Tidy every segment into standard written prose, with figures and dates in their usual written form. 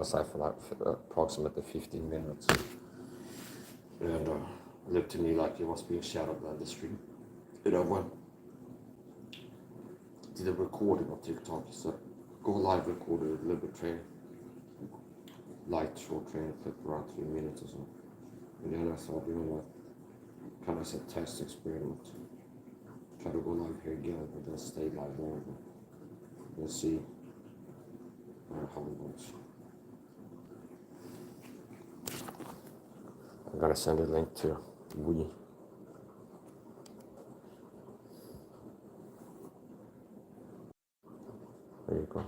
aside for like approximately 15 minutes. And it looked to me like he was being shadowed by the stream. And I went, did a recording on TikTok. So go live recorded a little bit training. Light short training, clip around 3 minutes or so. And then I thought, you know what, kind of as a test experiment. Try to go live here again, but then stay live longer. We'll see how it goes. I'm gonna send a link to We. There you go.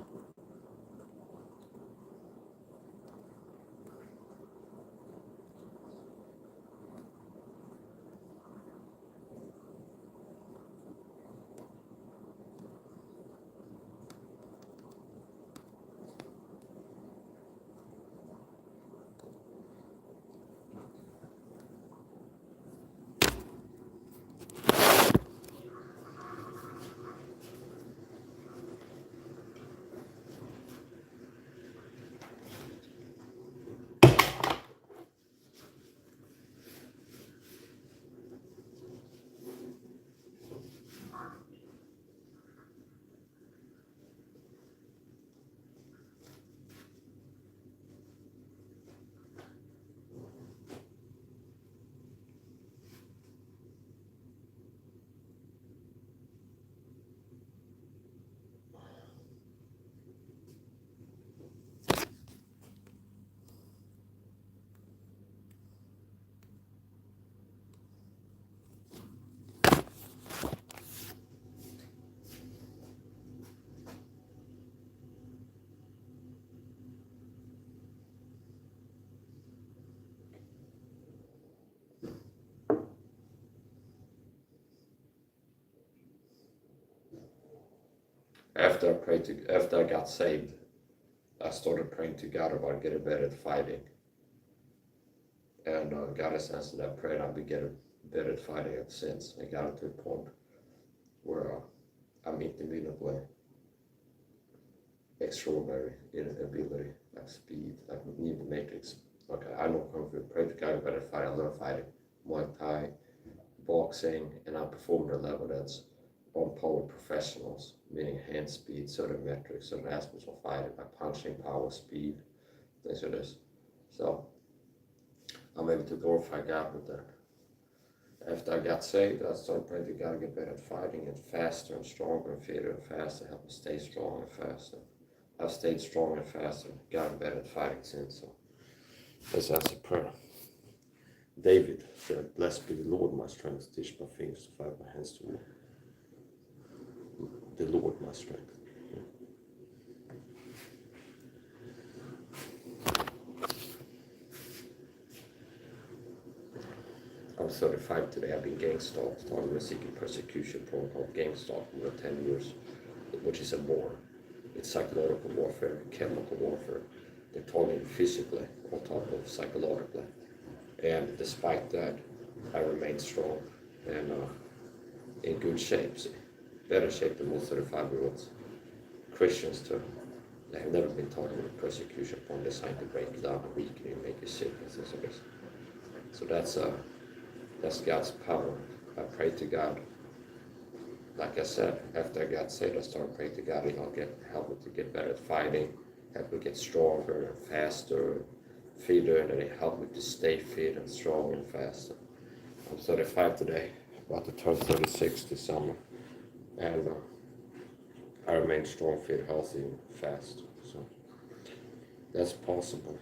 After I got saved, I started praying to God about getting better at fighting. And God has answered that prayer, and I've been getting better at fighting ever since. I got to a point where I'm intermittently extraordinary in ability, like speed, like Neo Matrix. Okay, I know Kung Fu, pray to God, better fighting. I learned fighting, Muay Thai, boxing, and I performed at a level that's on par with professionals, meaning hand speed, certain metrics, certain aspects of fighting, like punching, power, speed, things like this. So I'm able to glorify God with that. After I got saved, I started praying to God to get better at fighting and faster and stronger and fitter and faster, help me stay strong and faster. I've stayed strong and faster, gotten better at fighting since. So let's answer prayer. David said, "Blessed be the Lord, my strength, teach my fingers to fight, my hands to war." The Lord, my strength. I'm 35 today. I've been gangstalked, started with seeking persecution protocol, gangstalked for 10 years, which is a war. It's psychological warfare, chemical warfare. They're targeting physically on top of psychologically. And despite that, I remain strong and in good shape. Better shape than most 35-year-olds. Christians too. They have never been targeted with persecution porn designed to break you down, weaken you, make you sick, and things like this. So that's God's power. I pray to God. Like I said, after I got saved, I started praying to God, help me to get better at fighting, help me get stronger and faster, and fitter, and then it helped me to stay fit and strong and faster. I'm 35 today, about to turn 36 this summer, and I remain strong, fit, healthy, and fast. So that's possible.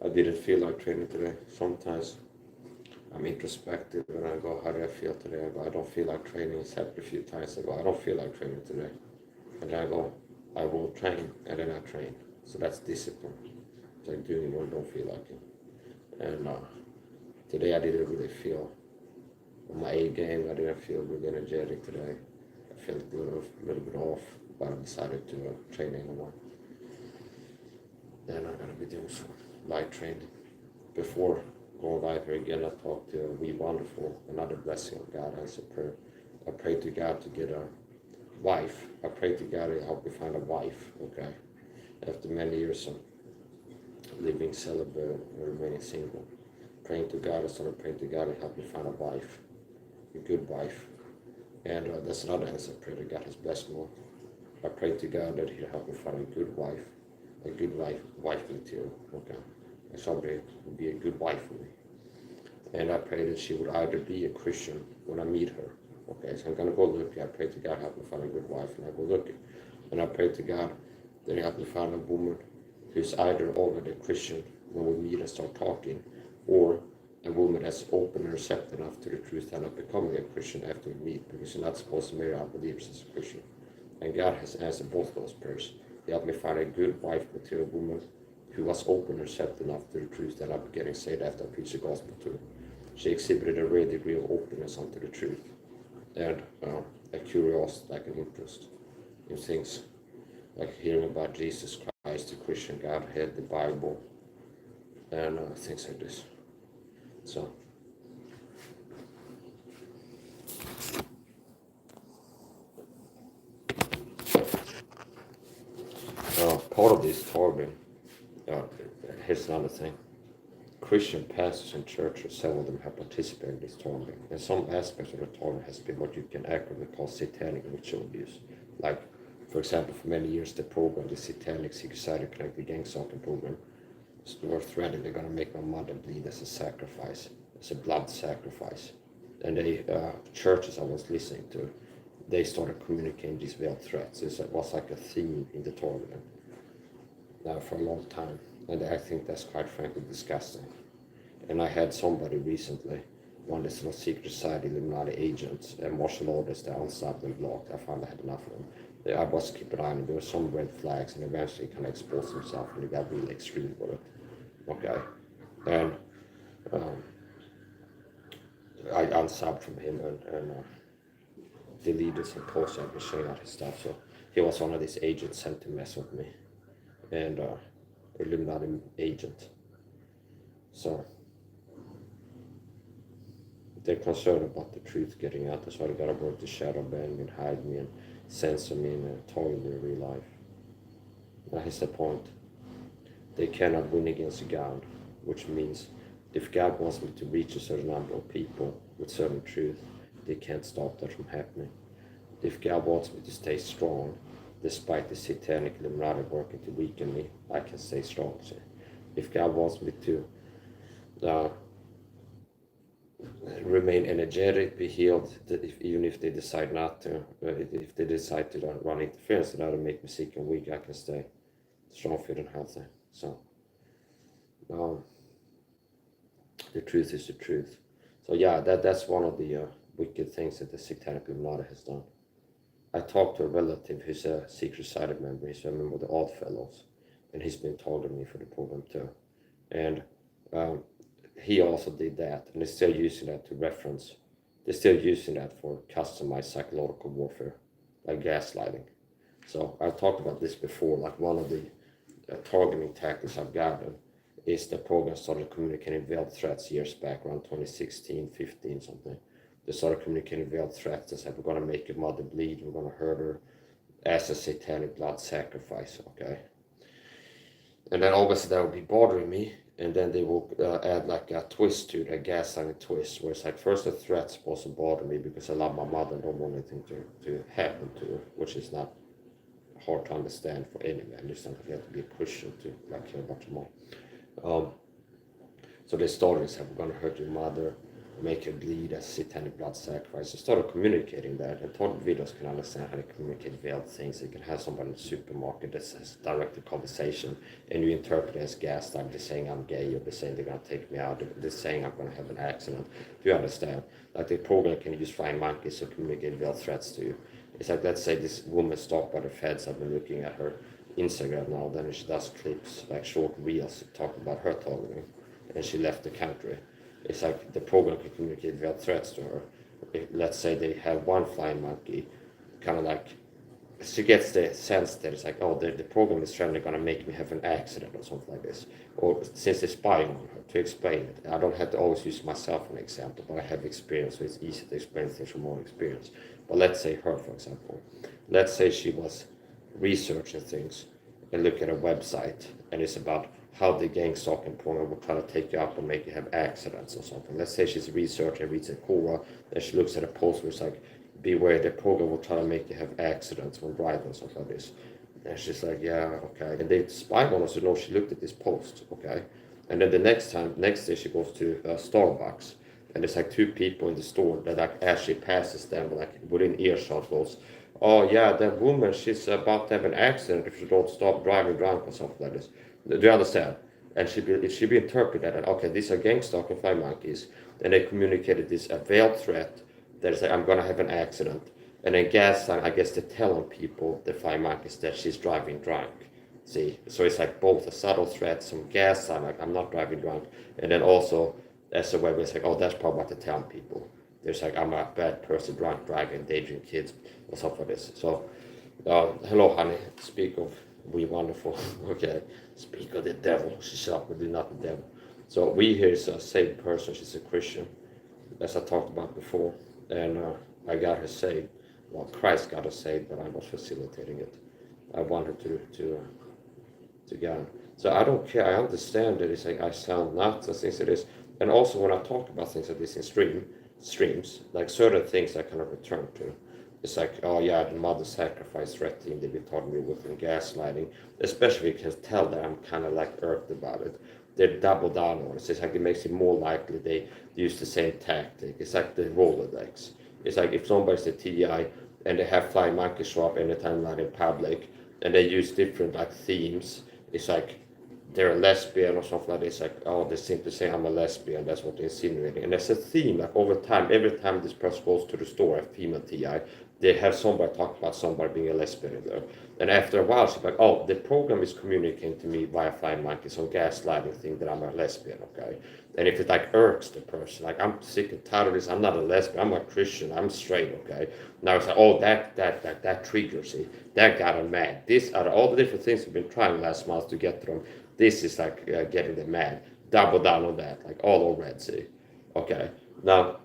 I didn't feel like training today. Sometimes I'm introspective and I go, how do I feel today? I go, I don't feel like training. It's happened a few times. I go, I don't feel like training today. And then I go, I will train, and then I train. So that's discipline. It's like doing what I don't feel like it. And today I didn't really feel on my A game. I didn't feel really energetic today. I felt a little bit off, but I decided to train anymore. Then I'm going to be doing some light training. Before going live here again, I talked to We Wonderful, another blessing of God, answered prayer. I prayed to God to get wife. I prayed to God to help me find a wife, okay? After many years of living celibate and remaining single. Praying to God, I started praying to God to help me find a wife, a good wife. And that's another answer. I pray that God has blessed me. I pray to God that He'll help me find a good wife material, okay? And somebody would be a good wife for me. And I pray that she would either be a Christian when I meet her, okay? So I'm gonna go look. I pray to God help me find a good wife, and I go looking. And I pray to God that He help me find a woman who's either already a Christian when we meet and start talking, or a woman that's open and receptive enough to the truth and not becoming a Christian after we meet, because you're not supposed to marry unbelievers as a Christian. And God has answered both those prayers. He helped me find a good wife material woman who was open and receptive enough to the truth that I'm getting saved after I preached the gospel to her. She exhibited a real degree of openness unto the truth, and a curiosity, like an interest in things, like hearing about Jesus Christ, the Christian Godhead, the Bible, and things like this. So, part of this targeting, here's another thing. Christian pastors and churches, several of them have participated in this targeting. And some aspects of the targeting has been what you can accurately call satanic ritual abuse. Like, for example, for many years, the program, the satanic secret connected gangstalking program, were threatening they're going to make my mother bleed as a sacrifice, as a blood sacrifice. And they, churches I was listening to, they started communicating these veiled threats. It was like a theme in the targeting for a long time. And I think that's quite frankly disgusting. And I had somebody recently, one of these secret society Illuminati agents and martial orders that unstopped and blocked. I finally had enough of them. I was keeping an eye on them. There were some red flags, and eventually kind of exposed himself, and he got really extreme with it. Okay. And I unsubbed from him and deleted some posts I've been showing out his stuff. So he was one of these agents sent to mess with me. And Illuminati agent. So they're concerned about the truth getting out. That's why they gotta work to shadow ban me and hide me and censor me and target me in real life. Now here's the point. They cannot win against God, which means if God wants me to reach a certain number of people with certain truth, they can't stop that from happening. If God wants me to stay strong, despite the satanic Illuminati working to weaken me, I can stay strong. So if God wants me to remain energetic, be healed, even if they decide not to, if they decide to run interference, that'll make me sick and weak, I can stay strong, fit, and healthy. So the truth is the truth. So yeah, that's one of the wicked things that the satanic Illuminati has done. I talked to a relative who's a secret society member. He's a member of the Odd Fellows, and he's been targeting me for the program too. And he also did that, and they're still using that to reference. They're still using that for customized psychological warfare, like gaslighting. So I've talked about this before. Like one of the targeting tactics I've gotten is the program started communicating veiled threats years back, around 2016, 15, something. They started communicating veiled threats. They said, we're going to make your mother bleed. We're going to hurt her as a satanic blood sacrifice, okay? And then obviously that would be bothering me. And then they will add like a twist to it, a gaslighting twist, where it's like first the threat's supposed to bother me because I love my mother and don't want anything to happen to her, which is not hard to understand for any man. You have to be a Christian to like care about your mom. So they started and said, we're going to hurt your mother, make her bleed as satanic blood sacrifice. They started communicating that, and target videos can understand how to communicate veiled things. You can have somebody in the supermarket that says direct conversation, and you interpret it as gaslighting. They're saying I'm gay, or they're saying they're going to take me out, they're saying I'm going to have an accident. Do you understand? Like the program can use flying monkeys to communicate veiled threats to you. It's like, let's say this woman stopped by the feds. I've been looking at her Instagram now, then she does clips, like short reels, talking about her targeting, and she left the country. It's like the program can communicate veiled threats to her. Let's say they have one flying monkey, kind of like, she gets the sense that it's like, oh, the program is trying to make me have an accident or something like this. Or since they're spying on her, to explain it. I don't have to always use myself as an example, but I have experience, so it's easy to explain things from more experience. But let's say her, for example. Let's say she was researching things and look at a website and it's about how the gang stalking program will try to take you up and make you have accidents or something. Let's say she's researching, reads a Quora, and she looks at a post where it's like, beware, the program will try to make you have accidents when driving, something like this. And she's like, yeah, okay. And they spy on us to know she looked at this post, okay? And then the next day she goes to Starbucks, and there's like two people in the store that like actually passes them, like within earshot goes, oh yeah, that woman, she's about to have an accident if she don't stop driving drunk or something like this. Do you understand? And it should be interpreted that, okay, these are gang stalking fly monkeys, and they communicated this a veiled threat that is like, I'm gonna have an accident. And then gaslighting, I guess they're telling people, the fly monkeys, that she's driving drunk. See, so it's like both a subtle threat, some gaslighting, like I'm not driving drunk, and then also as a way where it's like, oh, that's probably what they're telling people. There's like, I'm a bad person, drunk, driving, endangering kids, or something like this. So, hello, honey. Speak of we wonderful. Okay, speak of the devil. She shall do not the devil. So we here is a saved person. She's a Christian, as I talked about before, and I got her saved. Well, Christ got her saved, but I was facilitating it. I want her to God. So I don't care. I understand that it's like I sound nuts and things like this. And also when I talk about things like this in streams, like certain things I kind of return to. It's like, oh yeah, the mother sacrifice threat thing they've been talking me with in gaslighting, especially if you can tell that I'm kind of like irked about it. They double down on it. It's like it makes it more likely they use the same tactic. It's like the Rolodex. It's like if somebody's a TI and they have flying monkeys show up anytime not in public, and they use different like themes. It's like they're a lesbian or something like this. Like, oh, they simply say I'm a lesbian. That's what they're insinuating. And there's a theme, like over time, every time this person goes to the store, a female TI, they have somebody talk about somebody being a lesbian there. And after a while, she's like, oh, the program is communicating to me via flying monkeys, some gaslighting thing that I'm a lesbian, okay? And if it like irks the person, like I'm sick and tired of this, I'm not a lesbian, I'm a Christian, I'm straight, okay? Now it's like, oh, that triggers it. That got them mad. These are all the different things we've been trying last month to get to them. This is like getting them mad. Double down on that, like all over Red Sea. Okay, now,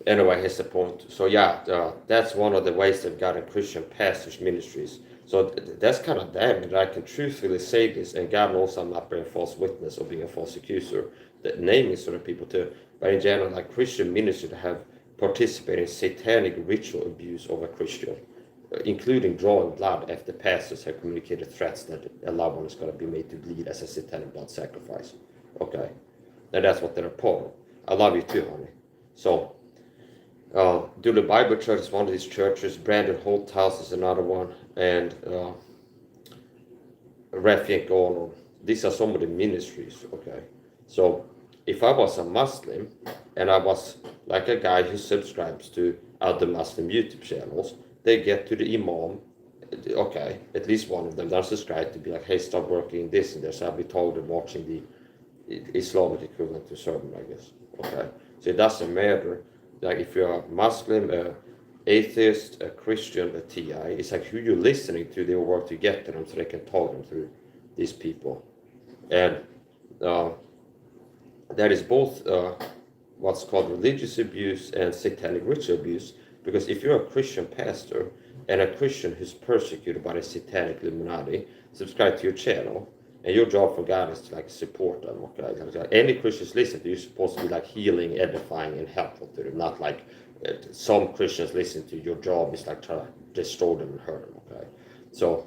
anyway, here's the point. So yeah, that's one of the ways they've gotten Christian pastors' ministries. So that's kind of damning that I can truthfully say this, and God knows I'm not being a false witness or being a false accuser, that naming certain people too. But in general, like Christian ministry that have participated in satanic ritual abuse of a Christian, including drawing blood after pastors have communicated threats that a loved one is going to be made to bleed as a satanic blood sacrifice. Okay, and that's what they're a part of. I love you too, honey. So, Dula Bible Church is one of these churches. Brandon Holt House is another one, and Rafiq Orno. These are some of the ministries. Okay, so if I was a Muslim and I was like a guy who subscribes to other Muslim YouTube channels, they get to the imam, okay, at least one of them, they're subscribed to be like, hey, stop working this and this. I'll be told and watching the Islamic equivalent to sermon, I guess. Okay, so it doesn't matter. Like if you're a Muslim, atheist, a Christian, a TI, it's like who you're listening to, they will work to get to them so they can talk them through these people. And that is both what's called religious abuse and satanic ritual abuse. Because if you're a Christian pastor and a Christian who's persecuted by the satanic Illuminati, subscribe to your channel, and your job for God is to like support them. Okay, like, any Christians listen to you, you're supposed to be like healing, edifying, and helpful to them. Not like some Christians listen to you. Your job is like try to destroy them and hurt them. Okay, so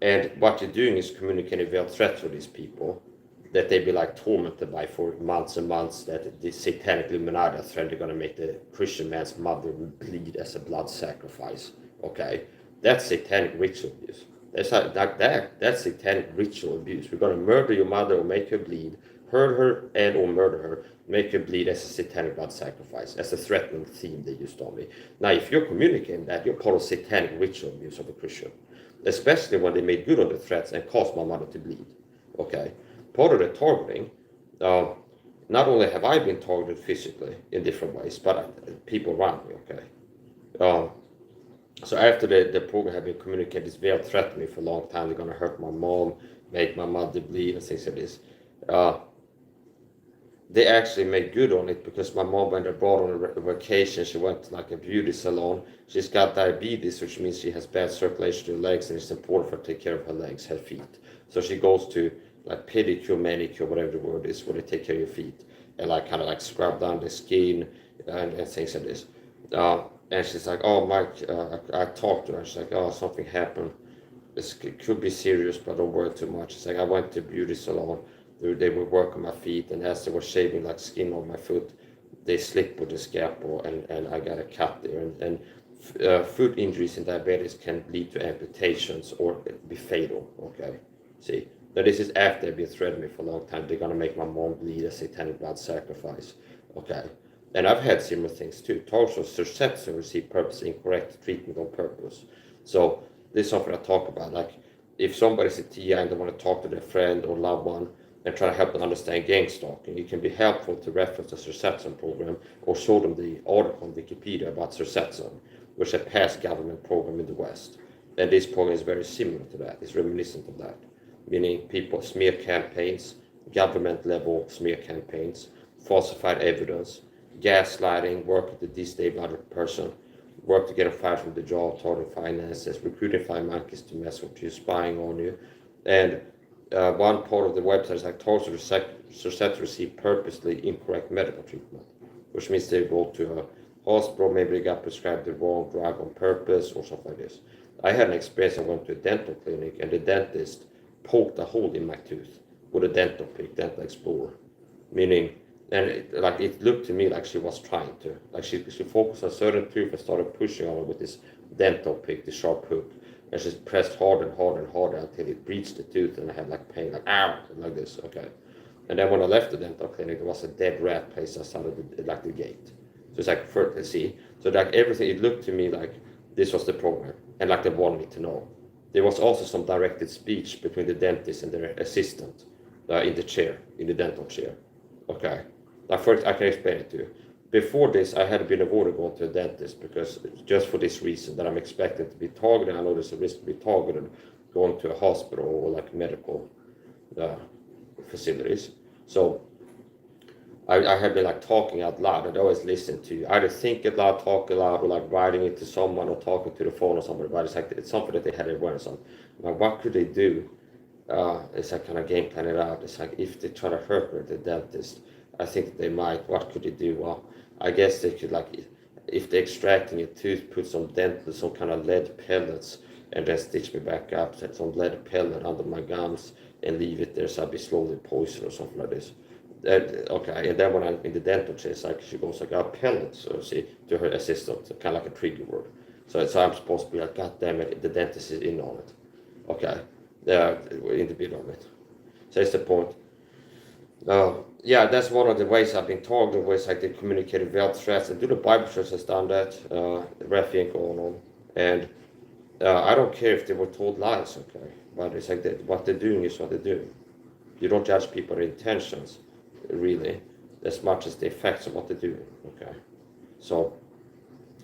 and what you're doing is communicating veiled threats to these people that they be like tormented by for months and months, that the satanic Illuminati are threatening they're going to make the Christian man's mother bleed as a blood sacrifice. Okay, that's satanic ritual abuse. That's like that's satanic ritual abuse. We're going to murder your mother or make her bleed, hurt her and or murder her, make her bleed as a satanic blood sacrifice, as a threatening theme they used on me. Now, if you're communicating that, you're part of satanic ritual abuse of a Christian, especially when they made good on the threats and caused my mother to bleed. Okay. Part of the targeting, not only have I been targeted physically in different ways, but people around me, okay? So after the program had been communicated, this veiled threat to me for a long time, they're going to hurt my mom, make my mother bleed, and things like this. they actually made good on it because my mom went abroad on a vacation. She went to like a beauty salon. She's got diabetes, which means she has bad circulation to her legs, and it's important for her to take care of her legs, her feet. So she goes to like pedicure, manicure, whatever the word is, where they take care of your feet and like kind of like scrub down the skin and things like this. And she's like, "Oh, Mike," I talked to her. She's like, "Oh, something happened. It could be serious, but don't worry too much." It's like I went to a beauty salon. They would work on my feet, and as they were shaving like skin on my foot, they slipped with the scalpel, and I got a cut there. And foot injuries and diabetes can lead to amputations or be fatal. Okay, see. Now this is after they've been threatening me for a long time. They're gonna make my mom bleed a satanic blood sacrifice. Okay, and I've had similar things too. Torso Cirception received purpose incorrect treatment on purpose. So this is something I talk about. Like if somebody's a TI and they want to talk to their friend or loved one and try to help them understand gang stalking, it can be helpful to reference the Cirception program or show them the article on Wikipedia about Cirception, which is a past government program in the West. And this program is very similar to that. It's reminiscent of that, meaning people smear campaigns, government level smear campaigns, falsified evidence, gaslighting, working to destabilize a person, work to get them fired from the job, targeting finances, recruiting fine monkeys to mess with you, spying on you. And one part of the website is like torture to receive purposely incorrect medical treatment, which means they go to a hospital, maybe they got prescribed the wrong drug on purpose or something like this. I had an experience. I went to a dental clinic and the dentist poked a hole in my tooth with a dental pick, dental explorer, meaning, and it looked to me like she was trying to, like she focused on a certain tooth and started pushing on it with this dental pick, this sharp hook, and she pressed harder and harder and harder until it breached the tooth, and I had like pain, like ow, like this, okay. And then when I left the dental clinic, there was a dead rat placed outside of the gate. So it's like, so like everything, it looked to me like this was the program, and like they wanted me to know. There was also some directed speech between the dentist and their assistant in the chair, in the dental chair. Okay, like first I can explain it to you. Before this, I had been avoiding going to a dentist because just for this reason that I'm expected to be targeted. I know there's a risk to be targeted going to a hospital or like medical facilities. So I have been like talking out loud. I'd always listen to either think it loud, talk it loud, or like writing it to someone or talking to the phone or somebody. But it's like it's something that they had awareness on. Like what could they do? It's like kind of game plan it out. It's like if they try to hurt me, the dentist, I think that they might. What could they do? Well, I guess they could like if they're extracting your tooth, put some some kind of lead pellets, and then stitch me back up, set some lead pellet under my gums, and leave it there so I'll be slowly poisoned or something like this. Okay, and then when I'm in the dental chair, like she goes like, pellets, so see, to her assistant, kind of like a trigger word. So I'm supposed to be like, God damn it, the dentist is in on it. Okay, in the middle of it. So that's the point. Yeah, that's one of the ways I've been targeted, ways like they communicated veiled threats. And the Bible Church has done that, Rafi going on. And I don't care if they were told lies, okay? But it's like what they're doing is what they're doing. You don't judge people's intentions, really, as much as the effects of what they're doing, okay? So,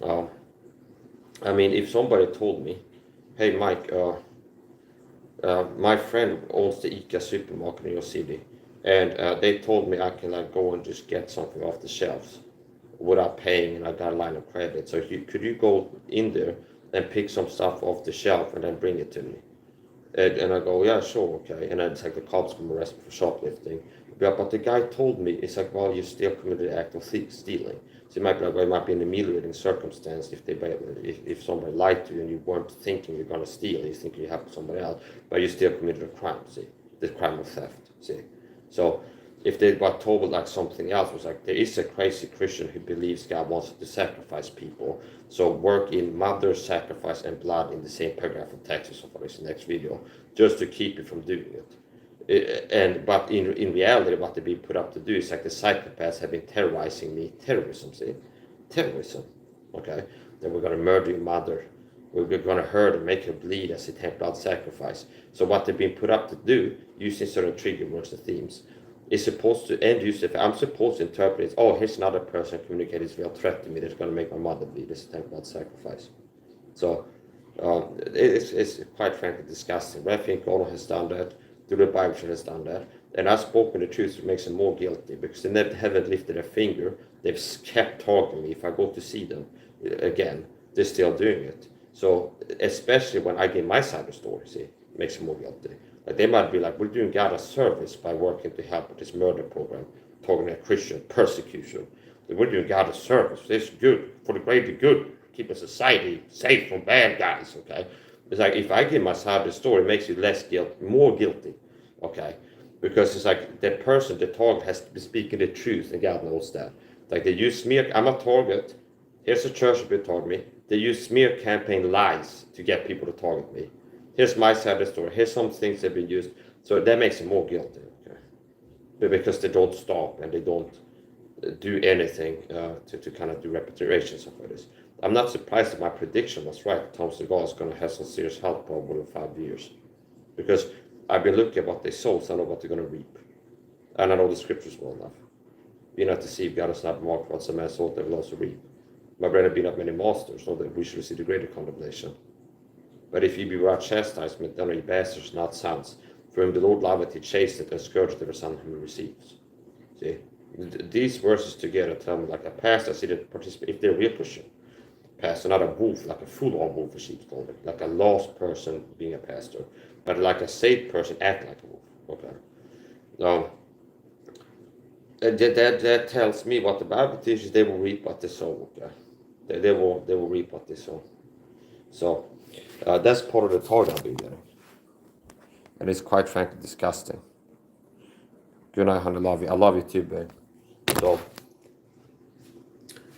I mean, if somebody told me, hey, Mike, my friend owns the ICA supermarket in your city, and they told me I can like go and just get something off the shelves without paying, and I got a line of credit. So could you go in there and pick some stuff off the shelf and then bring it to me? And I go, yeah, sure, okay. And then it's like the cops come arrest me for shoplifting. But the guy told me, it's like, well, you still committed the act of stealing. So it might be like, well, it might be an ameliorating circumstance if somebody lied to you and you weren't thinking you're going to steal, you think you help somebody else, but you still committed a crime, see, the crime of theft, see. So if they were told like something else, was like, there is a crazy Christian who believes God wants to sacrifice people. So work in mother, sacrifice, and blood in the same paragraph of text, so for this next video, just to keep you from doing it. But in reality, what they've been put up to do is like the psychopaths have been terrorizing me. Terrorism, see? Terrorism, okay? Then we're going to murder your mother. We're going to hurt and make her bleed as a blood sacrifice. So what they've been put up to do, using certain trigger words and themes, is supposed to end user. I'm supposed to interpret it. Oh, here's another person communicating this real threat to me that's going to make my mother bleed as a blood sacrifice. So it's quite frankly disgusting. Rafi Kono has done that. The Bible has done that. And I've spoken the truth, it makes them more guilty because they never haven't lifted a finger. They've kept targeting me. If I go to see them again, they're still doing it. So especially when I give my side of the story, see, it makes them more guilty. Like they might be like, we're doing God a service by working to help with this murder program, talking about Christian persecution. We're doing God a service. This is good for the greater good, keep a society safe from bad guys. Okay, it's like if I give my side of the story, it makes you more guilty. Okay, because it's like the person, the target, has to be speaking the truth, and God knows that. Like they use smear. I'm a target. Here's a church that target me. They use smear campaign lies to get people to target me. Here's my side of the story. Here's some things that have been used. So that makes them more guilty. Okay, but because they don't stop and they don't do anything to kind of do repetitions of this. I'm not surprised that my prediction was right. Tom Segal is going to have some serious health problem in 5 years, because I've been looking at what they sow, so I know what they're going to reap, and I know the scriptures well enough. Be not deceived, God has not marked what some man sowed, they will also reap. My brethren, be not many masters, so that we should receive the greater condemnation. But if ye be without chastisement, then are ye bastards, not sons. For whom the Lord loveth, he chasteneth, and scourgeth every son whom he receives. See, these verses together tell me, like a pastor, see that participate, if they're a real Christian pastor, not a wolf, like a full-on wolf, as sheep's called it, like a lost person being a pastor, but like a saved person act like a wolf. Okay. Now, that tells me what the Bible teaches. They will reap what they sow. Okay. They will reap what they sow. So that's part of the target I've been getting, and it's quite frankly disgusting. Good night, honey. Love you. I love you too, babe. So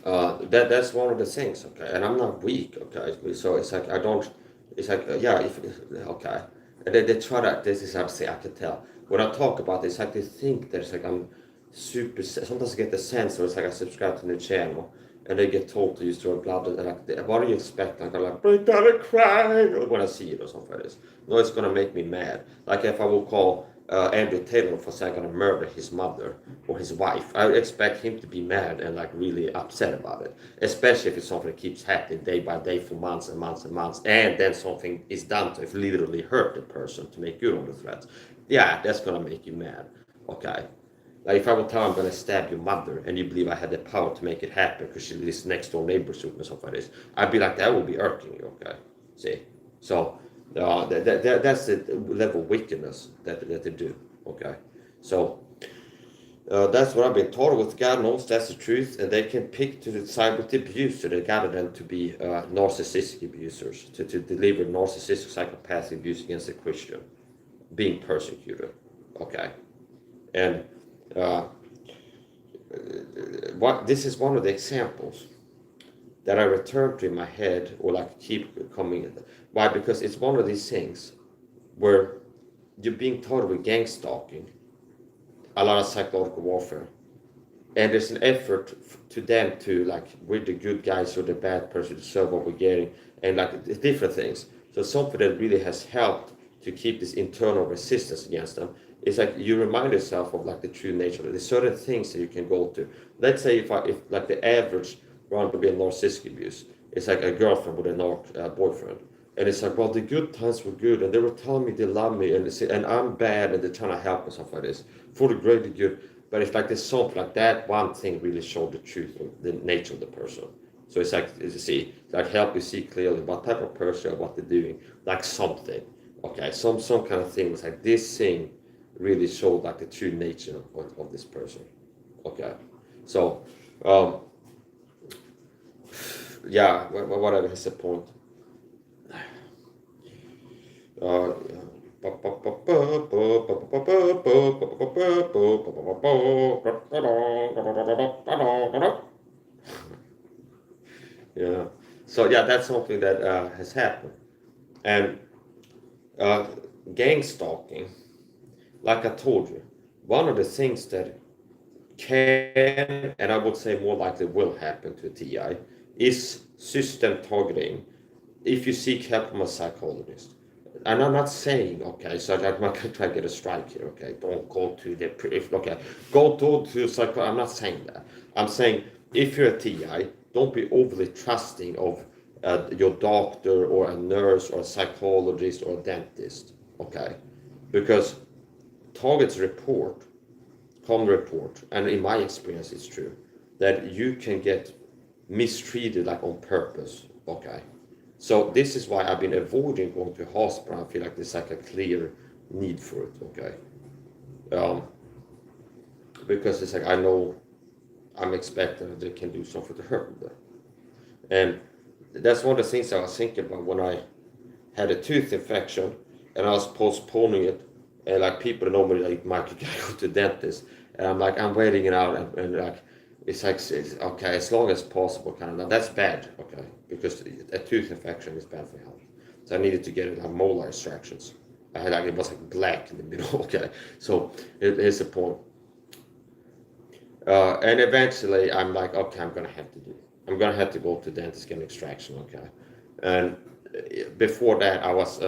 that's one of the things, okay. And I'm not weak, okay. So it's like I don't. It's like okay. And they try to. This is how to say. I can tell when I talk about this. Like they think that it's like I'm super. Sometimes I get the sense, or it's like I subscribe to the channel, and they get told to use the word blood. And like, what do you expect? Like I'm like, I gotta cry when I see it or something like this. No, it's gonna make me mad. Like if I will call Andrew Taylor for saying gonna murder his mother or his wife, I would expect him to be mad and like really upset about it, especially if it's something that keeps happening day by day for months and months and months, and then something is done to literally hurt the person to make good on the threats. Yeah, that's gonna make you mad. Okay. Like if I would tell I'm gonna stab your mother and you believe I had the power to make it happen because she lives next door neighbors with me or something like this, I'd be like, that would be irking you, okay? See? So that's the level of wickedness that they do, okay? So that's what I've been taught with. God knows that's the truth, and they can pick to the side with the abuser. They gather them to be narcissistic abusers, to deliver narcissistic psychopathic abuse against a Christian, being persecuted, okay? And this is one of the examples that I return to in my head, or like keep coming. Why? Because it's one of these things where you're being taught with gangstalking, a lot of psychological warfare, and there's an effort to them to like, we're the good guys or the bad person to serve what we're getting, and like different things. So something that really has helped to keep this internal resistance against them. It's like you remind yourself of like the true nature. There's certain things that you can go to. Let's say if like the average run to be a narcissistic abuse, it's like a girlfriend with a boyfriend, and it's like, well, the good times were good, and they were telling me they love me, and I'm bad, and they're trying to help me, stuff like this for the greater good. But it's like there's something like that. One thing really showed the truth of the nature of the person. So it's like, you see, like help you see clearly what type of person or what they're doing, like something. Okay, some kind of thing was like this thing really showed like the true nature of this person. Okay, so yeah, whatever is the point. Yeah, so yeah, that's something that has happened. And gang stalking, like I told you, one of the things that can, and I would say more likely will happen to a TI, is system targeting if you seek help from a psychologist. And I'm not saying, okay, so I'm not going to try to get a strike here, okay, don't go to go to psycho. I'm not saying that. I'm saying if you're a TI, don't be overly trusting of your doctor or a nurse or a psychologist or a dentist, okay, because targets common report, and in my experience it's true, that you can get mistreated like on purpose, okay? So this is why I've been avoiding going to hospital. I feel like there's like a clear need for it, okay? Because it's like I know I'm expecting that they can do something to hurt me. And that's one of the things I was thinking about when I had a tooth infection and I was postponing it. And like people normally like, Mike, you gotta go to the dentist. And I'm like, I'm waiting it out. And like, it's like, okay, as long as possible, kind of. Now that's bad, okay? Because a tooth infection is bad for health. So I needed to get like molar extractions. I had like, it was like black in the middle, okay? So here's the point. And eventually I'm like, okay, I'm gonna have to go to the dentist, get an extraction, okay? And before that I was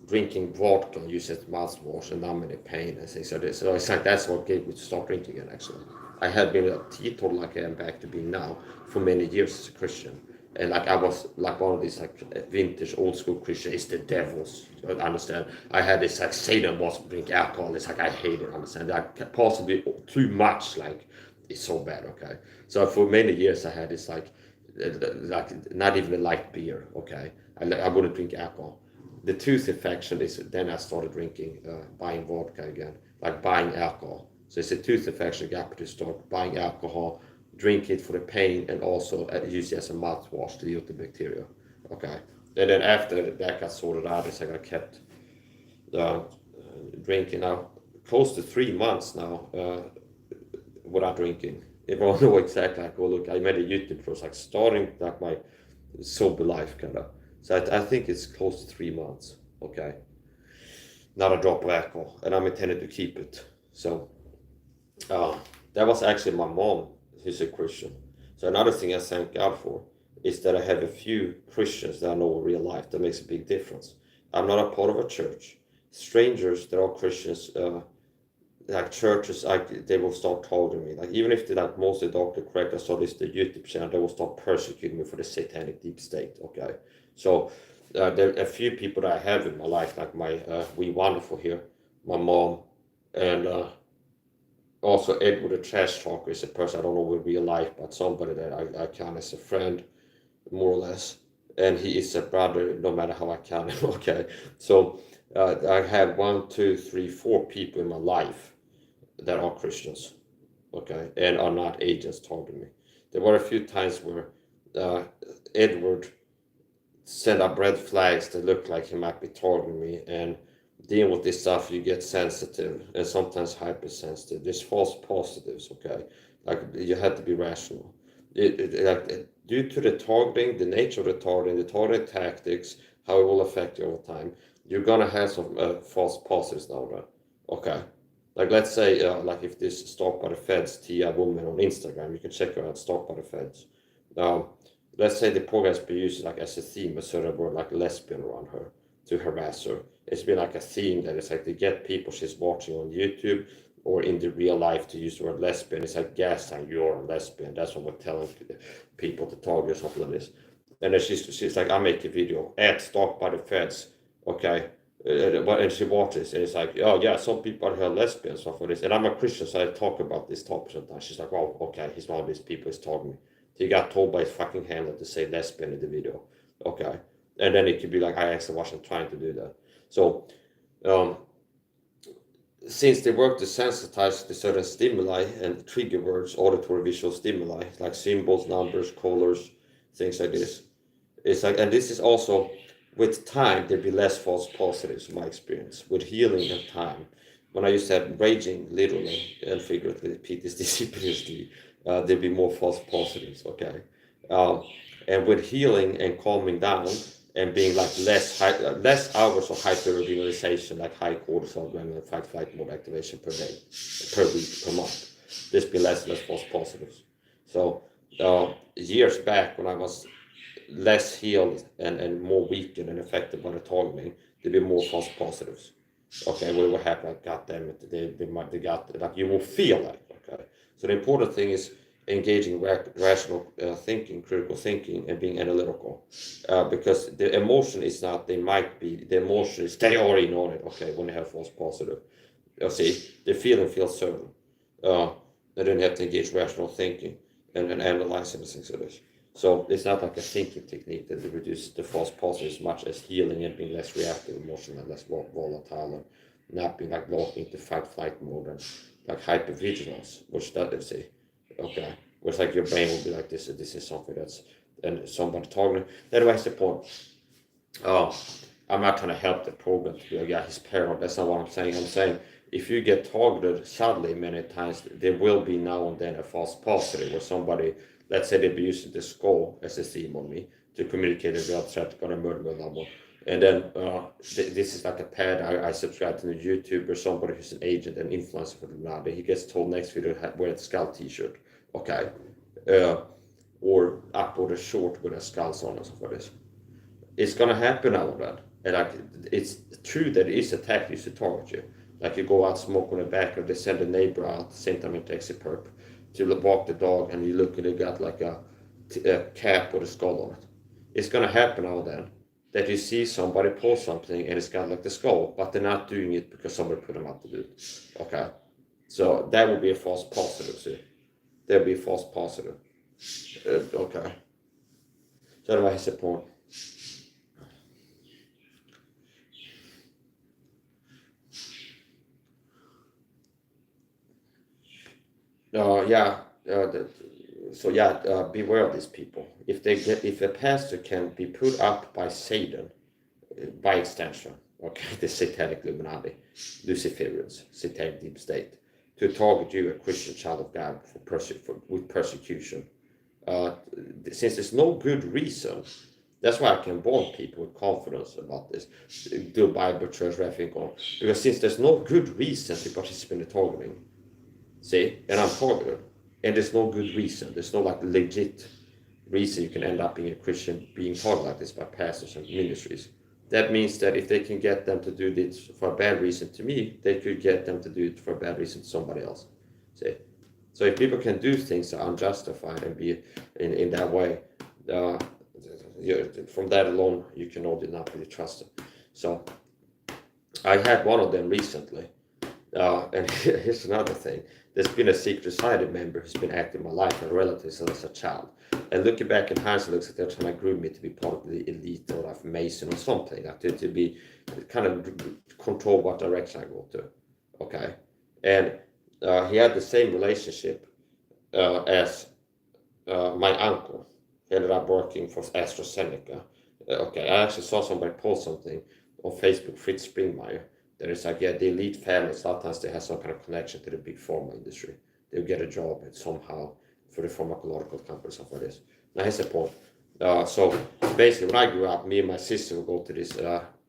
drinking vodka, use as mouthwash, and I'm in pain and things like this. So it's like that's what gave me to stop drinking again actually. I had been a teetotal like I am back to being now for many years as a Christian. And like I was like one of these like vintage old school Christians, it's the devil's, you understand? I had this like Satan was drink alcohol, it's like I hate it, understand? Like possibly too much, like it's so bad, okay? So for many years I had this like not even a light beer, okay? I wouldn't drink alcohol. The tooth infection is then I started drinking, buying vodka again, like buying alcohol. So it's a tooth infection, got me to start buying alcohol, drink it for the pain, and also use it as a mouthwash to deal with the bacteria. Okay. And then after that got sorted out, it's like I kept drinking now close to 3 months now without drinking. If I know exactly, like, well, look, I made a YouTube post, like starting like my sober life kind of. So I think it's close to 3 months. Okay. Not a drop of alcohol, and I'm intended to keep it. So that was actually my mom, who's a Christian. So another thing I thank God for is that I have a few Christians that I know in real life that makes a big difference. I'm not a part of a church. Strangers that are Christians, like churches, they will start targeting me. Like even if they like mostly doctor correct, I saw this the YouTube channel, they will start persecuting me for the satanic deep state. Okay, so there are a few people that I have in my life, like my we wonderful here, my mom, and also Edward the trash talker is a person I don't know in real life, but somebody that I count as a friend, more or less. And he is a brother, no matter how I count him. Okay, so I have 1, 2, 3, 4 people in my life that are Christians, okay, and are not agents targeting me. There were a few times where Edward sent up red flags that looked like he might be targeting me, and dealing with this stuff, you get sensitive and sometimes hypersensitive. There's false positives, okay? Like you have to be rational. Due to the targeting, the nature of the targeting tactics, how it will affect you over time, you're gonna have some false positives now, right? Okay. Like let's say, like if this Stalked by the Feds, Tia woman on Instagram, you can check her out, Stalked by the Feds. Let's say the program has been used like as a theme, a certain word like lesbian around her to harass her. It's been like a theme that it's like to get people she's watching on YouTube or in the real life to use the word lesbian. It's like gaslighting, you're a lesbian. That's what we're telling people to target or something like this. And then she's like, I make a video at Stalked by the Feds, okay? And she watches and it's like, oh yeah, some people are here lesbians, stuff like this. And I'm a Christian, so I talk about this topic sometimes. She's like, oh, okay, he's one of these people who's talking me. He got told by his fucking handler to say lesbian in the video, okay? And then it could be like, I actually wasn't trying to do that. So, since they work to sensitize to certain stimuli and trigger words, auditory visual stimuli, like symbols, numbers, colors, things like this, it's like, and this is also, with time, there'll be less false positives in my experience. With healing and time, when I used to have raging, literally and figuratively, PTSD, there'll be more false positives, okay? And with healing and calming down, and being like less hours of hyper-realization, like high cortisol and fight mode activation per day, per week, per month. There's been less false positives. So years back when I was less healed and more weakened and affected by the targeting, there'd be more false positives. Okay, we were happy, like, God damn it, they got, like, you will feel like, okay. So the important thing is engaging rational thinking, critical thinking, and being analytical, because the emotion is not, they might be, the emotion is, they already know it, okay, when they have false positive. see, the feeling feels certain. They don't have to engage rational thinking and analyzing things like this. So it's not like a thinking technique that reduces the false positive as much as healing and being less reactive, emotional, and less volatile, and not being like locked into fight-flight mode and like hypervigilance, which that is say, okay, where it's like your brain will be like this is something that's, and somebody talking. Anyways, the point. I'm not trying to help the program to be like, yeah, he's paranoid. That's not what I'm saying. I'm saying if you get targeted sadly many times, there will be now and then a false positive where somebody, let's say they'll be using the skull as a theme on me to communicate a real threat, gonna murder me, blah, blah. And then this is like a pad I subscribe to the YouTuber, somebody who's an agent and influencer for the Illuminati. He gets told next video to wear a skull t-shirt, okay? Or upload a short with a skulls on and stuff like this. It's gonna happen out of that. And like, it's true that it is a tactic to target you. Like you go out, smoke on the back, or they send a neighbor out at the same time it takes a perp to walk the dog, and you look and they got like a cap with a skull on it. It's gonna happen out then that you see somebody post something and it's got like the skull, but they're not doing it because somebody put them out to do it. Okay, so that would be a false positive. See, there'll be a false positive. Okay, so anyway, here's the point. Beware of these people. If a pastor can be put up by Satan, by extension, okay, the satanic Illuminati, Luciferians, satanic deep state, to target you, a Christian child of God, with persecution. Since there's no good reason, that's why I can warn people with confidence about this. Do Bible church, where I think on, because since there's no good reason to participate in the targeting. See, and I'm targeted, and there's no good reason. There's no like legit reason you can end up being a Christian being targeted like this by pastors and ministries. That means that if they can get them to do this for a bad reason to me, they could get them to do it for a bad reason to somebody else. See, so if people can do things that are unjustified and be in that way, from that alone, you can know they're not really trusted. So I had one of them recently. And here's another thing. There's been a secret society member who's been active in my life and relatives as a child. And looking back in hindsight, looks like they're trying to groom me to be part of the elite or like Mason or something, like to be kind of control what direction I go to. Okay. And he had the same relationship as my uncle. He ended up working for AstraZeneca. Okay, I actually saw somebody post something on Facebook, Fritz Springmeier. There is like, yeah, the elite families, sometimes they have some kind of connection to the big pharma industry. They'll get a job somehow for the pharmacological company, stuff like this. Now, here's the point. So basically, when I grew up, me and my sister would go to this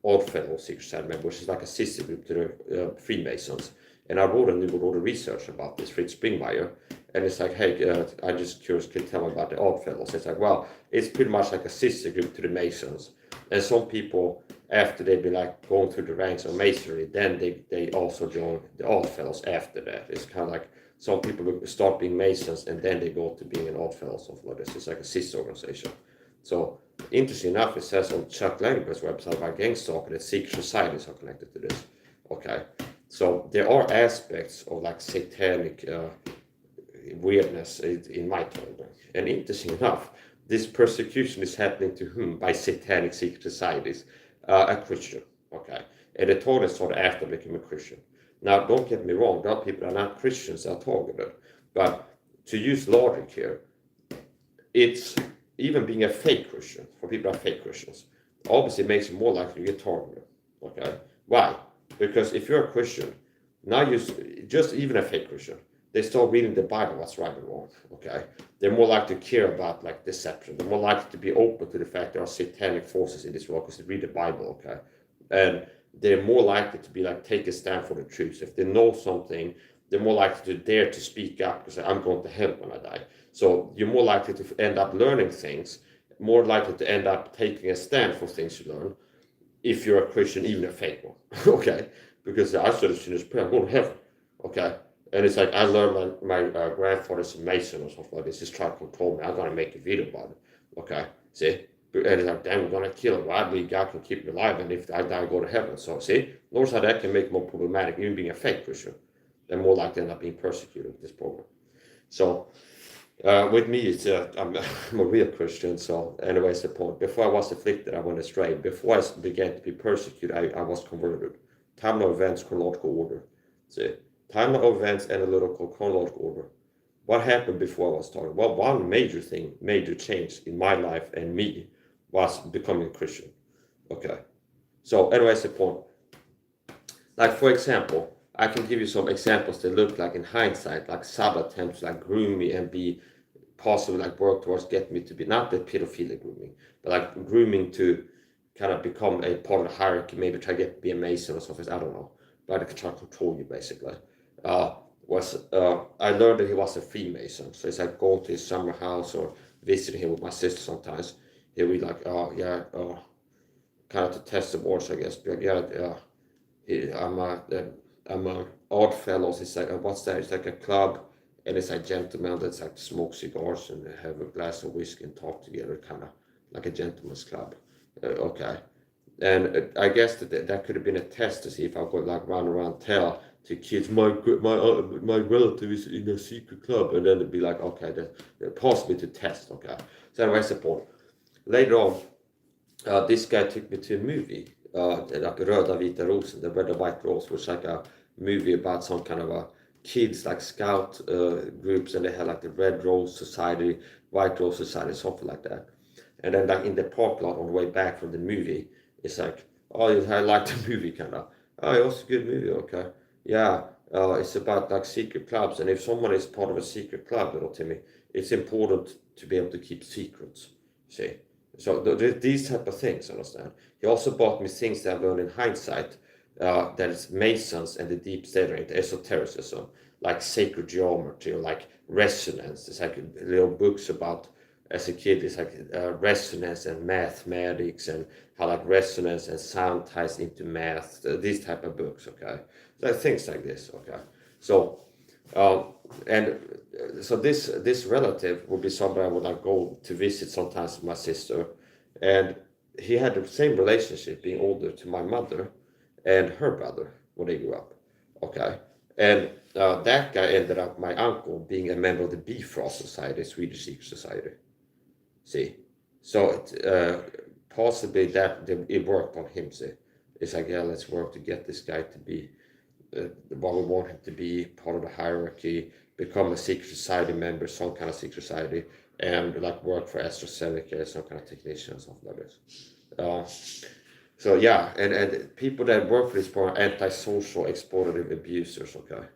Oddfellow secret society member, which is like a sister group to the Freemasons. And I wrote a research about this, Fritz Springmeier. And it's like, hey, I'm just curious, can you tell me about the Oddfellows? It's like, well, it's pretty much like a sister group to the Masons. And some people, after they've been like going through the ranks of Masonry, then they also join the Oddfellows after that. It's kind of like some people start being Masons and then they go to being an Oddfellow, something like this. It's like a sister organization. So, interesting enough, it says on Chuck Langberg's website about Gangstalking that secret societies are connected to this. Okay, so there are aspects of like satanic weirdness in my targeting. And interesting enough, this persecution is happening to whom? By satanic secret societies. A Christian, okay? And the target started after becoming a Christian. Now, don't get me wrong, there are people that are not Christians that are targeted. But to use logic here, it's even being a fake Christian, for people that are fake Christians, obviously it makes you more likely to get targeted, okay? Why? Because if you're a Christian, now you just even a fake Christian, they start reading the Bible, what's right and wrong, okay? They're more likely to care about like deception. They're more likely to be open to the fact there are satanic forces in this world because they read the Bible, okay? And they're more likely to be like, take a stand for the truth. If they know something, they're more likely to dare to speak up because I'm going to hell when I die. So you're more likely to end up learning things, more likely to end up taking a stand for things you learn if you're a Christian, even a fake one, okay? Because I started to this prayer, I'm going to heaven, okay? And it's like, I learned my grandfather's a Mason or something like this. Just try to control me. I'm going to make a video about it. Okay, see? And it's like, damn, we're gonna kill him. I believe God can keep me alive, and if I die, I go to heaven. So see, notice how that can make it more problematic, even being a fake Christian. They're more likely to end up being persecuted with this program. So with me, it's I'm a real Christian. So anyways, the point. Before I was afflicted, I went astray. Before I began to be persecuted, I was converted. Time of events, chronological order. See, time of events, analytical, chronological order. What happened before I was started? Well, one major change in my life and me was becoming a Christian. Okay. So anyways, the point. Like for example, I can give you some examples that look like in hindsight, like subtle attempts to like groom me and be possibly like work towards getting me to be not the pedophilic grooming, but like grooming to kind of become a part of the hierarchy, maybe try to be a Mason or something. I don't know. But I can try to control you basically. I learned that he was a Freemason. So it's like going to his summer house or visiting him with my sister sometimes. He'll be like, oh yeah, kind of to test the waters, I guess. But yeah, I'm a odd fellows. It's like what's that? It's like a club, and it's like gentlemen that's like smoke cigars and have a glass of whiskey and talk together, kind of like a gentleman's club. Okay, and I guess that could have been a test to see if I could like run around tell to kids my relative is in a secret club, and then it'd be like okay, that possibly to test. Okay, so anyways, the point. Later on, this guy took me to a movie, like Röda Vita Rosen, the Red and White Rose, which is like a movie about some kind of a kids like scout groups, and they had like the Red Rose Society, White Rose Society, something like that. And then like in the park lot on the way back from the movie, it's like, oh, I like the movie kind of. Oh, it was a good movie, okay. Yeah, it's about like secret clubs, and if someone is part of a secret club, little Timmy, it's important to be able to keep secrets. See, so these type of things, understand. He also bought me things that I learned in hindsight. That is Masons and the deep state into esotericism, like sacred geometry or like resonance. It's like little books about as a kid. It's like resonance and mathematics and how like resonance and sound ties into math. These type of books, okay. So things like this, okay. So and so this relative would be somebody I would like go to visit sometimes with my sister, and he had the same relationship, being older to my mother and her brother when they grew up. Okay, and that guy ended up my uncle being a member of the Bifrost Society, Swedish Secret Society. See, so possibly that it worked on him. See, it's like yeah, let's work to get this guy to be what we want him to be, part of the hierarchy, become a secret society member, some kind of secret society, and like work for AstraZeneca, some kind of technician or something like this. So yeah, and people that work for this are antisocial, exploitative abusers, okay?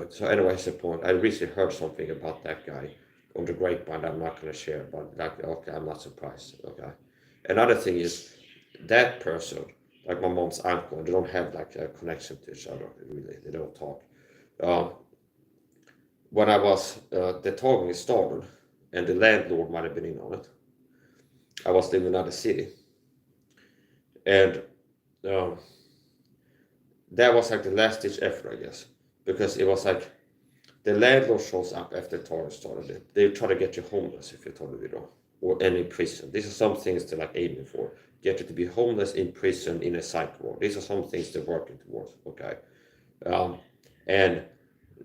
So anyways, the point, I recently heard something about that guy on the grapevine I'm not going to share, but like, okay, I'm not surprised, okay? Another thing is, that person, like my mom's uncle, they don't have like a connection to each other, really, they don't talk. When I was, the talking started, and the landlord might have been in on it, I was living in another city. And that was like the last ditch effort, I guess, because it was like the landlord shows up after the tour started. They try to get you homeless if you totally wrong, or in prison. These are some things they're like aiming for. Get you to be homeless in prison in a psych ward. These are some things they're working towards. Okay,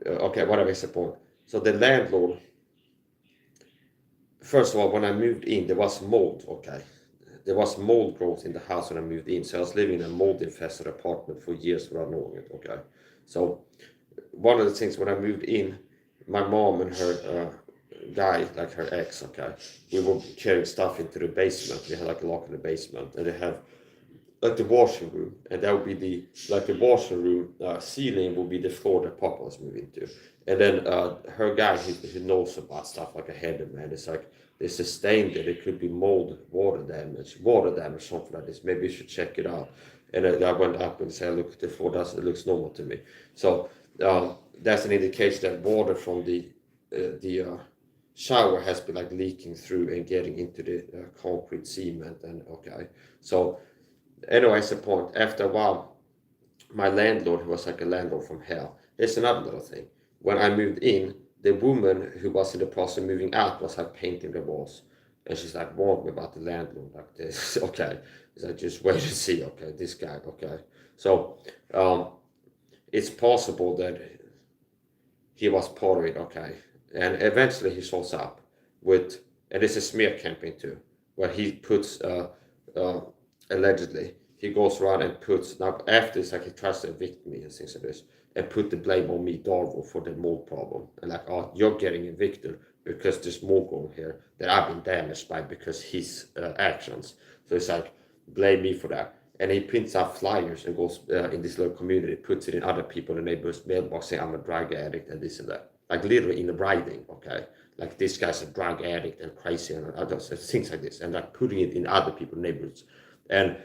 okay, whatever is the point. So the landlord. First of all, when I moved in, there was mold. Okay, there was mold growth in the house when I moved in, so I was living in a mold-infested apartment for years without knowing it, okay? So one of the things when I moved in, my mom and her guy, like her ex, okay, we were carrying stuff into the basement. We had like a lock in the basement, and they have like the washing room, and that would be the washing room ceiling would be the floor that Papa was moving to. And then her guy, he knows about stuff like a handyman. It's like there's a stain there. It could be mold, water damage, something like this. Maybe you should check it out. And I went up and said, look at the floor. It looks normal to me. So that's an indication that water from the shower has been like leaking through and getting into the concrete cement. And okay, so anyways, the point. After a while, my landlord, who was like a landlord from hell. Here's another little thing. When I moved in, the woman who was in the process of moving out was like painting the walls. And she's like, warned me about the landlord like this. Okay. It's like, just wait and see. Okay. This guy. Okay. So it's possible that he was part of it. Okay. And eventually he shows up with, and it's a smear campaign too, where he puts, allegedly, he goes around and puts, now after this, like he tries to evict me and things like this, and put the blame on me, Darvo, for the mold problem. And like, oh, you're getting evicted because there's mold going here that I've been damaged by because his actions. So it's like, blame me for that. And he prints out flyers and goes in this little community, puts it in other people in the neighbor's mailbox saying I'm a drug addict and this and that. Like literally in the writing, okay? Like this guy's a drug addict and crazy and other things like this. And like putting it in other people's neighborhoods. And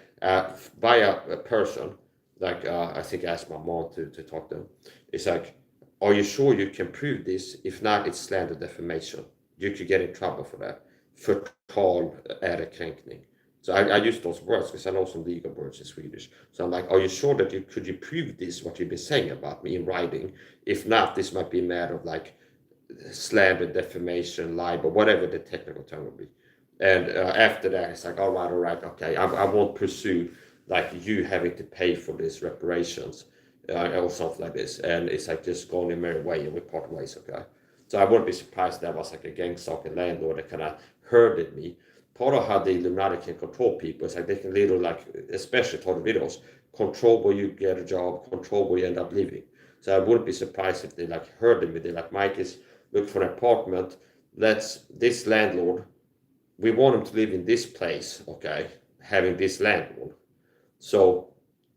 by a person, like I think I asked my mom to talk to him. It's like, are you sure you can prove this? If not, it's slander defamation. You could get in trouble for that. Förtal ärekränkning. So I use those words because I know some legal words in Swedish. So I'm like, are you sure that could you prove this, what you've been saying about me in writing? If not, this might be a matter of like slander, defamation, libel, whatever the technical term would be. And after that, it's like, all right, okay, I won't pursue like you having to pay for this reparations or something like this. And it's like just going in merry way and we part ways, okay? So I wouldn't be surprised that was like a gangstalking landlord that kind of herded me. Part of how the Illuminati can control people is like they can literally, like, especially for the videos, control where you get a job, control where you end up living. So I wouldn't be surprised if they like herded me. They're like, Mike is looking for an apartment. This landlord, we want him to live in this place, okay, having this landlord. So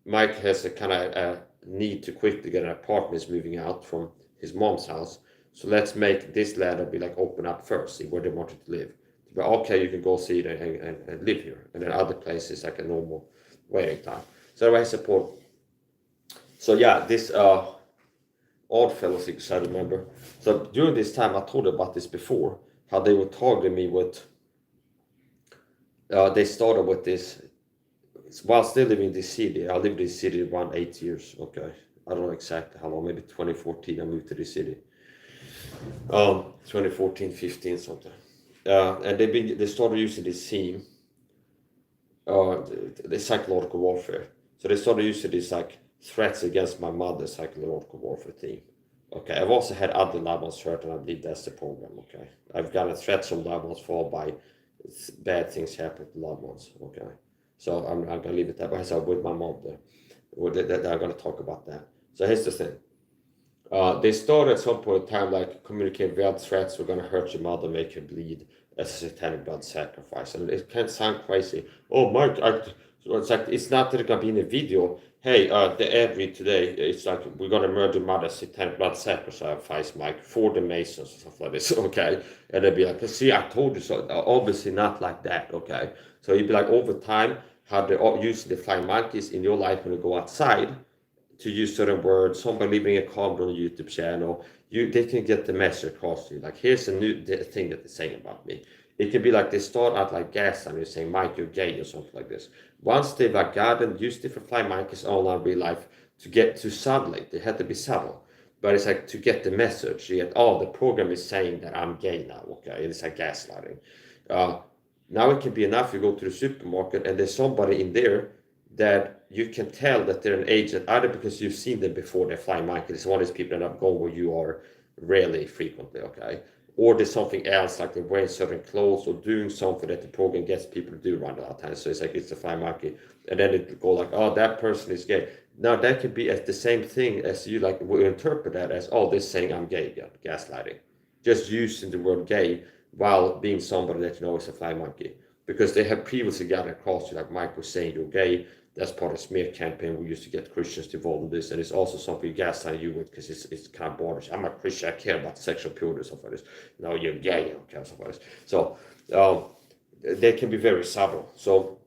Mike has a kind of need to quickly get an apartment, moving out from his mom's house. So let's make this landlord be like open up first, see where they wanted to live. But okay, you can go see it and live here. And then other places like a normal waiting time. So I support. So yeah, this odd fellow things I remember. So during this time, I told about this before, how they were targeting me with, they started with this, while still living in this city. I lived in this city around 8 years, okay. I don't know exactly how long, maybe 2014 I moved to the city. 2014, 15, something. And they started using this theme, the psychological warfare. So they started using this like threats against my mother's psychological warfare theme. Okay, I've also had other loved ones hurt, and I believe that's the program. Okay, I've gotten threats from loved ones for by bad things happen to loved ones. Okay, so I'm gonna leave it there. But I with my mom there, I'm gonna talk about that. So here's the thing. They started at some point in time like communicating veiled threats. We're gonna hurt your mother, make her bleed as a satanic blood sacrifice, and it can sound crazy. Oh, Mark, so it's like it's not that it's gonna be in a video. Hey, the ad read today. It's like we're gonna murder mother, satanic blood sacrifice, Mike, for the Masons or stuff like this. Okay, and they'd be like, see, I told you so. Obviously not like that. Okay, so you'd be like over time how they're using the flying monkeys in your life when you go outside to use certain words, somebody leaving a comment on a YouTube channel, they can get the message across to you. Like, here's a new thing that they're saying about me. It could be like they start out like gaslighting, you're saying, Mike, you're gay or something like this. Once they've like gotten used different flying monkeys online real life to get to subtly, they had to be subtle. But it's like to get the message, you get, oh, the program is saying that I'm gay now, okay? It's like gaslighting. Now it can be enough, you go to the supermarket and there's somebody in there that you can tell that they're an agent, either because you've seen them before, they're flying monkeys. It's one of these people that have gone where you are rarely, frequently, okay? Or there's something else, like they're wearing certain clothes or doing something that the program gets people to do around a lot of times. So it's like, it's a flying monkey. And then it go like, oh, that person is gay. Now that could be as the same thing as you like will interpret that as, oh, they're saying I'm gay, gaslighting. Just using the word gay while being somebody that you know is a flying monkey. Because they have previously gotten across to, like Mike was saying, you're gay. That's part of the smear campaign. We used to get Christians to involved in this, and it's also something you gaslight you with because it's kind of borders. I'm a Christian. I care about sexual purity and stuff like this. No, you're gay. Okay, stuff like this. So they can be very subtle. So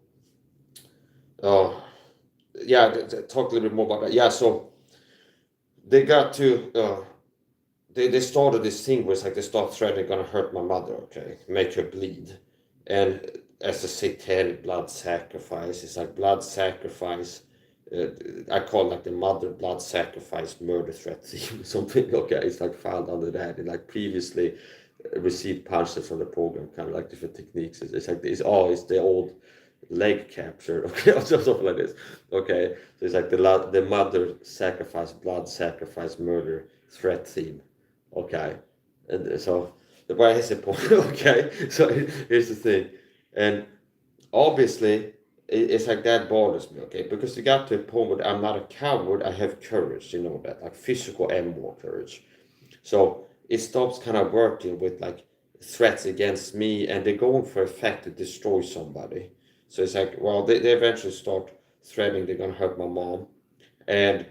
yeah, talk a little bit more about that. Yeah, so they got to. They started this thing where it's like they start threatening, gonna hurt my mother. Okay, make her bleed, and as a satanic blood sacrifice. It's like blood sacrifice. I call it like the mother blood sacrifice murder threat theme or something. Okay, it's like filed under that. And like previously, receive punches from the program, kind of like different techniques. It's like it's the old leg capture, okay, or something like this. Okay, so it's like the mother sacrifice, blood sacrifice, murder, threat theme. Okay, and so the why is the point? Okay, so here's the thing, and obviously it's like that bothers me, okay, because you got to a point where I'm not a coward, I have courage, you know that, like physical and more courage. So it stops kind of working with like threats against me, and they're going for effect to destroy somebody. So it's like, well, they eventually start threatening they're gonna hurt my mom and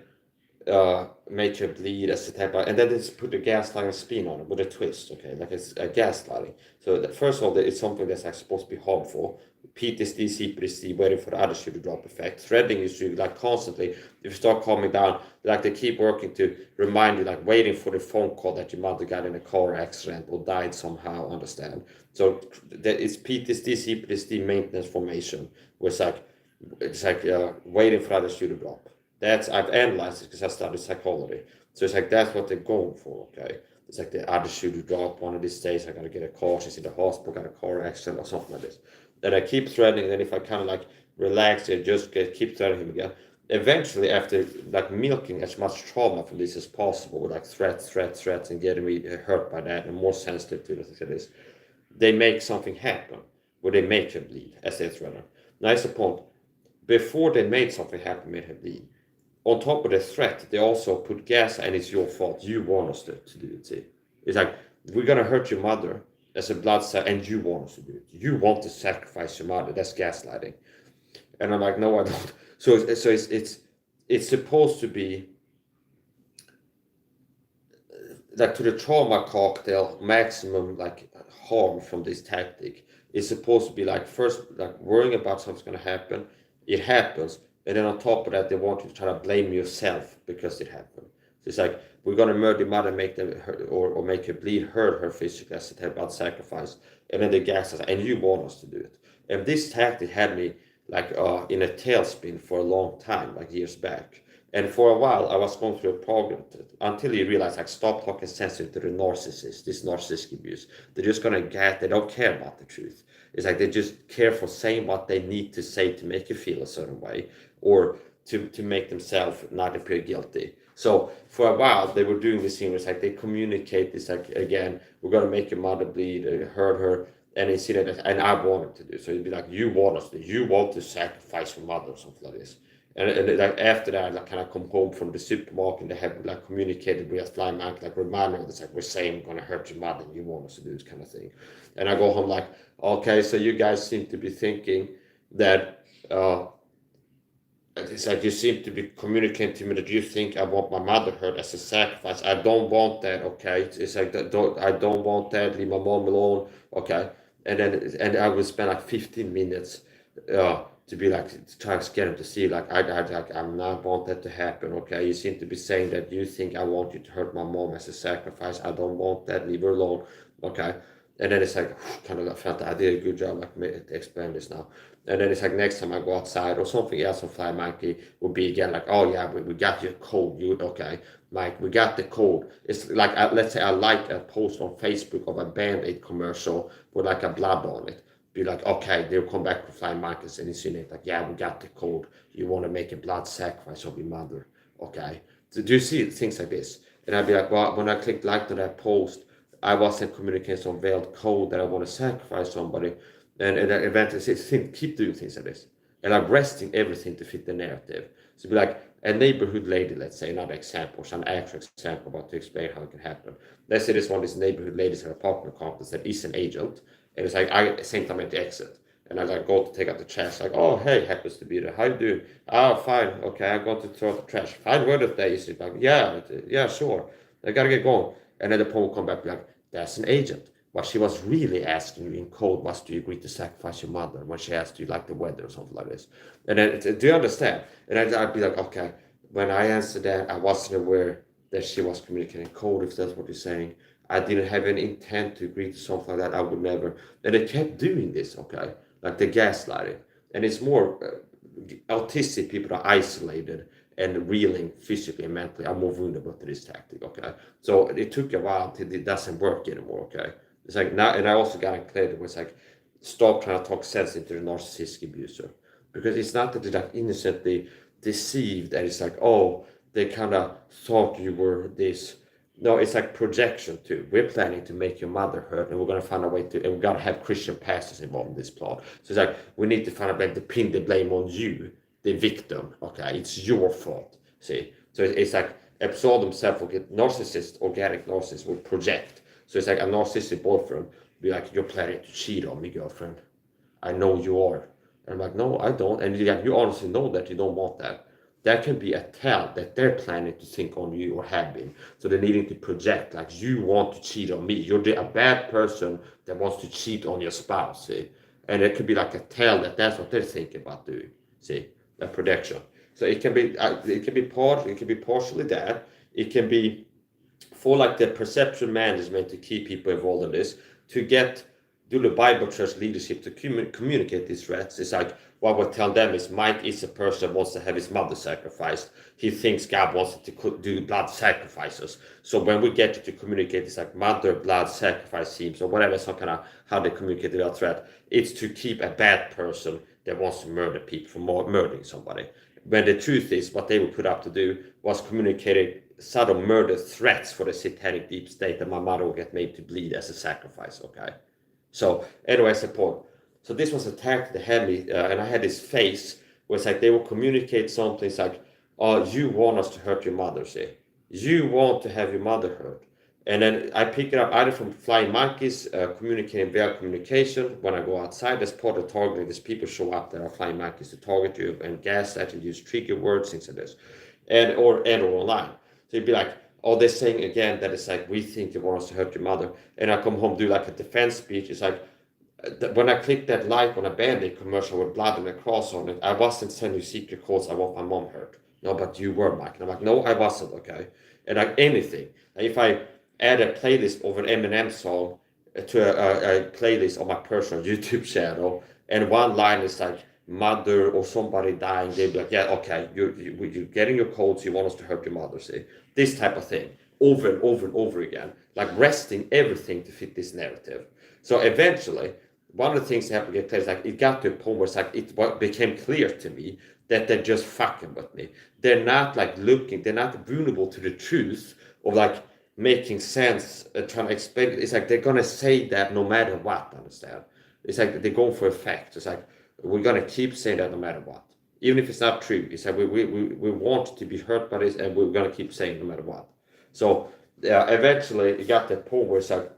make her bleed as a type of, and then they just put a gaslighting spin on it with a twist, okay, like it's a gaslighting. So first of all, it's something that's like supposed to be harmful. PTSD, CPTSD, waiting for the other shoe to drop effect. Threading is you like constantly, if you start calming down, like they keep working to remind you, like waiting for the phone call that your mother got in a car accident or died somehow, understand? So that it's PTSD, CPTSD maintenance formation, where it's like waiting for the other shoe to drop. That's I've analyzed it because I studied psychology. So it's like that's what they're going for, okay? It's like the other shoe to drop one of these days. I gotta get a call. She's in the hospital, got a car accident or something like this. Then I keep threatening. Then if I kind of like relax and just keep threatening him again, eventually after like milking as much trauma from this as possible with like threats, and getting me hurt by that and more sensitive to this, they make something happen where they make him bleed as they threaten. Now, it's a point. Before they made something happen, made him bleed. On top of the threat, they also put gas, and it's your fault. You want us to do it. See? It's like, we're going to hurt your mother as a blood cell, and you want us to do it. You want to sacrifice your mother. That's gaslighting. And I'm like, no, I don't. So it's supposed to be like to the trauma cocktail, maximum like harm from this tactic. It's supposed to be like first like worrying about something's gonna happen, it happens, and then on top of that they want you to try to blame yourself because it happened. So it's like we're gonna murder your mother, make them hurt, or make her bleed, hurt her physically as a type of sacrifice, and then they gas us, and you want us to do it. And this tactic had me like in a tailspin for a long time, like years back. And for a while, I was going through a program until you realize, like, stop talking sensitive to the narcissist, this narcissistic abuse. They're just going to they don't care about the truth. It's like they just care for saying what they need to say to make you feel a certain way or to make themselves not appear guilty. So for a while, they were doing this thing where it's like they communicate this, like, again, we're going to make your mother bleed, hurt her, and they see that, and I wanted to do. So it'd be like, you want us to, you want to sacrifice your mother or something like this. And like after that, I like kind of come home from the supermarket and they have like communicated with flying man, like remind me, it's like we're saying we're gonna hurt your mother and you want us to do this kind of thing. And I go home like, okay, so you guys seem to be thinking that it's like you seem to be communicating to me that you think I want my mother hurt as a sacrifice. I don't want that, okay? It's like I don't want that. Leave my mom alone, okay? And I will spend like 15 minutes to be like to try to get him to see like I'm not want that to happen, okay? You seem to be saying that you think I want you to hurt my mom as a sacrifice. I don't want that. Leave her alone, okay? And then it's like kind of I felt I did a good job like to explain this now. And then it's like next time I go outside or something else on Fly Monkey would be again like, oh yeah, we got your code, you okay, Mike, we got the code. It's like let's say I like a post on Facebook of a Band-Aid commercial with like a blood on it. Be like, okay, they'll come back with Fly Markets and insinuate like, yeah, we got the code. You want to make a blood sacrifice of your mother, okay? So do you see things like this? And I'd be like, well, when I clicked like to that post, I wasn't communicating some veiled code that I want to sacrifice somebody. And eventually keep doing things like this. And I'm resting everything to fit the narrative. So be like a neighborhood lady, let's say, another example, some actual example about to explain how it can happen. Let's say this one is neighborhood ladies in an apartment complex that is an agent. And it's like I same time at the exit. And I like go to take out the trash, like, oh hey, happens to be there. How you doing? Oh fine, okay, I'm going to throw out the trash. Fine word of day. Is like, yeah, sure. I gotta get going. And then the phone will come back like, that's an agent. What she was really asking you in code was, do you agree to sacrifice your mother? When she asked, do you like the weather or something like this? And then, do you understand? And I'd be like, okay. When I answered that, I wasn't aware that she was communicating code, if that's what you're saying. I didn't have any intent to agree to something like that. I would never. And they kept doing this, okay? Like the gaslighting. And it's more autistic people are isolated and reeling physically and mentally are more vulnerable to this tactic, okay? So it took a while until it doesn't work anymore, okay? It's like now, and I also got it clear. It was like, stop trying to talk sense into the narcissistic abuser, because it's not that they're like innocently deceived and it's like, oh, they kind of thought you were this. No, it's like projection too. We're planning to make your mother hurt, and we're gonna find a way to, and we gotta have Christian pastors involved in this plot. So it's like we need to find a way to pin the blame on you, the victim. Okay, it's your fault. See, so it's like absorb themselves. Narcissist, organic narcissist will project. So it's like a narcissistic boyfriend be like, you're planning to cheat on me, girlfriend. I know you are. And I'm like, no, I don't. And you honestly know that you don't want that. That can be a tell that they're planning to think on you or have been. So they're needing to project like you want to cheat on me. You're a bad person that wants to cheat on your spouse. See, and it could be like a tell that that's what they're thinking about doing. See, a projection. So it can be partially that. It can be for like the perception management to keep people involved in this, to do the Bible church leadership to communicate these threats. It's like what we tell them is Mike is a person that wants to have his mother sacrificed. He thinks God wants to do blood sacrifices. So when we get you to communicate, it's like mother blood sacrifice seems or whatever, some kind of how they communicate that threat. It's to keep a bad person that wants to murder people from murdering somebody. When the truth is, what they were put up to do was communicating subtle murder threats for the satanic deep state that my mother will get made to bleed as a sacrifice. Okay. So anyway, support. So this was a tactic that had me, and I had this face where it's like they will communicate something. It's like, oh, you want us to hurt your mother, say. You want to have your mother hurt. And then I pick it up either from flying monkeys, communicating via communication. When I go outside, as part of targeting, these people show up that are flying monkeys to target you and gaslight and use trigger words, things like this. Or online. So you'd be like, oh, they're saying again that it's like, we think you want us to hurt your mother. And I come home, do like a defense speech. It's like, when I clicked that like on a Band-Aid commercial with blood and a cross on it, I wasn't sending secret calls. I want my mom hurt. No, but you were, Mike. And I'm like, no, I wasn't, okay? And like anything. If I add a playlist of an Eminem song to a playlist on my personal YouTube channel, and one line is like, mother or somebody dying, they'd be like, yeah, okay, you're getting your colds, you want us to hurt your mother, see? This type of thing, over and over and over again, like wresting everything to fit this narrative. So eventually, one of the things that have to get clear is like, it got to a point where it's like, it became clear to me that they're just fucking with me. They're not like they're not vulnerable to the truth of like making sense, trying to explain it. It's like, they're going to say that no matter what, understand? It's like, they're going for effect. It's like, we're going to keep saying that no matter what. Even if it's not true. It's like, we want to be hurt by this, and we're going to keep saying no matter what. So eventually, it got to the point where it's like,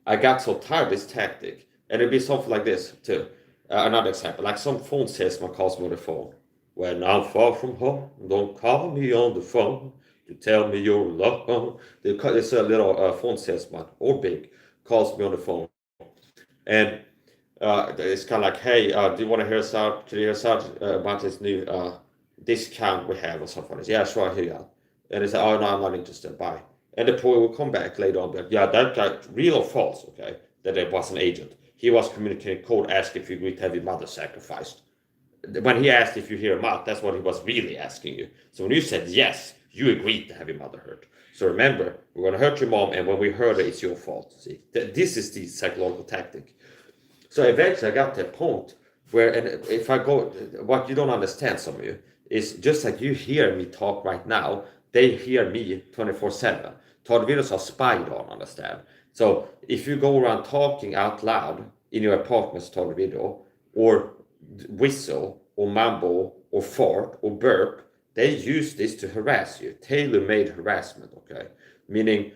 I got so tired of this tactic. And it'd be something like this, too. Another example, like some phone salesman calls me on the phone. When I'm far from home, don't call me on the phone to tell me you're alone. It's a little phone salesman, or big, calls me on the phone. And it's kind of like, hey, do you want to hear us out? Can you hear us out about this new discount we have or something like this? Yeah, sure, I hear you out. And it's like, oh, no, I'm not interested. Bye. And the boy will come back later on, but yeah, that guy, real or false, okay, that it was an agent. He was communicating code, asking if you agreed to have your mother sacrificed. When he asked if you hear him out, that's what he was really asking you. So when you said yes, you agreed to have your mother hurt. So remember, we're going to hurt your mom, and when we hurt her, it's your fault. See, this is the psychological tactic. So eventually I got to a point where, and if I go, what you don't understand, some of you, is just like you hear me talk right now, they hear me 24/7. Todd videos are spied on, understand? So if you go around talking out loud in your apartment, Todd video, or whistle, or mumble, or fart, or burp, they use this to harass you. Tailor-made harassment, okay? Meaning,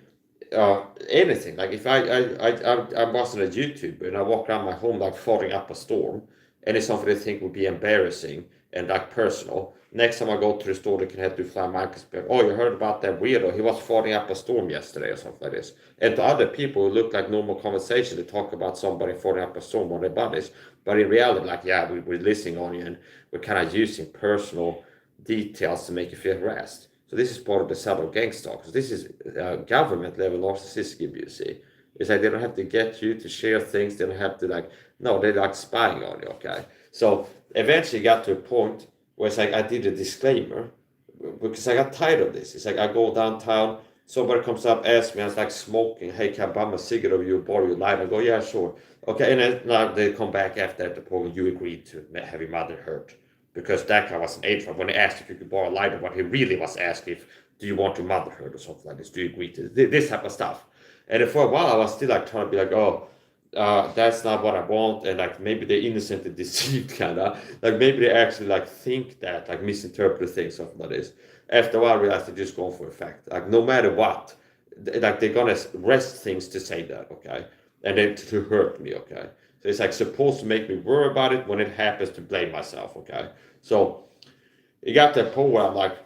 anything. Like if I'm watching a YouTuber and I walk around my home like farting up a storm, and it's something they think would be embarrassing and like personal. Next time I go to the store, they can have to fly my perspective. Oh, you heard about that weirdo? He was farting up a storm yesterday or something like this. And to other people, it look like normal conversation to talk about somebody farting up a storm on their bodies. But in reality, like, yeah, we're listening on you, and we're kind of using personal details to make you feel harassed. So this is part of the subtle gangstalkers. This is government level narcissistic abuse. See? It's like they don't have to get you to share things. They don't have to like, no, they're like spying on you, okay? So eventually got to a point where it's like I did a disclaimer because I got tired of this. It's like I go downtown, somebody comes up, asks me, I was like smoking, hey, can I bum a cigarette of you, borrow your lighter? I go, yeah, sure. Okay, and then now they come back after that, the point you agreed to have your mother hurt. Because that guy was an age when he asked if you could borrow a lighter, what he really was asking if, do you want your mother hurt or something like this? Do you agree to this type of stuff? And for a while, I was still like trying to be like, oh, that's not what I want, and like maybe they're innocent and deceived, kind of like maybe they actually like think that, like misinterpret things, something like this. After a while, I realized they're just going for a fact. Like no matter what, like they're gonna rest things to say that, okay, and then to hurt me, okay. So it's like supposed to make me worry about it when it happens to blame myself, okay. So it got to a point where I'm like,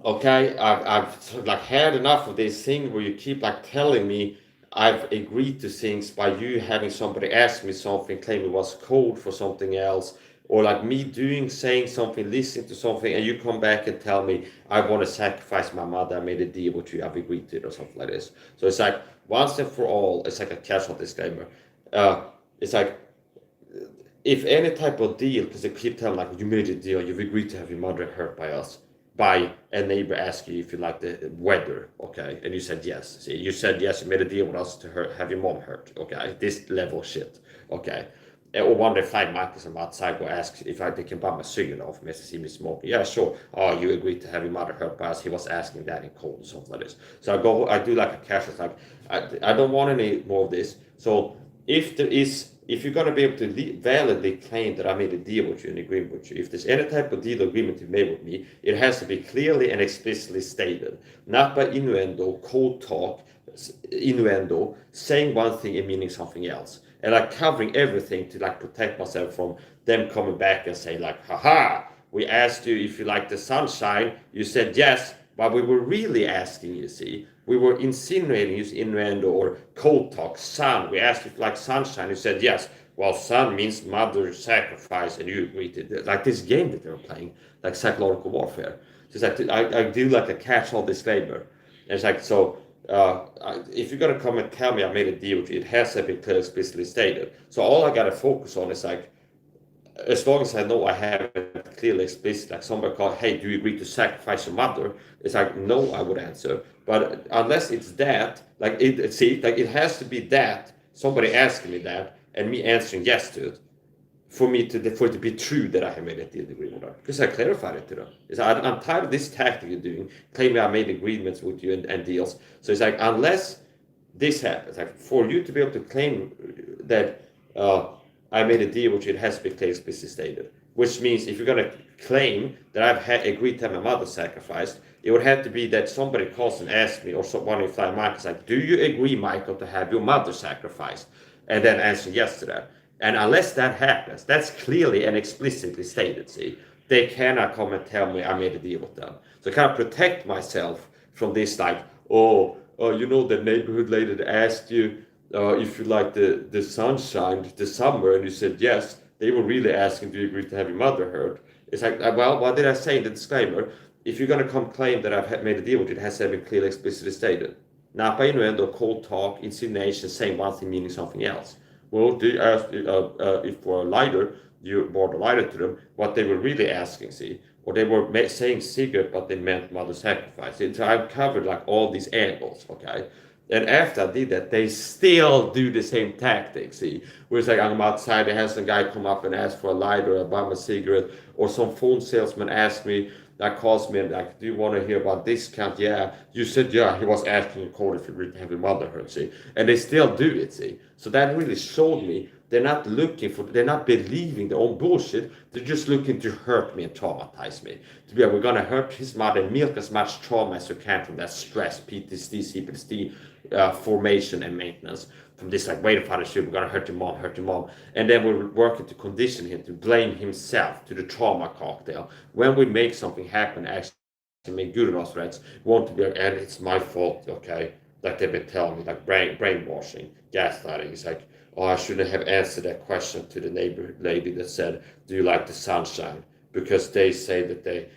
okay, I've like had enough of this thing where you keep like telling me I've agreed to things by you having somebody ask me something, claim it was code for something else, or like me saying something, listening to something, and you come back and tell me I want to sacrifice my mother, I made a deal with you, I've agreed to it, or something like this. So it's like once and for all, it's like a casual disclaimer. It's like if any type of deal, because they keep telling like you made a deal, you've agreed to have your mother hurt by us, by a neighbor ask you if you like the weather, okay, and you said yes. See, you said yes, you made a deal with us to have your mom hurt, okay, this level of shit, okay. Or one day 5 Marcus from outside will ask if they can buy my cigarette off me to see me smoking. Yeah, sure. Oh, you agreed to have your mother hurt by us. He was asking that in cold or something like this. So I do like a casual, like I don't want any more of this. So if you're going to be able to validly claim that I made a deal with you and agreement with you, if there's any type of deal or agreement you made with me, it has to be clearly and explicitly stated, not by innuendo, cold talk, innuendo, saying one thing and meaning something else, and like covering everything to like protect myself from them coming back and saying like, haha, we asked you if you like the sunshine, you said yes, but we were really asking, you see. We were insinuating, use innuendo or cold talk, sun. We asked if you like sunshine, you said yes. Well, sun means mother sacrifice, and you agreed to like this game that they were playing, like psychological warfare. So it's like I do like a catch-all disclaimer. And it's like, so if you're gonna come and tell me I made a deal with you, it has to be clearly explicitly stated. So all I gotta focus on is like, as long as I know I have it clearly explicit, like somebody called, hey, do you agree to sacrifice your mother? It's like, no, I would answer. But unless it's that, like it has to be that, somebody asking me that, and me answering yes to it, for it to be true that I have made a deal agreement with her. Because I clarified it to them. I'm tired of this tactic you're doing, claiming I made agreements with you and deals. So it's like, unless this happens, like for you to be able to claim that I made a deal with you, it has to be clearly explicitly stated. Which means if you're going to claim that I've agreed to have my mother sacrificed, it would have to be that somebody calls and asks me, or one in Fly Market's like, do you agree, Michael, to have your mother sacrificed? And then answer yes to that. And unless that happens, that's clearly and explicitly stated, see, they cannot come and tell me I made a deal with them. So I kind of protect myself from this, like, you know, the neighborhood lady that asked you if you like the sunshine, the summer, and you said yes, they were really asking, do you agree to have your mother hurt? It's like, well, what did I say in the disclaimer? If you're going to come claim that I've made a deal with you, it has to be clearly explicitly stated. Not by innuendo, cold talk, insinuation, saying one thing meaning something else. Well, they asked if for a lighter, you bought a lighter to them, what they were really asking, see? Or they were saying cigarette, but they meant mother sacrifice. So I've covered like all these angles, okay? And after I did that, they still do the same tactic, see? Where it's like I'm outside, they have some guy come up and ask for a lighter, or buy a cigarette, or some phone salesman asked me, that calls me and like, do you want to hear about discount? Yeah. You said, yeah, he was asking a call if you really have your mother hurt, see? And they still do it, see? So that really showed me they're not believing their own bullshit. They're just looking to hurt me and traumatize me. To be like, we're going to hurt his mother and milk as much trauma as we can from that stress, PTSD, CPTSD, formation and maintenance. From this, like, waiting for the shit, we're going to hurt your mom. And then we're working to condition him to blame himself to the trauma cocktail. When we make something happen, actually make good enough threats, we want to be like, and it's my fault, okay? Like they've been telling me, like brainwashing, gaslighting. It's like, oh, I shouldn't have answered that question to the neighbor lady that said, do you like the sunshine? Because they say that they,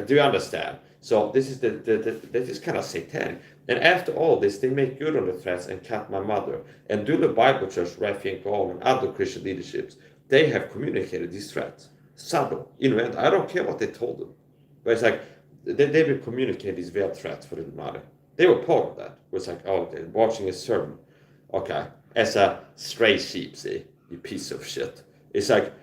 do you understand? So this is this is kind of satanic. And after all this, they make good on the threats and cut my mother. And do the Bible Church, Rafi and Paul, and other Christian leaderships, they have communicated these threats. Subtle, innuendo. I don't care what they told them. But it's like, they will communicate these veiled threats for the mother. They were part of that. It was like, oh, they're watching a sermon. Okay, as a stray sheep, see, you piece of shit. It's like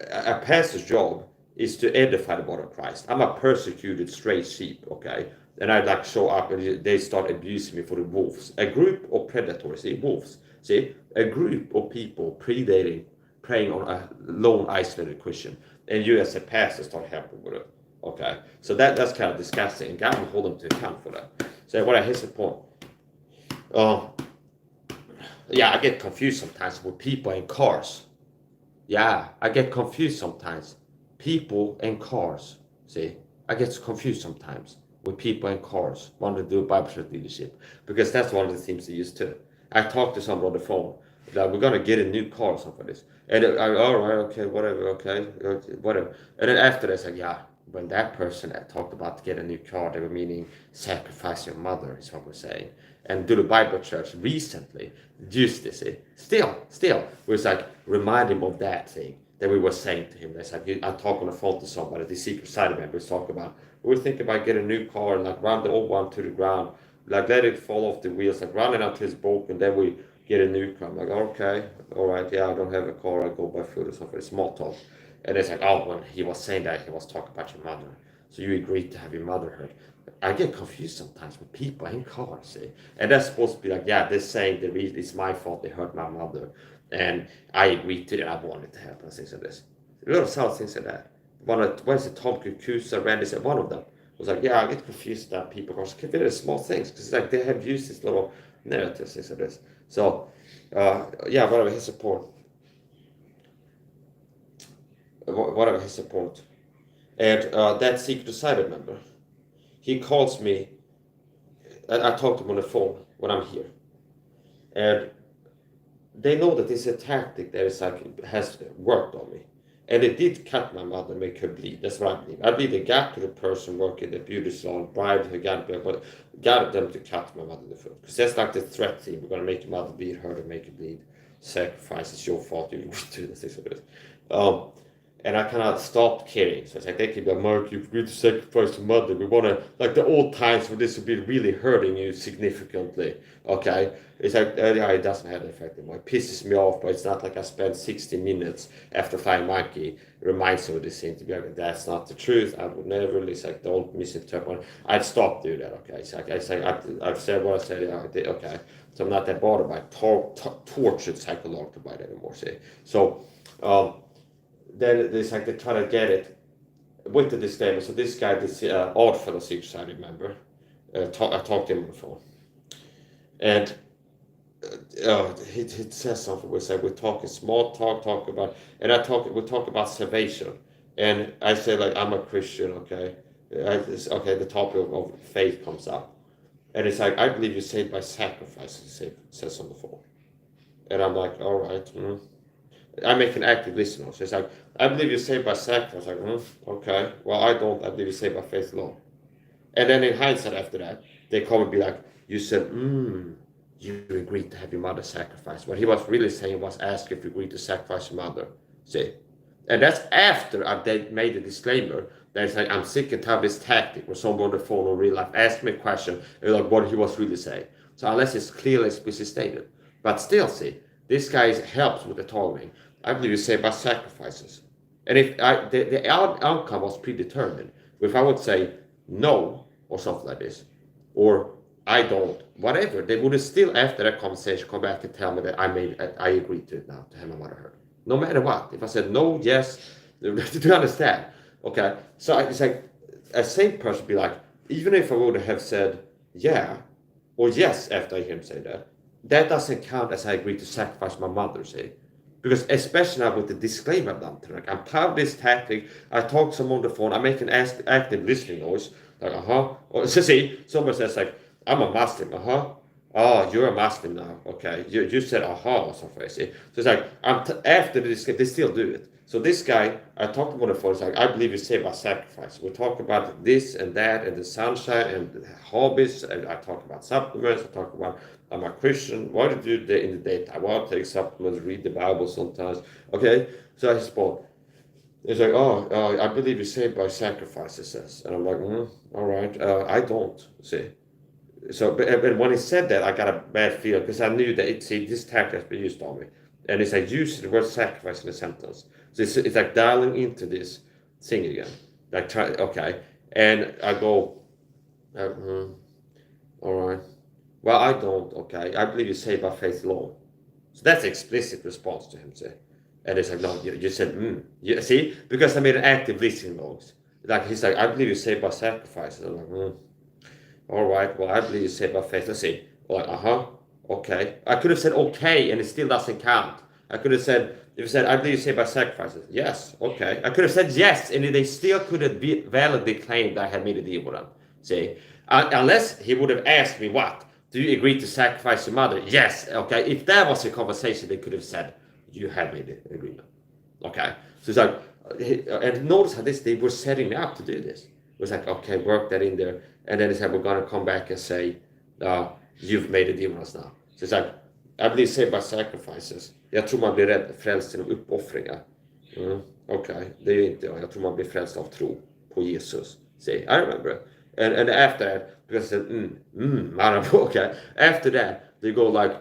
a pastor's job is to edify the body of Christ. I'm a persecuted stray sheep, okay? And I like show up and they start abusing me for the wolves. A group of predators, see, wolves. See, a group of people predating, preying on a lone, isolated Christian. And you as a pastor start helping with it. Okay, so that's kind of disgusting, and God will hold them to account for that. So what I hit the point. Yeah, I get confused sometimes with people and cars. Yeah, I get confused sometimes. People and cars. See, I get confused sometimes with people and cars. Want to do Bible church leadership because that's one of the things they used to. I talked to someone on the phone that we're gonna get a new car or something like this, and all right, okay, whatever, okay, whatever. And then after that, I said, yeah, when that person talked about to get a new car, they were meaning sacrifice your mother, is what we're saying. And do the Bible church recently used this. Still, was like remind him of that thing that we were saying to him. That's like I talk on the phone to somebody, the secret side members talk about. We were thinking about getting a new car and like run the old one to the ground, like let it fall off the wheels, like run it until it's broken, then we get a new car. I'm like, okay, all right, yeah, I don't have a car, I go by foot or something. It's small talk. And it's like, oh, when he was saying that, he was talking about your mother. So you agreed to have your mother hurt. I get confused sometimes with people in cars, see? And that's supposed to be like, yeah, they're saying it's my fault they hurt my mother. And I agreed to it, I wanted to help, and things like this. A lot of subtle things like that. What is it, Tom Kukusa, Randy said, one of them was like, yeah, I get confused about people because it's very small things. Because it's like they have used these little narratives, things like this. So, yeah, whatever his support. Whatever his support. And that Secret Society member, he calls me, and I talk to him on the phone when I'm here. And they know that this is a tactic that is like, has worked on me. And it did cut my mother, make her bleed. That's what I believe. I believe they got to the person working the beauty salon, bribed her, got them to cut my mother in the foot. Because that's like the threat thing. We're going to make your mother bleed, hurt her, make her bleed. Sacrifice, it's your fault. You do this. And I kind of stopped caring. So it's like, they keep like, Mark, you've agreed to sacrifice your mother. We want to, like the old times where this would be really hurting you significantly. Okay? It's like, yeah, it doesn't have an effect anymore. It pisses me off, but it's not like I spent 60 minutes after Flying Monkey reminds me of this thing to be like, that's not the truth. I would never, it's like, don't misinterpret. I'd stop doing that, okay? It's like, I've said what I said, yeah, I did, okay. So I'm not that bothered by tortured psychologically by that anymore, see? So, then it's like they try to get it with the disclaimer. So this guy, this Oddfellow Secret Society member, I talked to him on the phone, and he says something. We say we're talking small talk about, and we talk about salvation, and I say like I'm a Christian, okay. Okay, the topic of faith comes up, and it's like I believe you're saved by sacrifice. It says on the phone, and I'm like, all right. I make an active listener. So it's like, I believe you're saved by sacrifice. Like, okay. Well, I don't. I believe you're saved by faith alone. And then in hindsight after that, they come and be like, you said, you agreed to have your mother sacrificed. What he was really saying was ask if you agreed to sacrifice your mother. See? And that's after they made a disclaimer that it's like, I'm sick and tired of this tactic where someone on the phone in real life asked me a question and like what he was really saying. So unless it's clearly explicitly stated. But still, see, this guy helps with the targeting. I believe you say by sacrifices. And if the outcome was predetermined, if I would say no or something like this, or I don't, whatever, they would still after that conversation come back and tell me that I agreed to it now to have my mother hurt. No matter what. If I said no, yes, do you understand? Okay. So it's like a same person be like, even if I would have said yeah or yes after I hear him say that, that doesn't count as I agreed to sacrifice my mother, see? Because especially now with the disclaimer done to like I'm tired of this tactic. I talk to someone on the phone. I make an active listening noise. Like Or so see, someone says like I'm a Muslim. Oh, you're a Muslim now. Okay, you said or something. See, so it's like after the disclaimer, they still do it. So this guy, I talked to him on the phone. It's like I believe you say about sacrifice. We talk about this and that and the sunshine and the hobbies. And I talk about supplements. I talk about I'm a Christian. What do you do in the daytime? Well, take supplements, read the Bible sometimes. Okay, so I spoke. It's like, I believe you're saved by sacrifice, it says. And I'm like, all right, I don't, see. So, but when he said that, I got a bad feeling because I knew that this tactic has been used on me, and it's like use the word sacrifice in a sentence. So it's like dialing into this thing again, like try okay, and I go, all right. Well, I don't. Okay, I believe you saved by faith alone. So that's explicit response to him, say. And it's like, no, you said, You see, because I made an active listening noise. Like he's like, I believe you saved by sacrifice. And I'm like, all right, well, I believe you saved by faith. Let's see. Like, okay. I could have said okay, and it still doesn't count. I could have said, if you said, I believe you saved by sacrifices. Yes, okay. I could have said yes, and they still could have validly claimed I had made a deal with them. See, unless he would have asked me, what? Do you agree to sacrifice your mother? Yes, okay. If that was a conversation, they could have said, you have made an agreement. Okay. So it's like, and notice how they were setting me up to do this. It was like, okay, work that in there. And then they said, we're going to come back and say, you've made a deal with us now. Så det är såhär, jag blir saved by sacrifices. Jag tror man blir frälst genom uppoffringar. Okay, det är ju inte jag. Jag tror man blir frälst av tro på Jesus. See, I remember it. And after that, because I said, okay. After that, they go like,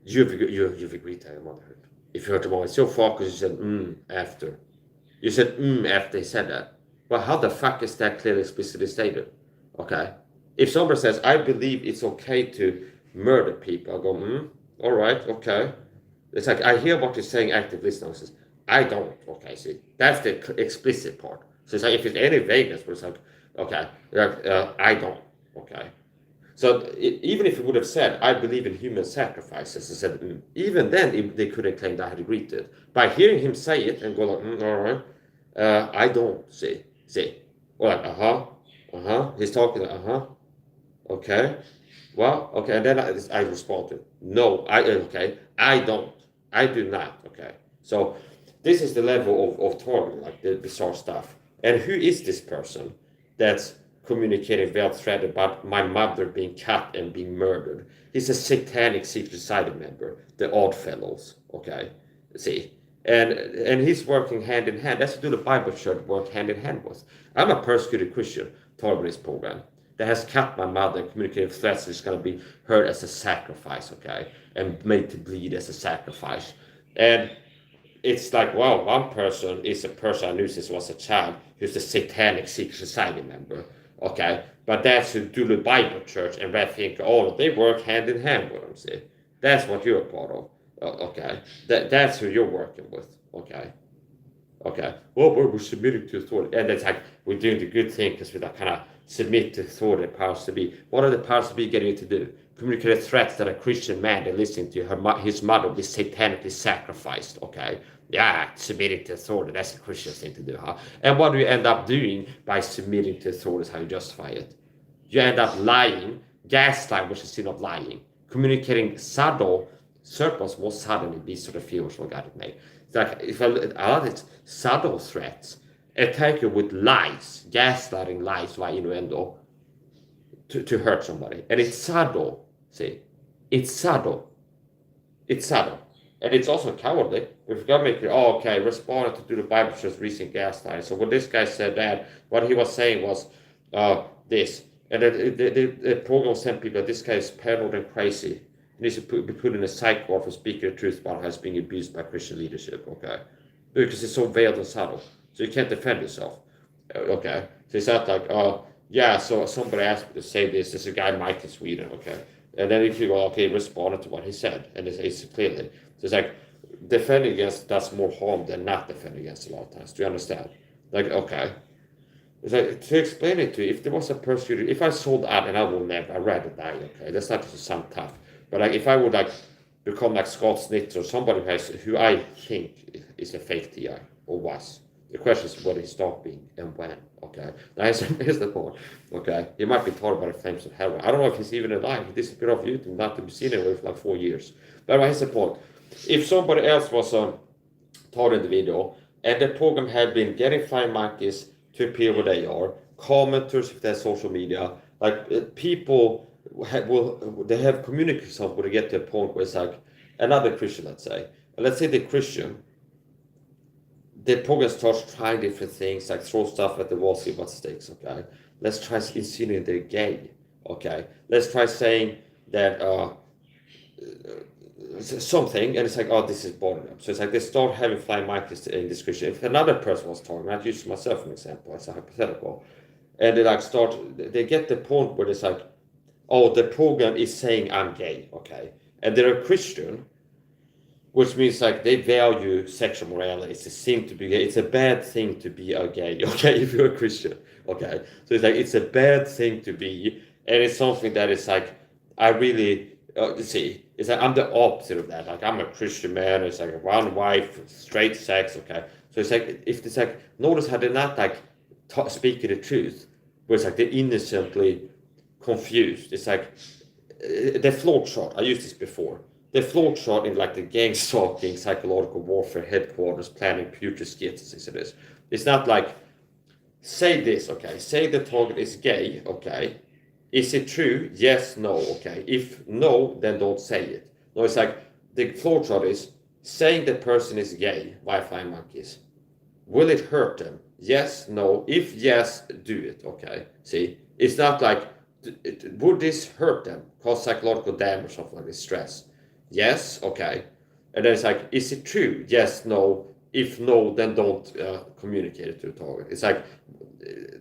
you've agreed to your motherhood. If you heard the moment, so focused, you said, after. You said, after they said that. Well, how the fuck is that clearly explicitly stated? Okay. If somebody says, I believe it's okay to murder people, I go, all right, okay. It's like, I hear what you're saying, active listener says, I don't, okay, see, that's the explicit part. So it's like, if it's any vagueness, but it's like, okay, I don't, okay. So even if it would have said, I believe in human sacrifices, I said, even then they could have claimed I had agreed to it. By hearing him say it and go like, all right, I don't, see, or like, he's talking like, okay, well, okay, and then I responded, no, I don't, I do not, okay. So this is the level of targeting, like the bizarre stuff. And who is this person that's communicating without threat about my mother being cut and being murdered? He's a satanic secret society member, the Oddfellows, okay, see. And he's working hand in hand. That's what the Bible Church work hand in hand with. I'm a persecuted Christian, targeting this program that has cut my mother and communicated threats is going to be heard as a sacrifice, okay, and made to bleed as a sacrifice. And it's like, well, one person is a person I knew since I was a child who's a satanic secret society member, okay, but that's who do the Bible Church, and I think, they work hand in hand with them, see. That's what you're a part of, okay. That's who you're working with, okay. Well, we're submitting to authority, and it's like, we're doing the good thing because we kind of submit to authority, powers to be. What are the powers to be getting you to do? Communicate threats that a Christian man that listening to his mother be satanically sacrificed, okay? Yeah, submitting to authority, that's a Christian thing to do, huh? And what do you end up doing by submitting to authority is how you justify it. You end up lying, gaslighting, which is sin of lying, communicating subtle, surplus will suddenly be sort of fears what God had made. It's like, if a lot of subtle threats, attack you with lies, gaslighting lies by innuendo to hurt somebody. And it's subtle, see? It's subtle. And it's also cowardly. We've got to make it, responded to do the Bible Church recent gaslighting. So when this guy said that, what he was saying was this. And the program sent people, this guy is paranoid and crazy. He needs to be put in a psych ward for speaking the truth about how he's being abused by Christian leadership, okay? Because it's so veiled and subtle. So you can't defend yourself, okay? So it's not like, so somebody asked me to say this. There's a guy, Mike, in Sweden, okay? And then if you go, responded to what he said, and it's clearly. So it's like, defending against does more harm than not defending against a lot of times. Do you understand? Like, okay. It's like, to explain it to you, if there was a persecutor, if I sold out, and I will never, I'd rather die, okay? That's not just sound tough. But like, if I would like become like Scott Snitz or somebody who I think is a fake TI, or was. The question is whether he stopped being and when, okay? Now here's the point, okay? He might be taught by the flames of heaven. I don't know if he's even alive. He disappeared off YouTube, not to be seen anywhere for like 4 years. But here's the point. If somebody else was taught in the video, and the program had been getting flying monkeys to appear where they are, commenters if they're social media, like people they have communicated something where they get to a point where it's like another Christian, let's say the Christian, the program starts trying different things, like throw stuff at the wall, see what sticks, okay? Let's try insinuating they're gay, Okay, let's try saying that something, and it's like, oh, this is bothering them. So it's like they start having flying monkeys in discussion. If another person was talking, I'd use myself as an example, as a hypothetical, and they get the point where it's like, oh, the program is saying I'm gay, okay, and they're a Christian, which means like they value sexual morality. It's a sin to be gay. It's a bad thing to be a gay, okay, if you're a Christian, okay. So it's like it's a bad thing to be, and it's something that is like I really see. It's like I'm the opposite of that. Like I'm a Christian man. It's like one wife, straight sex, okay. So it's like if it's like notice how they're not like speaking the truth, where it's like they're innocently confused. It's like the flow chart. I used this before. The flow chart in like the gangstalking, psychological warfare headquarters, planning future skits, as it is. It's not like say this, okay. Say the target is gay, okay. Is it true? Yes, no, okay. If no, then don't say it. No, it's like the flow chart is saying the person is gay, Wi-Fi monkeys. Will it hurt them? Yes, no. If yes, do it, okay. See, it's not like would this hurt them, cause psychological damage or something like this, stress? Yes, okay. And then it's like, is it true? Yes, no. If no, then don't communicate it to the target. It's like,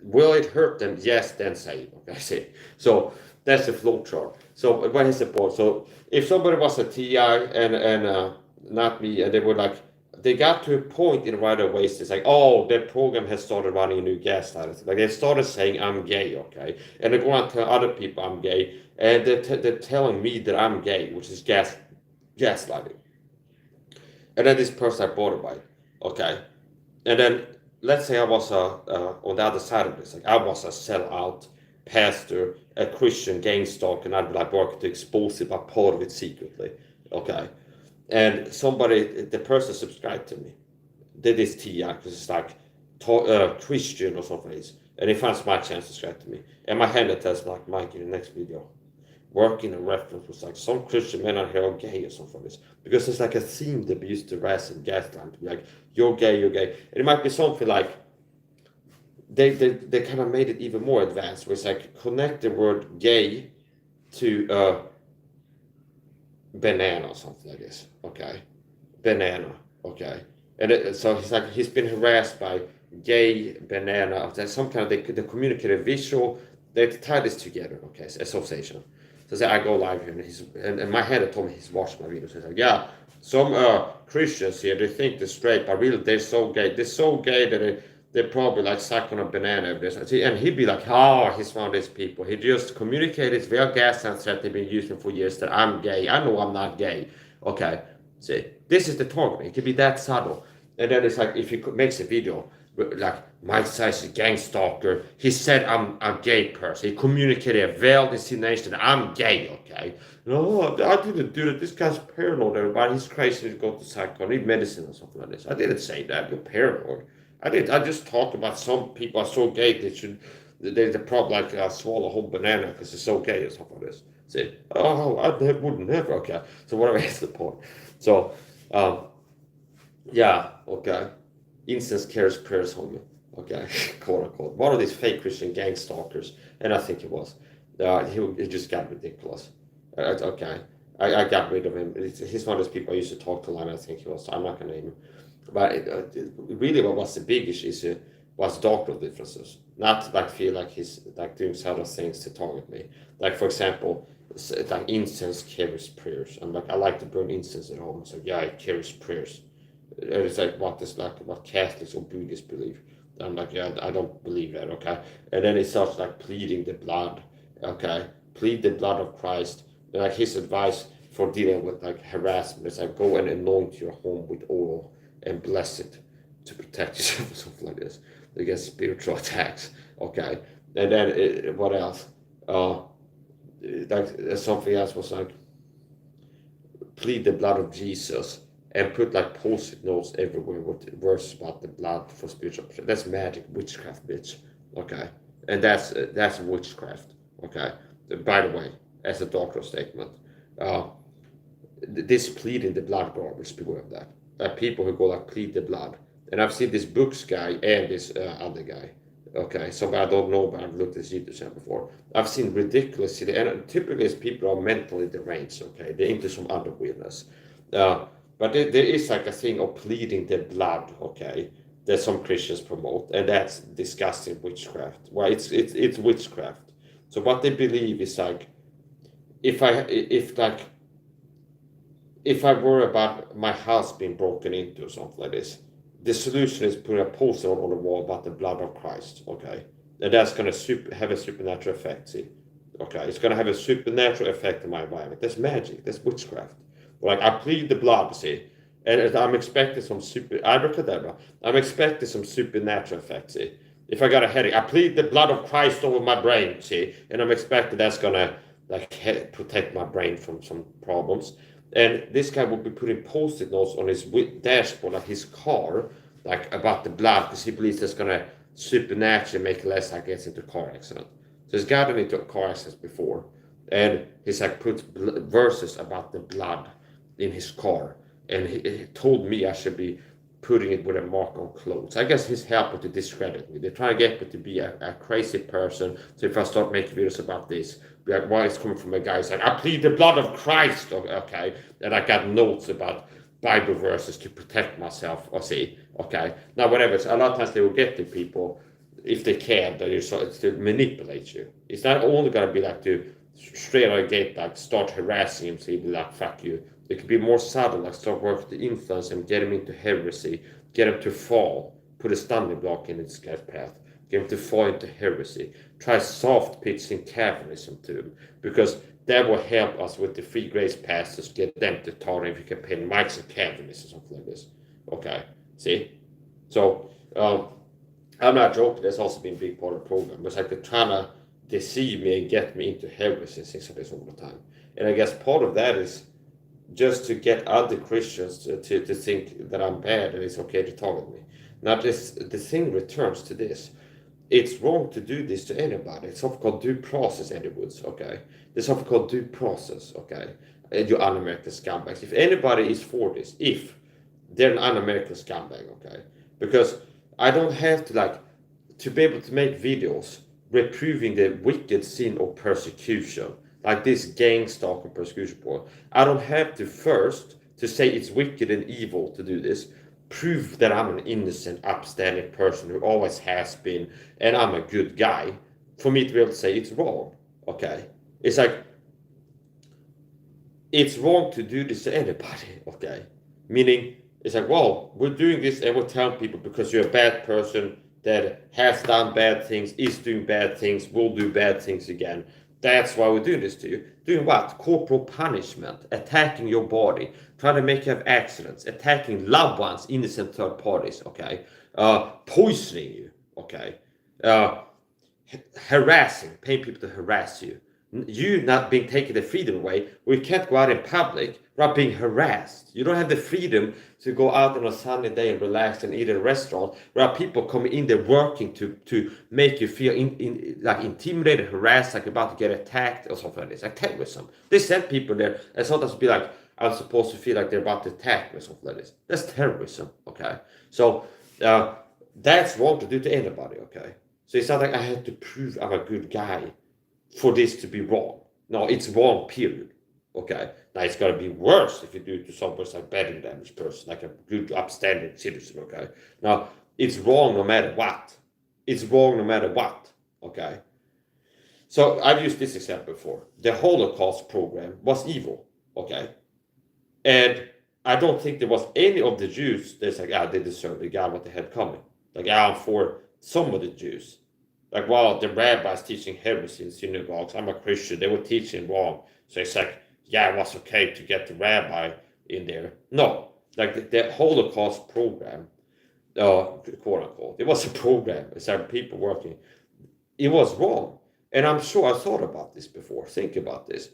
will it hurt them? Yes, then say it. Okay, see. So that's the flow chart. So what is the point? So if somebody was a TI and not me, and they were like, they got to a point in right away. It's like, oh, their program has started running a new gaslighting. Like they started saying I'm gay, okay, and they go on to tell other people I'm gay, and they're telling me that I'm gay, which is gaslighting. And then this person I bothered by, okay, and then let's say I was on the other side of this, like I was a sellout pastor, a Christian gangstalker, and I'd be like working to expose it, but part of it secretly, okay. And the person subscribed to me, did this TI because it's like Christian or something. And he finds my chance to subscribe to me. And my hand tells like, Mike, in the next video, work in a reference was like some Christian men are here are gay or something like this. Because it's like a theme that we used to raise and gaslight to be like, you're gay, you're gay. And it might be something like they kind of made it even more advanced, where it's like connect the word gay to banana or something like this, okay? Banana, okay? And so he's been harassed by gay banana. There's some kind of they communicate a visual. They tie this together, okay? It's association. So say I go live here, and my head told me he's watched my videos. He's like, yeah, some Christians here they think they're straight, but really they're so gay. They're so gay that they probably like suck on a banana every day. And he'd be like, oh, he's one of these people. He just communicated via gaslighting that they've been using for years that I'm gay. I know I'm not gay. Okay, see, this is the target. It can be that subtle. And then it's like if he makes a video like Mike Saha is a gang stalker. He said I'm a gay person. He communicated a veiled insinuation that I'm gay. Okay, no, I didn't do that. This guy's paranoid. Everybody, he's crazy to go to psycho, need medicine or something like this. I didn't say that. You're paranoid. I just talked about some people are so gay they probably like swallow a whole banana because they're so gay or something like this. Say, oh, I would never. Okay, so whatever is the point. So, yeah, okay. Incense carries prayers, homie. Okay, quote unquote. One of these fake Christian gang stalkers, and I think it was. He just got ridiculous. Okay, I got rid of him. He's one of those people I used to talk to a lot. I think he was. I'm not gonna name him. But really, what was the big issue was doctrinal differences. Not like feel like he's like doing certain things to target me. Like for example, like incense carries prayers. I'm like I like to burn incense at home. So yeah, it carries prayers. It's like what Catholics or Buddhists believe. I'm like, yeah, I don't believe that, okay? And then it starts like pleading the blood, okay? Plead the blood of Christ. And like his advice for dealing with like harassment is like go and anoint your home with oil and bless it to protect yourself or something like this against spiritual attacks, okay? And then what else? Like something else was like plead the blood of Jesus and put like post-it notes everywhere with words about the blood for spiritual protection. That's magic, witchcraft, bitch. Okay, and that's witchcraft. Okay. By the way, as a doctoral statement, this pleading the blood garbage, beware of that. People who go like plead the blood, and I've seen this Books guy and this other guy. Okay, so I don't know, but I've looked at this YouTube channel before. I've seen ridiculous, and typically it's people are mentally deranged. Okay, they're into some other weirdness. But there is like a thing of pleading the blood. Okay, that some Christians promote, and that's disgusting witchcraft. Well, it's witchcraft. So what they believe is like, if I worry about my house being broken into or something like this, the solution is putting a poster on the wall about the blood of Christ, okay? And that's going to have a supernatural effect, see? Okay, it's going to have a supernatural effect on my environment. That's magic, that's witchcraft. Like, I plead the blood, see? And I'm expecting some abracadabra. I'm expecting some supernatural effect, see? If I got a headache, I plead the blood of Christ over my brain, see? And I'm expecting that's going to, like, protect my brain from some problems. And this guy would be putting post-it notes on his dashboard, like his car, like about the blood, because he believes that's gonna supernaturally make less like gets into car accident. So he's gotten into car accidents before, and he's like put verses about the blood in his car, and he told me I should be putting it with a mark on clothes. I guess he's helping to discredit me. They're trying to get me to be a crazy person. So if I start making videos about this, be like, why it's coming from a guy who's like, I plead the blood of Christ, okay? And I got notes about Bible verses to protect myself, or see, okay? Now, whatever, a lot of times they will get the people, if they can, that is to manipulate you. It's not only going to be like to straight out of the gate, like start harassing him, so he'll be like, fuck you. It could be more subtle, like start working to influence him, get him into heresy, get him to fall, put a stumbling block in his path, get him to fall into heresy, try soft pitching Calvinism to him, because that will help us with the free grace pastors, get them to talk if you can pay Mike's and Calvinism or something like this. Okay, see? So, I'm not joking, that's also been a big part of the program. It's like they're trying to deceive me and get me into heresy and things like this all the time. And I guess part of that is just to get other Christians to think that I'm bad and it's okay to target me. Now, the thing returns to this. It's wrong to do this to anybody. It's something called due process, Eddie Woods, okay? There's something called due process, okay? And you un-American scumbags. If anybody is for this, if they're an un-American scumbag, okay? Because I don't have to, like, to be able to make videos reproving the wicked sin of persecution, like this gangstalking persecution board. I don't have to first to say it's wicked and evil to do this, prove that I'm an innocent, upstanding person who always has been, and I'm a good guy, for me to be able to say it's wrong. Okay? It's like, it's wrong to do this to anybody. Okay? Meaning, it's like, well, we're doing this and we're telling people because you're a bad person that has done bad things, is doing bad things, will do bad things again. That's why we're doing this to you. Doing what? Corporal punishment, attacking your body, trying to make you have accidents, attacking loved ones, innocent third parties, okay? Poisoning you, okay? Harassing, paying people to harass you. You not being taken the freedom away. We can't go out in public without being harassed. You don't have the freedom to go out on a sunny day and relax and eat at a restaurant where people coming in there working to make you feel like intimidated, harassed, like about to get attacked or something like this. Like terrorism. They send people there and sometimes be like, I'm supposed to feel like they're about to attack me or something like this. That's terrorism, okay? So that's wrong to do to anybody, okay? So it's not like I have to prove I'm a good guy for this to be wrong. No, it's wrong, period. Okay? Now, it's going to be worse if you do it to someone like badly damaged person, like a good, upstanding citizen, okay? Now, it's wrong no matter what. It's wrong no matter what, okay? So, I've used this example before. The Holocaust program was evil, okay? And I don't think there was any of the Jews that's like, they deserve the God what they had coming. Like, I'm for some of the Jews. Like, wow, the rabbis teaching heresy in synagogues. I'm a Christian. They were teaching wrong. So it's like, yeah, it was okay to get the rabbi in there. No, like the Holocaust program, quote unquote, it was a program. It's like people working. It was wrong. And I'm sure I thought about this before. Think about this.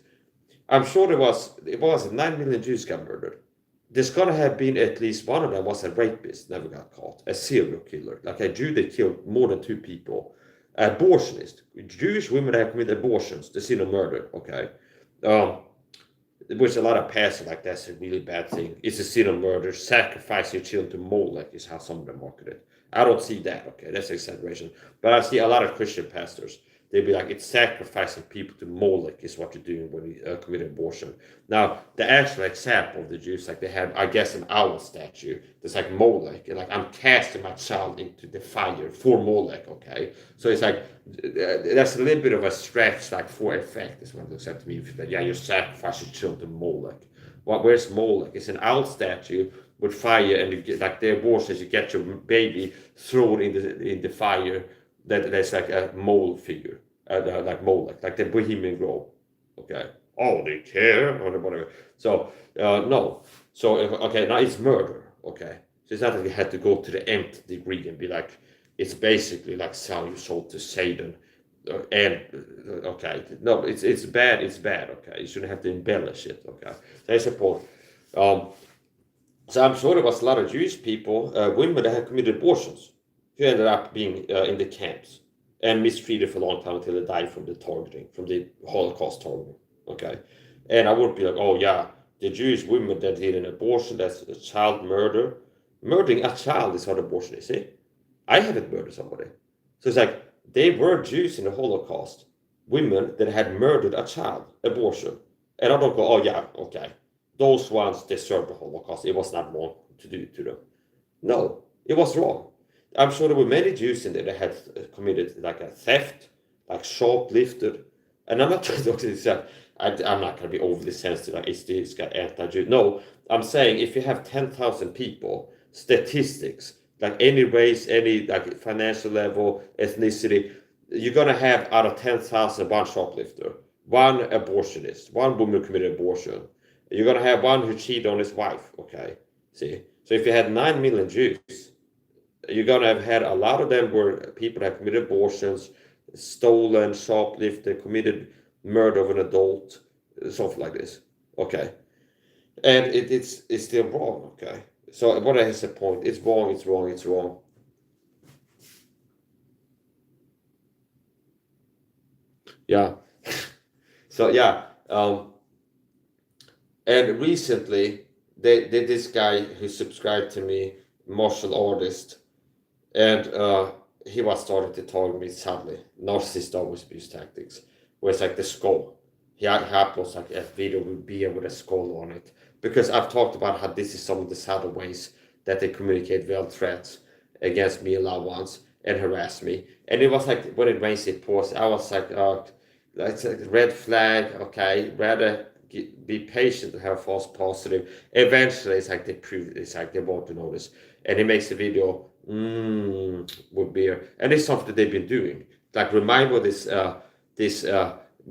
I'm sure it was 9 million Jews got murdered. There's gonna have been at least one of them was a rapist, never got caught, a serial killer, like a Jew that killed more than 2 people. Abortionist, Jewish women that have committed abortions, the sin of murder, okay? Which a lot of pastors like, that's a really bad thing. It's a sin of murder. Sacrifice your children to Molech is how some of them market it. I don't see that, okay? That's exaggeration. But I see a lot of Christian pastors. They'd be like, it's sacrificing people to Molech is what you're doing when you commit abortion. Now, the actual example of the Jews, like they have, I guess, an owl statue that's like Molech, and like I'm casting my child into the fire for Molech, okay? So it's like, that's a little bit of a stretch, like for effect, is what it looks like to me. Yeah, you sacrifice your children to Molech. Well, where's Molech? It's an owl statue with fire, and you get, like the abortion is you get your baby thrown in the fire. That's like a mole figure, like Molech, like the Bohemian Grove. Okay. Oh, they care or whatever. So no. So okay, now it's murder. Okay. So it's not that you had to go to the nth degree and be like, it's basically like sell your soul to Satan. And okay, no, it's bad. It's bad. Okay, you shouldn't have to embellish it. Okay, so I support. So I'm sure there was a lot of Jewish people, women that had committed abortions, who ended up being in the camps and mistreated for a long time until they died from the targeting, from the Holocaust targeting. Okay, and I would be like, oh yeah, the Jewish women that did an abortion, that's a child murder. Murdering a child is what abortion is. See, I haven't murdered somebody, so it's like they were Jews in the Holocaust, women that had murdered a child, abortion, and I don't go, oh yeah, okay, those ones deserve the Holocaust. It was not wrong to do to them. No, it was wrong. I'm sure there were many Jews in there that had committed like a theft, like shoplifted. And I'm not trying to say, I'm not going to be overly sensitive, like, is this guy anti-Jew? No, I'm saying if you have 10,000 people, statistics, like any race, any like financial level, ethnicity, you're going to have out of 10,000 one shoplifter, one abortionist, one woman committed abortion. You're going to have one who cheated on his wife, okay? See? So if you had 9 million Jews, you're going to have had a lot of them were people that committed abortions, stolen, shoplifted, committed murder of an adult, something like this. Okay. And it's still wrong, okay? So what is the point? It's wrong, it's wrong, it's wrong. Yeah. So yeah. And recently, this guy who subscribed to me, martial artist, and he was starting to target me sadly. Narcissist always abuse tactics. Where it's like the skull. He uploads like a video with beer with a skull on it. Because I've talked about how this is some of the subtle ways that they communicate veiled threats against me and loved ones and harass me. And it was like when it rains it pours, I was like, it's a red flag, okay, rather be patient and have false positive. Eventually it's like they prove it's like they want to notice. And he makes a video with beer. And it's something they've been doing. Like remind me of this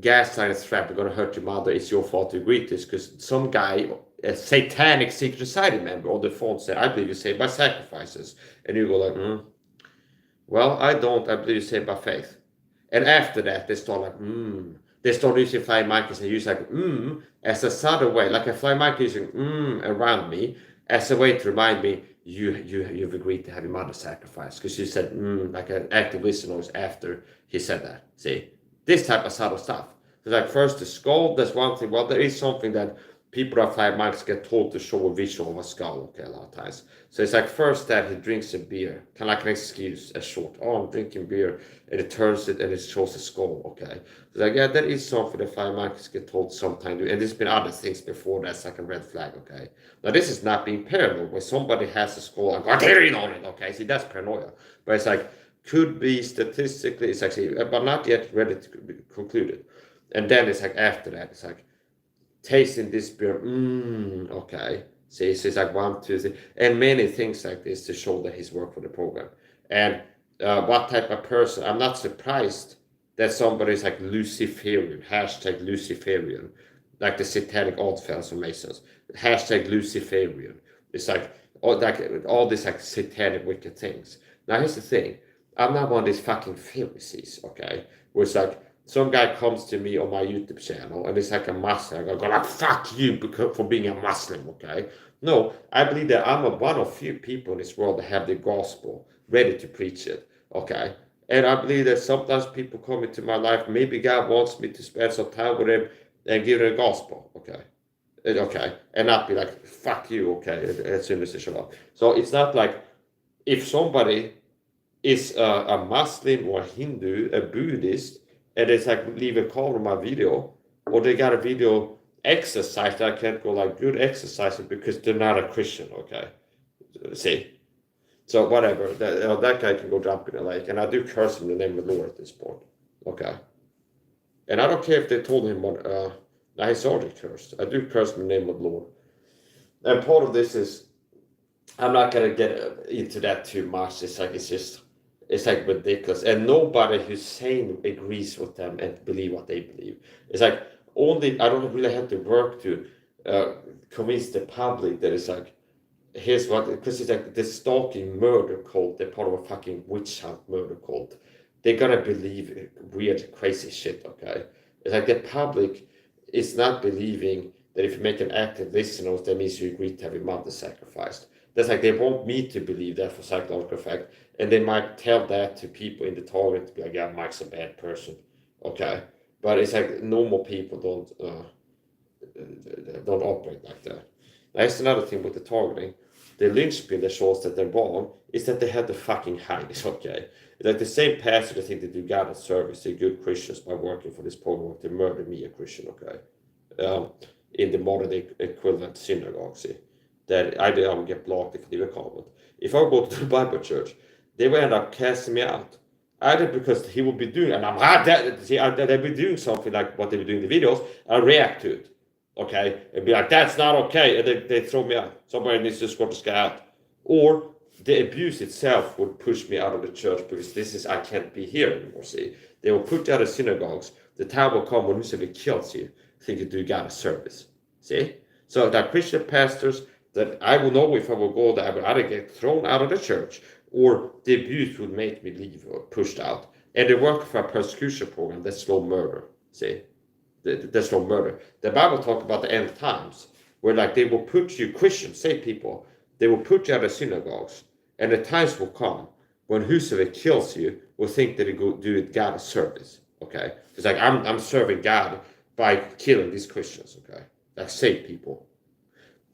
gaslighting threat, we're gonna hurt your mother, it's your fault to agree to this, because some guy, a satanic secret society member on the phone said, I believe you saved by sacrifices. And you go like, well, I don't, I believe you saved by faith. And after that, they start like, They start using flying monkeys and use like, as a subtle way, like a flying monkey using, around me, as a way to remind me, you've agreed to have your mother sacrificed. Because you said, like an active listener after he said that. See? This type of subtle stuff. So like first the skull, that's one thing. Well, there is something that people that fly monkeys get told to show a visual of a skull, okay, a lot of times. So it's like first that he drinks a beer, kind of like an excuse, a short, oh, I'm drinking beer, and it turns it and it shows a skull, okay. So like, yeah, that is something that fly monkeys get told sometimes, and there's been other things before that's like a red flag, okay. Now this is not being paranoid, when somebody has a skull, I'm going to tear on it, okay, see, that's paranoia. But it's like, could be statistically, it's actually, but not yet ready to be concluded. And then it's like after that, it's like, tasting this beer, okay. See, so it's like 1, 2, 3, and many things like this to show that he's worked for the program. And what type of person, I'm not surprised that somebody is like Luciferian, hashtag Luciferian, like the satanic oddfellows or Masons, hashtag Luciferian. It's like all these like satanic wicked things. Now here's the thing, I'm not one of these fucking Pharisees, okay, where it's like, some guy comes to me on my YouTube channel and it's like a Muslim. I go like, fuck you for being a Muslim, okay? No, I believe that I'm one of few people in this world that have the gospel ready to preach it, okay? And I believe that sometimes people come into my life, maybe God wants me to spend some time with them and give them the gospel, okay? Okay, and not be like, fuck you, okay, as soon as they show up. So it's not like, if somebody is a Muslim or a Hindu, a Buddhist, and it's like leave a comment on my video, or they got a video exercise that I can't go like good exercises because they're not a Christian, okay? See? So whatever, that guy can go jump in the lake, and I do curse him in the name of the Lord at this point, okay? And I don't care if they told him what, he's already cursed. I do curse him in the name of the Lord. And part of this is, I'm not gonna get into that too much. It's like ridiculous, and nobody who's sane agrees with them and believe what they believe. It's like only I don't really have to work to convince the public that it's like here's what, because it's like the stalking murder cult. They're part of a fucking witch hunt murder cult. They're gonna believe weird crazy shit. Okay, it's like the public is not believing that if you make an active listener, that means you agree to have your mother sacrificed. That's like they want me to believe that for psychological effect, and they might tell that to people in the target to be like, yeah, Mike's a bad person, okay? But it's like normal people don't operate like that. That's another thing with the targeting. The linchpin that shows that they're wrong is that they have to fucking hide it, okay? It's like the same pastor that think they do God a service, they're good Christians by working for this program to murder me, a Christian, okay? In the modern day equivalent synagogue, see? That either I would get blocked if I leave a comment. If I go to the Bible church, they will end up casting me out. Either because he will be doing, and they'll be doing something like what they were doing in the videos, I'll react to it. Okay? And be like, that's not okay. And they throw me out. Somebody needs to escort this guy out. Or the abuse itself would push me out of the church because I can't be here anymore, see? They will put you out of synagogues. The time will come when whosoever kills you, think you do God a service. See? So that Christian pastors, that I will know if I will go there, I will either get thrown out of the church or the abuse would make me leave or pushed out. And they work for a persecution program that's slow murder. See? That's slow murder. The Bible talks about the end times, where like they will put you, Christians, say people, they will put you out of synagogues, and the times will come when whosoever kills you will think that they go do God a service. Okay? It's like I'm serving God by killing these Christians, okay? Like save people.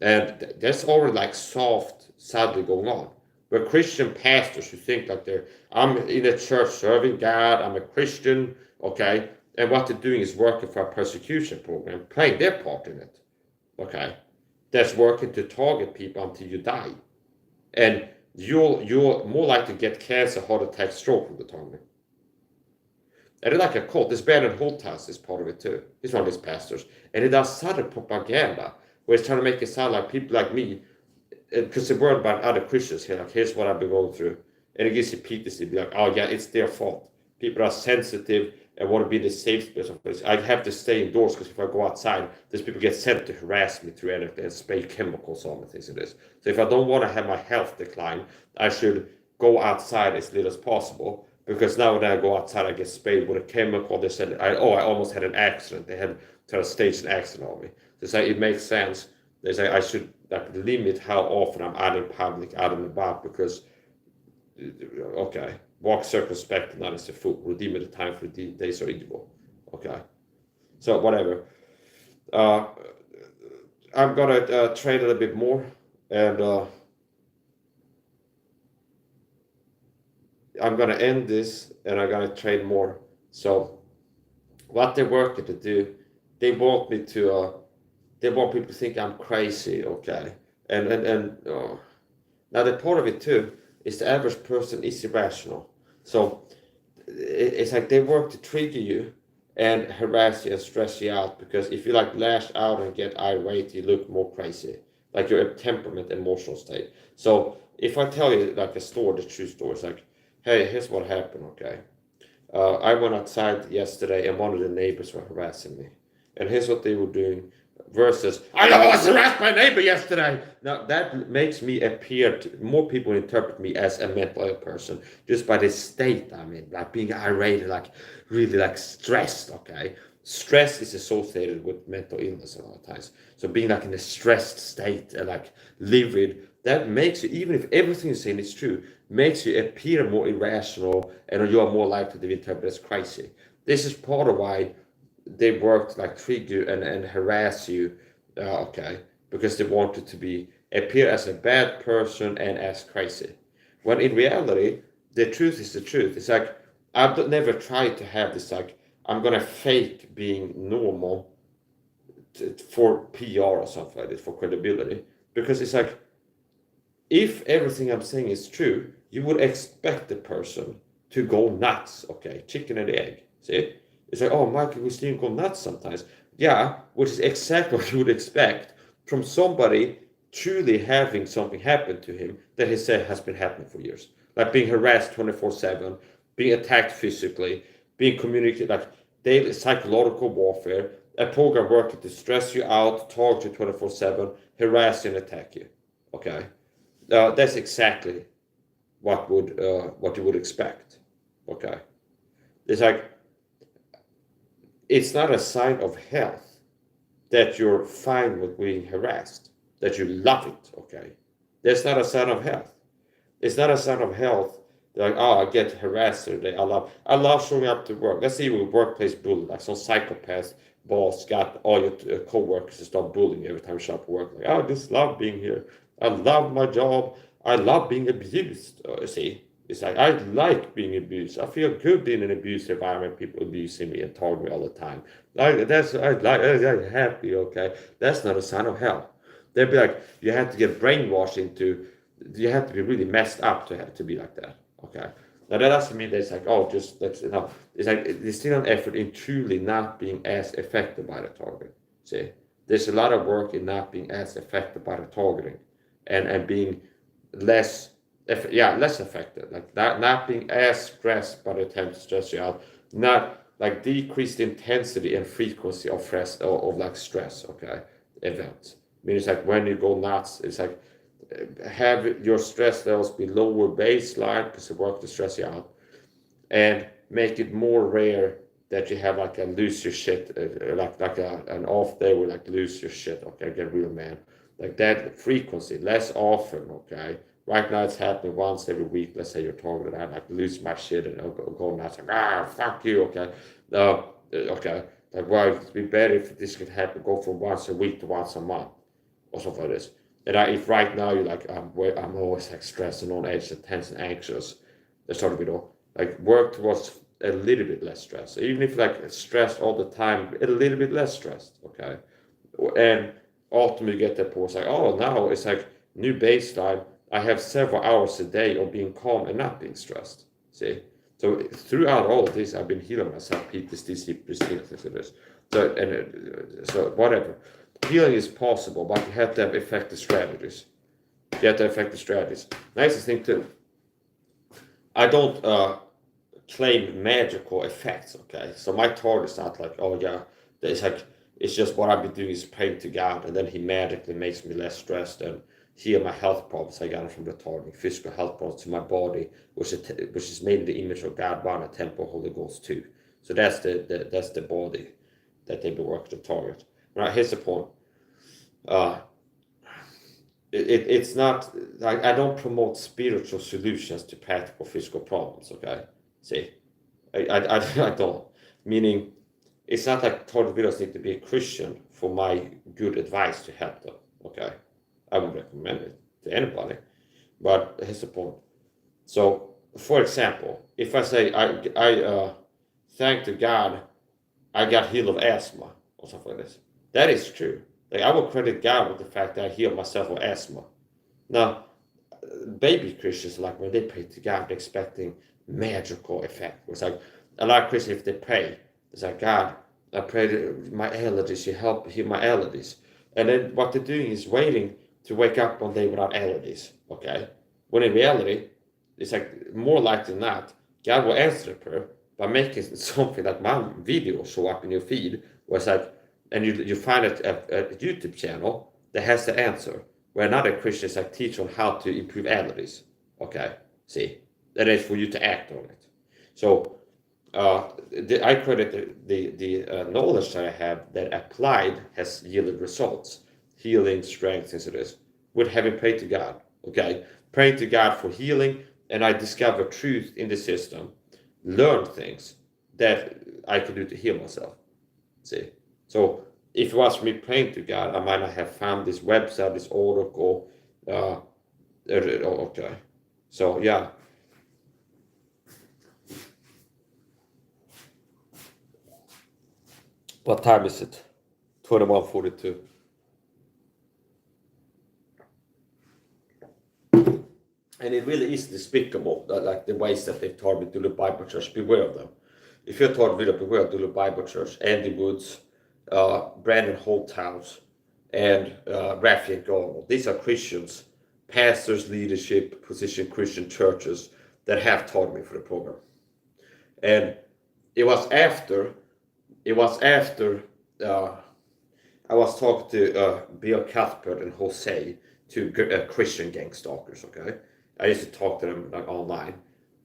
And that's already like soft, sadly going on. But Christian pastors who think like I'm in a church serving God, I'm a Christian, okay? And what they're doing is working for a persecution program, playing their part in it, okay? That's working to target people until you die. And you're more likely to get cancer, heart attack, stroke from the targeting. And it's like a cult. This Bernard Holthouse is part of it too. He's one of these pastors. And he does subtle propaganda where he's trying to make it sound like people like me, because they worried about other Christians here, like, here's what I've been going through. And it gives you PTSD, be like, oh yeah, it's their fault. People are sensitive and want to be in the safe space of this. I have to stay indoors because if I go outside, these people get sent to harass me through anything and spray chemicals on me, things like this. So if I don't want to have my health decline, I should go outside as little as possible. Because now when I go outside, I get sprayed with a chemical. They said, I almost had an accident. They had to stage an accident on me. They say it makes sense. They say I should like limit how often I'm out in public, out and about, because okay, walk circumspect, not as a fool. Redeem the time for the days are evil. Okay, so whatever. I'm gonna trade a little bit more, and I'm gonna end this, and I'm gonna trade more. So, what they're working to do, they want me to. They want people to think I'm crazy, okay? And now the part of it too is the average person is irrational. So it's like they work to trigger you and harass you and stress you out, because if you like lash out and get irate, you look more crazy, like your temperament, emotional state. So if I tell you like a story, the true story, it's like, hey, here's what happened, okay? I went outside yesterday and one of the neighbors were harassing me. And here's what they were doing versus, I was harassed my neighbor yesterday. Now that makes me appear more people interpret me as a mental ill person just by the state I'm in, like being irate, like really like stressed, okay? Stress is associated with mental illness a lot of times. So being like in a stressed state and like livid, that makes you, even if everything you're saying is true, makes you appear more irrational and you are more likely to be interpreted as crazy. This is part of why they work to like trigger and harass you, okay, because they want you to appear as a bad person and as crazy. When in reality, the truth is the truth. It's like, I've never tried to have this, like, I'm gonna fake being normal for PR or something like this, for credibility. Because it's like, if everything I'm saying is true, you would expect the person to go nuts, okay? Chicken and egg, see? It's like, oh, Michael, we still go nuts sometimes. Yeah, which is exactly what you would expect from somebody truly having something happen to him that he said has been happening for years. Like being harassed 24/7, being attacked physically, being communicated, like daily psychological warfare, a program working to stress you out, target you 24/7, harass you and attack you, okay? That's exactly what you would expect. Okay, it's like, it's not a sign of health that you're fine with being harassed, that you love it. Okay, that's not a sign of health. It's not a sign of health. Like, oh, I get harassed today. I love showing up to work. Let's see with workplace bullying, like some psychopath boss got all your co-workers to start bullying every time you show up at work. Like, oh, I just love being here. I love my job. I love being abused. See, it's like, I like being abused. I feel good being in an abused environment. People abusing me and talking me all the time. I'm happy. Okay, that's not a sign of health. They'd be like, you have to get brainwashed into. You have to be really messed up to have to be like that. Okay. Now that doesn't mean that it's like, oh, just let's, no. It's like, there's still an effort in truly not being as affected by the target. See, there's a lot of work in not being as affected by the targeting, and being less, less affected. Like not being as stressed by the attempt to stress you out. Not like decreased intensity and frequency of stress, of like stress. Okay, events. I mean, it's like when you go nuts, it's like, have your stress levels be lower baseline because it works to stress you out, and make it more rare that you have like a lose your shit, an off day where like lose your shit. Okay, get real man, like that frequency less often. Okay, right now it's happening once every week. Let's say you're targeted, I like lose my shit and I'll go nuts, like, fuck you. Okay, okay, like, well, it'd be better if this could happen, go from once a week to once a month or something like this. And if right now you're like, I'm always like stressed and on edge and tense and anxious, that's sort of, like, work towards a little bit less stress. So even if like stressed all the time, a little bit less stressed, okay? And ultimately you get that point, it's like, oh, now it's like new baseline. I have several hours a day of being calm and not being stressed. See? So throughout all of this, I've been healing myself, PTSD, things like this. So whatever. Healing is possible, but you have to have effective strategies. You have to have effective strategies. Nicest thing too, I don't claim magical effects, okay? So my target is not like, oh yeah, it's like, it's just what I've been doing is praying to God, and then He magically makes me less stressed and heal my health problems I got from the targeting, physical health problems to my body, which is made in the image of God, one, a temple, Holy Ghost too. So that's the body that they've been working to target. Right, here's the point. It's not like, I don't promote spiritual solutions to practical physical problems. Okay, see, I don't. Meaning, it's not like target videos need to be a Christian for my good advice to help them. Okay, I would recommend it to anybody, but here's the point. So, for example, if I say I thank to God I got healed of asthma or something like this, that is true. Like, I will credit God with the fact that I healed myself of asthma. Now, baby Christians, like when they pray to God, they're expecting magical effect. It's like a lot of Christians, if they pray, it's like, God, I pray that my allergies, you help heal my allergies. And then what they're doing is waiting to wake up one day without allergies. Okay? When in reality, it's like more likely than not, God will answer the prayer by making something like my video show up in your feed, where it's like, and you find a YouTube channel that has the answer, where another Christian is like teach on how to improve allergies. Okay, see, that is for you to act on it. So I credit the knowledge that I have that applied has yielded results, healing, strength, things like this, with having prayed to God. Okay, praying to God for healing, and I discovered truth in the system, learned things that I could do to heal myself. See, so if it was me praying to God, I might not have found this website, this article. Okay, so yeah, What time is it? 21:42. And it really is despicable, that, like the ways that they've taught me to the Bible Church. Beware of them. If you're taught with beware of the Bible Church, Andy Woods, Brandon Holthouse, and Raphael Garnell. These are Christians, pastors, leadership, position Christian churches that have taught me for the program. And it was after I was talking to Bill Cuthbert and Jose, two Christian gangstalkers, okay? I used to talk to them like online.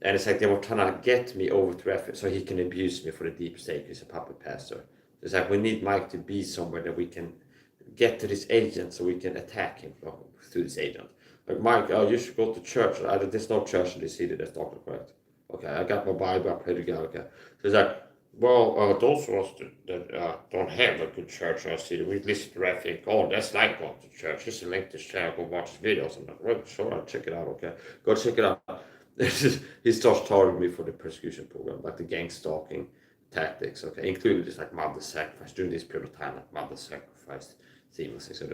And it's like they were trying to get me over to Raphael so he can abuse me for the deep state. He's a puppet pastor. It's like we need Mike to be somewhere that we can get to this agent so we can attack him through this agent. Like, Mike, you should go to church. There's no church in this city that's not correct. Okay, I got my Bible, I pray to God, okay. So it's like, well, those of us that don't have a good church in our city, we listen to Raphael. Oh, that's like going to church. Just link this channel, go watch the videos. I'm like, well, sure, I'll check it out, okay. Go check it out. He starts targeting me for the persecution program, like the gang stalking tactics, okay, including just like mother sacrifice during this period of time, like mother sacrifice seamlessly. So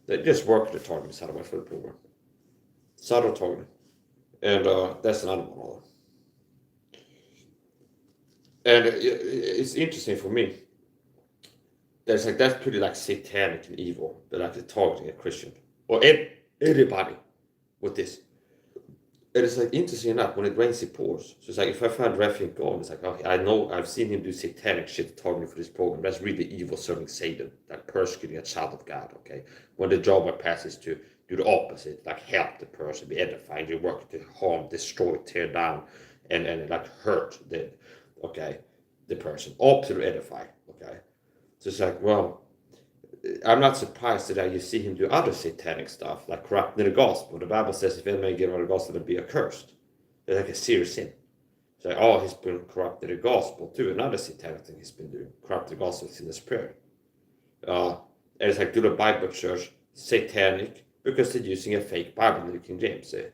they just work the targeting side away for the program. Subtle targeting. And that's another one. And it's interesting for me. That's pretty like satanic and evil. They're like targeting a Christian or anybody with this. And it's like interesting enough when it rains it pours. So it's like if I find Raphael Garnell, it's like, okay, I know I've seen him do satanic shit targeting for this program. That's really evil, serving Satan, like persecuting a child of God. Okay, when the job I pass is to do the opposite, like help the person, be edifying, you work to harm, destroy, tear down, and like hurt the person, opposite of edify. Okay, so it's like, well, I'm not surprised that you see him do other satanic stuff, like corrupting the gospel. The Bible says if any man give the gospel, then be accursed. It's like a serious sin. It's like, oh, he's been corrupting the gospel too. Another satanic thing he's been doing, corrupting the gospel in the spirit. And it's like, do the Bible Church satanic because they're using a fake Bible in the King James. See?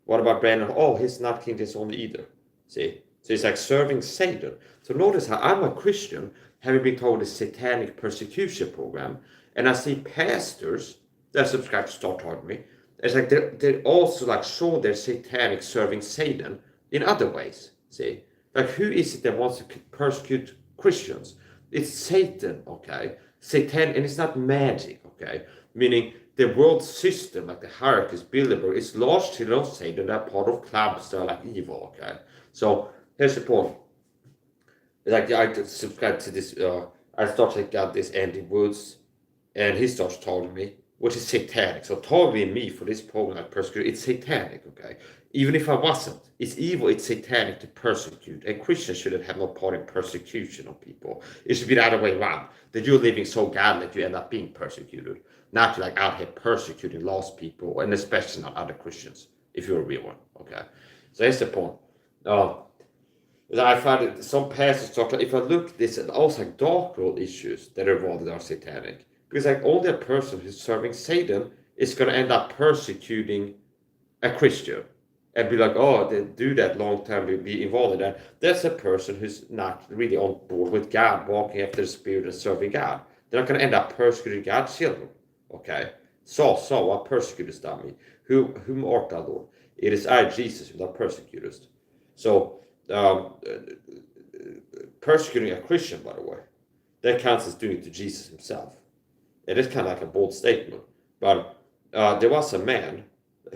What about Brandon? Oh, he's not King James only either. See? So it's like serving Satan. So notice how I'm a Christian, having been told a satanic persecution program, and I see pastors that subscribe to start targeting me. It's like they also like show their satanic serving Satan in other ways. See, like who is it that wants to persecute Christians? It's Satan, okay? Satan, and it's not magic, okay? Meaning the world system, like the hierarchy is buildable, it's largely not Satan. They're part of clubs that are like evil, okay? So here's the point. Like I subscribe to this. I start checking out this Andy Woods, and he starts targeting me, which is satanic. So targeting me for this program, like persecute, it's satanic. Okay, even if I wasn't, it's evil. It's satanic to persecute, and Christians shouldn't have no part in persecution of people. It should be the other way around. That you're living so godly that you end up being persecuted, not like out here persecuting lost people, and especially not other Christians. If you're a real one, okay. So that's the point. I find that some pastors talk like, if I look at this, and also like dark world issues that are involved are satanic. Because like only a person who's serving Satan is going to end up persecuting a Christian and be like, oh, they do that long term, be involved in that. That's a person who's not really on board with God, walking after the Spirit and serving God. They're not going to end up persecuting God's children. Okay? So what persecutest thou me? Whom art thou, Lord? It is I, Jesus, who thou persecutest. So, persecuting a Christian, by the way, that counts as doing it to Jesus himself. It is kind of like a bold statement, but there was a man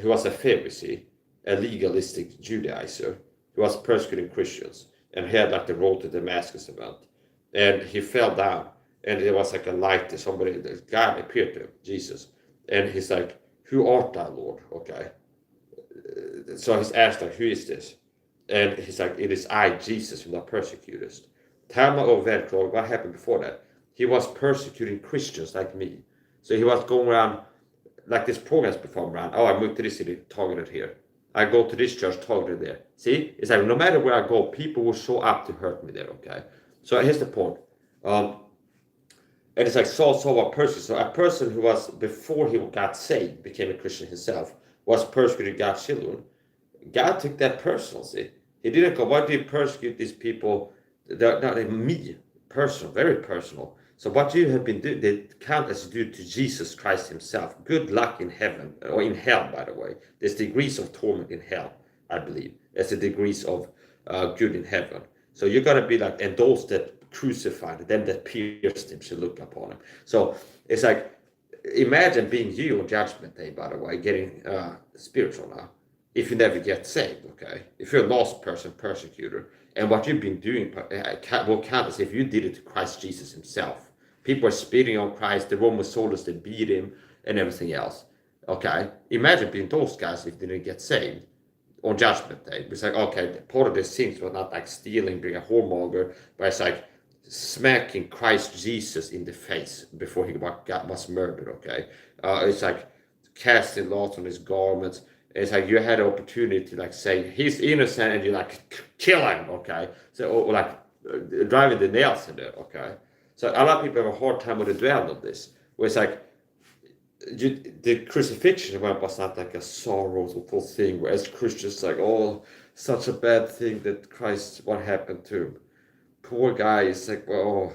who was a Pharisee, a legalistic Judaizer, who was persecuting Christians, and he had like the road to Damascus event, and he fell down, and there was like a light, the God appeared to him, Jesus, and he's like, who art thou, Lord? Okay, so he's asked like, who is this? And he's like, it is I, Jesus, whom thou persecutest. Tama of Velcro, what happened before that? He was persecuting Christians like me. So he was going around, like this program's performed around. Oh, I moved to this city, targeted here. I go to this church, targeted there. See? It's like, no matter where I go, people will show up to hurt me there, okay? So here's the point. And it's like, so a person. So a person who was, before he got saved, became a Christian himself, was persecuting God's children. God took that personal, see? He didn't go, why do you persecute these people? They're me, personal, very personal. So what you have been doing, they count as due to Jesus Christ himself. Good luck in heaven, or in hell, by the way. There's degrees of torment in hell, I believe. There's the degrees of good in heaven. So you're going to be like, and those that crucified, them that pierced him should look upon him. So it's like, imagine being you on Judgment Day, by the way, getting spiritual now, if you never get saved, okay? If you're a lost person, persecutor, and what you've been doing will count as if you did it to Christ Jesus himself. People are spitting on Christ, the Roman soldiers, they beat him, and everything else, okay? Imagine being those guys if they didn't get saved on Judgment Day. It's like, okay, part of the sins were not like stealing, being a whoremonger, but it's like smacking Christ Jesus in the face before he was murdered, okay? It's like casting lots on his garments. It's like you had an opportunity to like say he's innocent and you like kill him, okay? So or like driving the nails in it, okay? So a lot of people have a hard time with the dwell of this, where it's like the crucifixion was not like a sorrowful thing, where as Christians like, oh, such a bad thing that Christ, what happened to him? Poor guy. It's like, well,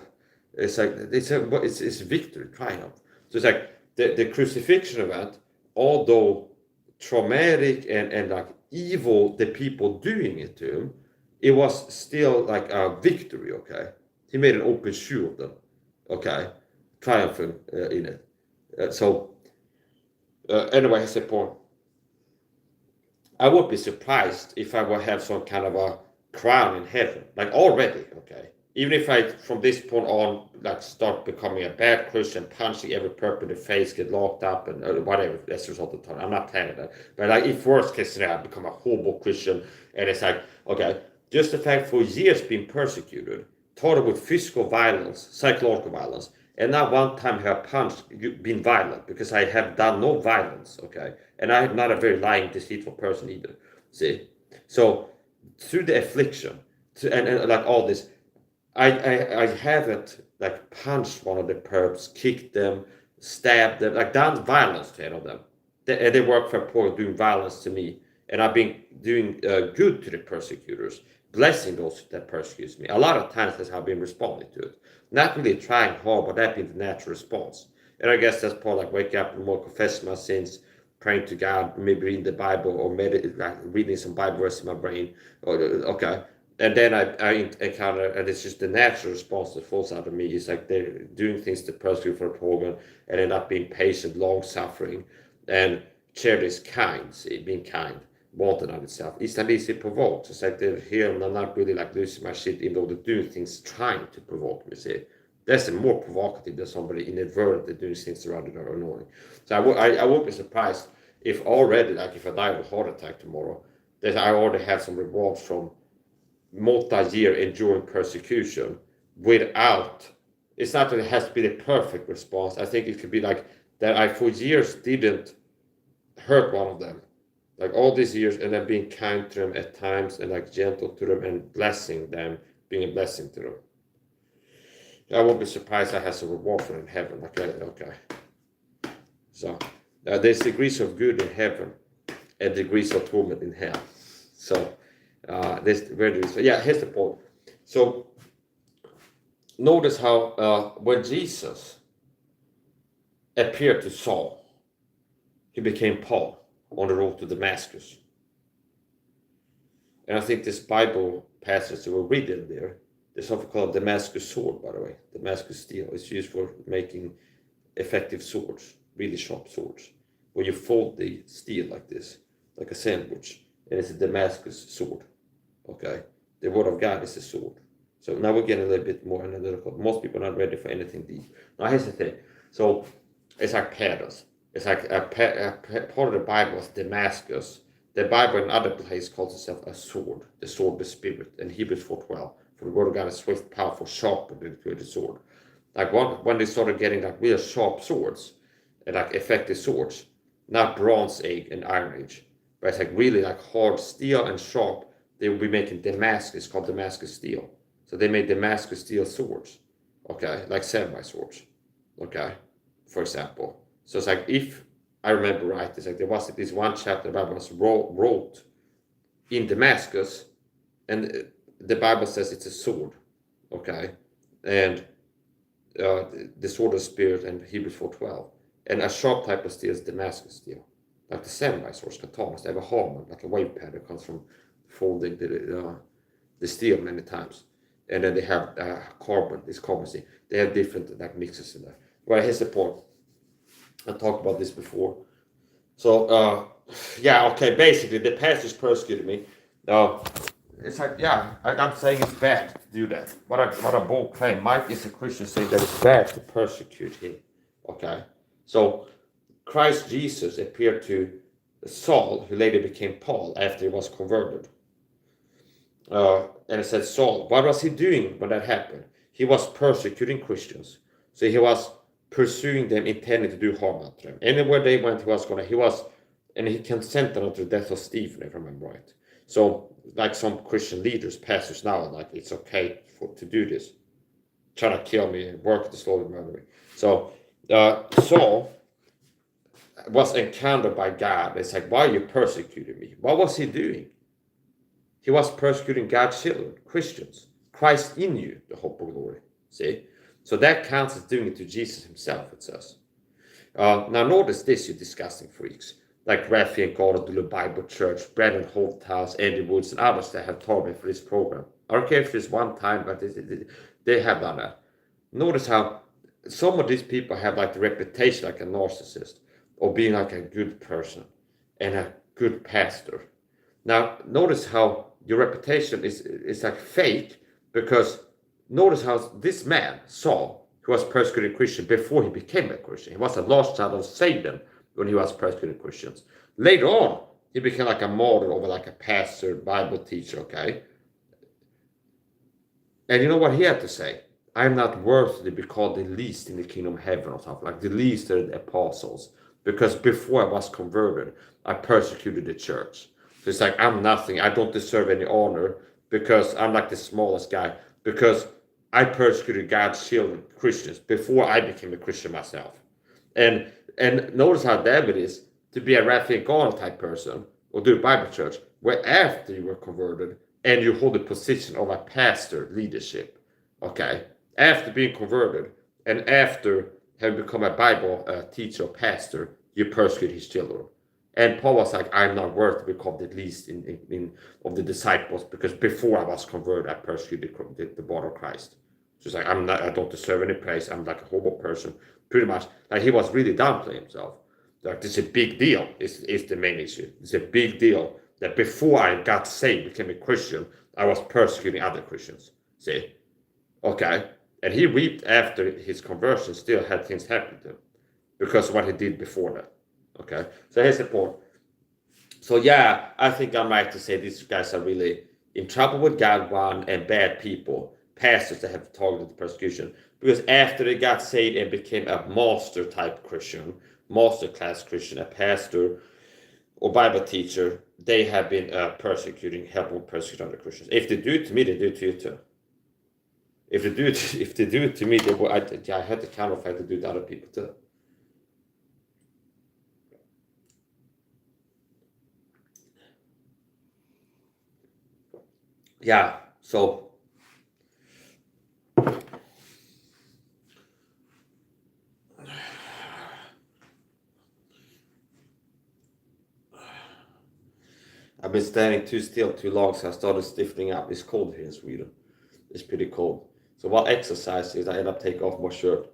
it's like it's victory, triumph. So it's like the crucifixion event, although traumatic and like evil, the people doing it to him, it was still like a victory, okay? He made an open shoe of them, okay? Triumphant in it. Anyway, here's the point. I would be surprised if I would have some kind of a crown in heaven, like already, okay? Even if I, from this point on, like start becoming a bad Christian, punching every perp in the face, get locked up, and whatever, that's the result of the time. I'm not planning that. But like, if worst case scenario, I become a horrible Christian, and it's like, okay, just the fact for years being persecuted, taught with physical violence, psychological violence, and not one time have I punched, been violent, because I have done no violence, okay? And I'm not a very lying, deceitful person either, see? So, through the affliction, and like all this, I haven't like punched one of the perps, kicked them, stabbed them, like done violence to any of them. They work for poor, doing violence to me, and I've been doing good to the persecutors, blessing those that persecute me. A lot of times that's how I've been responding to it. Not really trying hard, but that being the natural response. And I guess that's part like wake up and more confess my sins, praying to God, maybe reading the Bible or like reading some Bible verse in my brain. Okay. And then I encounter, and it's just the natural response that falls out of me. It's like they're doing things to persecute for a program, and they're not being patient, long-suffering, and charity is kind, see, being kind, wanted on itself. It's not easy to provoke. It's like they're here and I'm not really like losing my shit, even though they're doing things trying to provoke me, see. That's more provocative than somebody inadvertently doing things around that are annoying. So I won't be surprised if already, like if I die of a heart attack tomorrow, that I already have some rewards from multi-year enduring persecution without, it's not that it has to be the perfect response. I think it could be like that I for years didn't hurt one of them, like all these years, and then being kind to them at times and like gentle to them and blessing them, being a blessing to them. I won't be surprised I have some reward for in heaven. Okay. So there's degrees of good in heaven and degrees of torment in hell. So here's the point. So notice how when Jesus appeared to Saul, he became Paul on the road to Damascus. And I think this Bible passage that we're reading there, there's something called Damascus sword, by the way. Damascus steel is used for making effective swords, really sharp swords, where you fold the steel like this, like a sandwich, and it's a Damascus sword. Okay, the word of God is a sword. So now we're getting a little bit more analytical. Most people are not ready for anything deep. Now here's the thing. So it's like patterns. It's like a part of the Bible is Damascus. The Bible in other places calls itself a sword, the sword of the Spirit. In Hebrews 4:12, for the word of God is swift, powerful, sharper than the sword. Like when they started getting like real sharp swords, and like effective swords, not Bronze Age and Iron Age, but it's like really like hard steel and sharp. They will be making Damascus, called Damascus steel. So they made Damascus steel swords, okay, like samurai swords, okay, for example. So it's like, if I remember right, it's like there was this one chapter the Bible was wrote in Damascus, and the Bible says it's a sword, okay, and the sword of the spirit, and Hebrews 4:12. And a sharp type of steel is Damascus steel, like the samurai swords, katanas. They have a hammer, like a wave pad that comes from folding the steel many times. And then they have this carbon steel. They have different like mixes in there. Well, here's the point. I talked about this before. So yeah, okay. Basically, the pastors persecuted me. It's like, yeah, I'm saying it's bad to do that. What a bold claim. Mike is a Christian saying that it's bad to persecute him. Okay, so Christ Jesus appeared to Saul, who later became Paul after he was converted. And it said, Saul, what was he doing when that happened? He was persecuting Christians. So he was pursuing them, intending to do harm to them. Anywhere they went, and he consented unto the death of Stephen, if I remember right. So, like some Christian leaders, pastors now, like it's okay to do this. Trying to kill me and work to slowly murder me. So, Saul was encountered by God. It's like, why are you persecuting me? What was he doing? He was persecuting God's children, Christians. Christ in you, the hope of glory. See? So that counts as doing it to Jesus himself, it says. Now notice this, you disgusting freaks. Like Rafi and God of the Bible Church, Brandon Holthouse, Andy Woods, and others that have told me for this program. I don't care if it's one time, but they have done that. Notice how some of these people have like the reputation like a narcissist, or being like a good person and a good pastor. Now, notice how your reputation is like fake, because notice how this man, Saul, who was persecuting Christians before he became a Christian, he was a lost child of Satan when he was persecuting Christians. Later on, he became like a martyr over like a pastor, Bible teacher, okay? And you know what he had to say? I am not worthy to be called the least in the kingdom of heaven, or something like the least of the apostles, because before I was converted, I persecuted the church. So it's like, I'm nothing. I don't deserve any honor because I'm like the smallest guy, because I persecuted God's children, Christians, before I became a Christian myself. And notice how David is to be a Raphael God type person, or do a Bible church, where after you were converted and you hold the position of a pastor leadership, okay, after being converted and after having become a Bible teacher or pastor, you persecute his children. And Paul was like, I'm not worth to be called the least in of the disciples, because before I was converted, I persecuted the body of Christ. So it's like, I don't deserve any praise. I'm like a horrible person. Pretty much, like he was really downplaying himself. Like, this is a big deal, is the main issue. It's a big deal that before I got saved, became a Christian, I was persecuting other Christians. See? Okay? And he reaped after his conversion, still had things happen to him because of what he did before that. Okay? So here's the point. So yeah, I think I'm right to say these guys are really in trouble with God, one, and bad people, pastors that have targeted persecution. Because after they got saved and became a master type Christian, master class Christian, a pastor or Bible teacher, they have been helping persecute other Christians. If they do it to me, they do it to you too. If they do it to me, I had the counterfeit to do it to other people too. Yeah, so I've been standing too still too long, so I started stiffening up. It's cold here in Sweden. It's pretty cold. So while exercising, I end up taking off my shirt.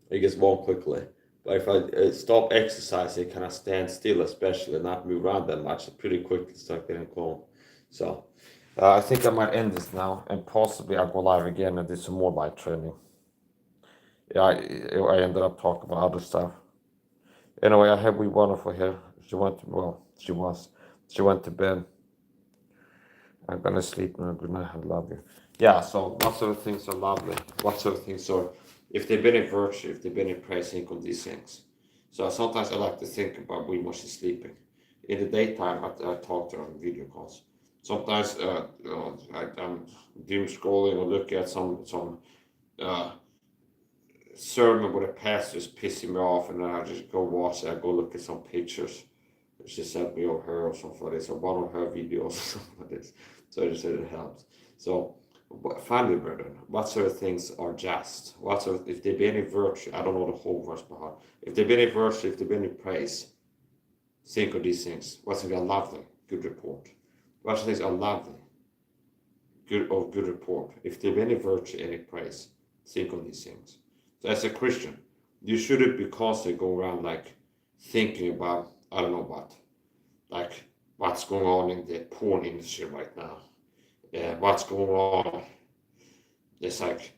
It gets warm quickly. But if I stop exercising, kind of stand still, especially not move around that much, it pretty quickly start getting cold. So I think I might end this now, and possibly I'll go live again and do some more live training. Yeah, I ended up talking about other stuff. Anyway, I have we wonderful here. She went to bed. I'm gonna sleep now. Good night. I love you. Yeah, so what sort of things are lovely? What sort of things are, if they've been in virtue, if they've been in praise, think on these things. So sometimes I like to think about when she's sleeping. In the daytime, I talk to her on video calls. Sometimes I'm doom scrolling or looking at some sermon where the pastor is pissing me off, and then I just go watch it. I go look at some pictures she sent me of her or something like this, or one of her videos or something like this. So I just said it helps. So Finally, brethren, whatsoever things are just, whatsoever, if there be any virtue, I don't know the whole verse by heart. If there be any virtue, if there be any praise, think of these things. Whatsoever are lovely, good report. Whatsoever things are lovely, good report. If there be any virtue, any praise, think on these things. So as a Christian, you shouldn't be constantly going around like thinking about, I don't know what, like what's going on in the porn industry right now. What's going on. It's like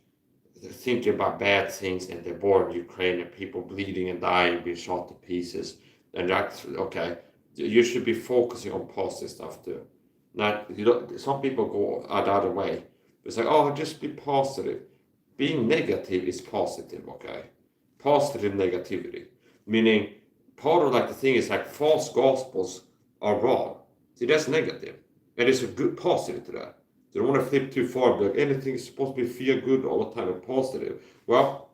thinking about bad things in the war in Ukraine and people bleeding and dying, being shot to pieces. And that's okay. You should be focusing on positive stuff too. Not some people go the other way. It's like, oh, just be positive. Being negative is positive, okay? Positive negativity. Meaning part of like the thing is like false gospels are wrong. See, that's negative. And there's a good positive to that. You don't want to flip too far, but like anything is supposed to be feel good all the time and positive. Well,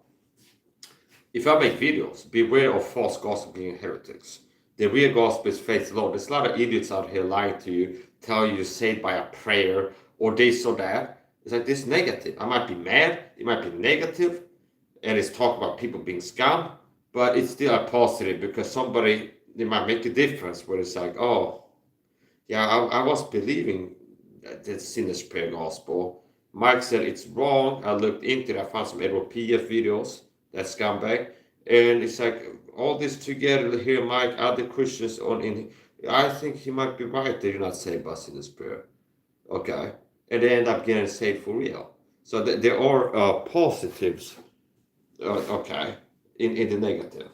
if I make videos, beware of false gospel and heretics. The real gospel is faith alone. There's a lot of idiots out here lying to you, tell you you're saved by a prayer or this or that. It's like this negative. I might be mad, it might be negative, and it's talking about people being scum, but it's still a positive because somebody, they might make a difference where it's like, oh, yeah, I was believing the sinner's prayer gospel. Mike said it's wrong. I looked into it. I found some Edward PF videos, that scumbag. And it's like all this together here, Mike, other Christians on in. I think he might be right that you're not saved by sinner's prayer. Okay. And they end up getting saved for real. So there are positives, okay, in the negative.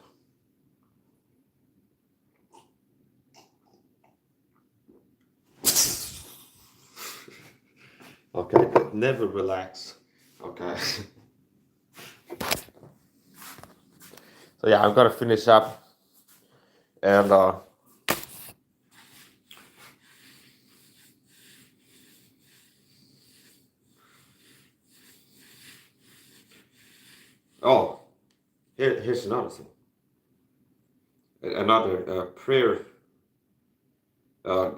Okay, never relax. Okay. So yeah, I'm gonna finish up, and oh, here's another thing. Another prayer uh,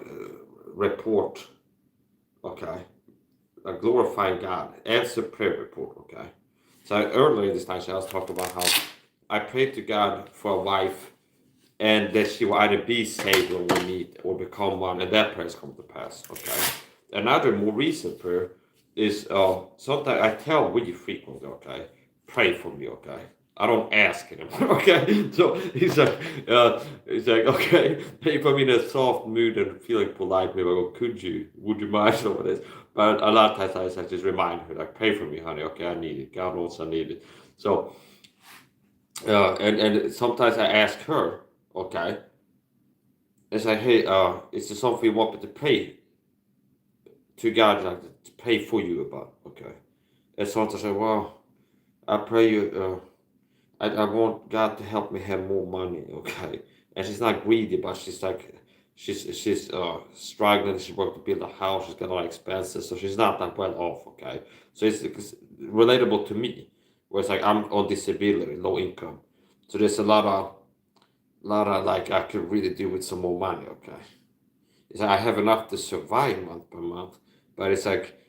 report. Okay, glorifying God. Answer prayer report. Okay. So earlier this night, I was talking about how I prayed to God for a wife, and that she will either be saved when we meet or become one, and that prayer has come to pass. Okay. Another more recent prayer is sometimes I tell really frequently, okay, pray for me, okay. I don't ask anymore, okay. So he's like, okay, if I'm in a soft mood and feeling polite, maybe I go, would you mind some of this? But a lot of times I just remind her, like, pray for me, honey, okay, I need it. God knows I need it. So, and sometimes I ask her, okay, it's like, hey, is there something you want me to pray to God, like to pray for you about, okay? And sometimes I say, well, I pray you, I want God to help me have more money, okay? And she's not greedy, but she's like, she's struggling. She worked to build a house. She's got a lot of expenses, so she's not that well off, okay? So it's relatable to me, where it's like I'm on disability, low income, so there's a lot of like I could really do with some more money, okay? It's like I have enough to survive month by month, but it's like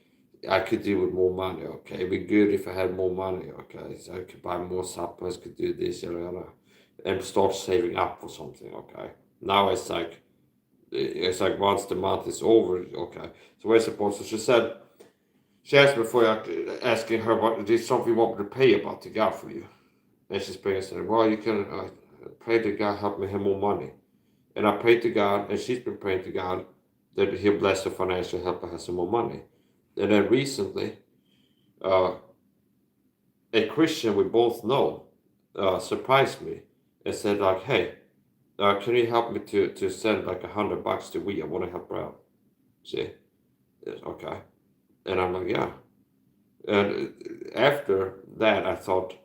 I could do with more money, okay? It'd be good if I had more money, okay? So I could buy more supplements, could do this, and start saving up for something, okay? Now it's like once the month is over, okay? So we're supposed to, she asked me before asking her, what is something you want me to pay about to God for you? And she's praying and saying, well, you can pray to God, help me have more money. And I prayed to God, and she's been praying to God that He'll bless her financial help her have some more money. And then recently, a Christian we both know surprised me and said like, "Hey, can you help me to send like $100 to we? I want to help her out." See, yes, okay. And I'm like, yeah. And after that, I thought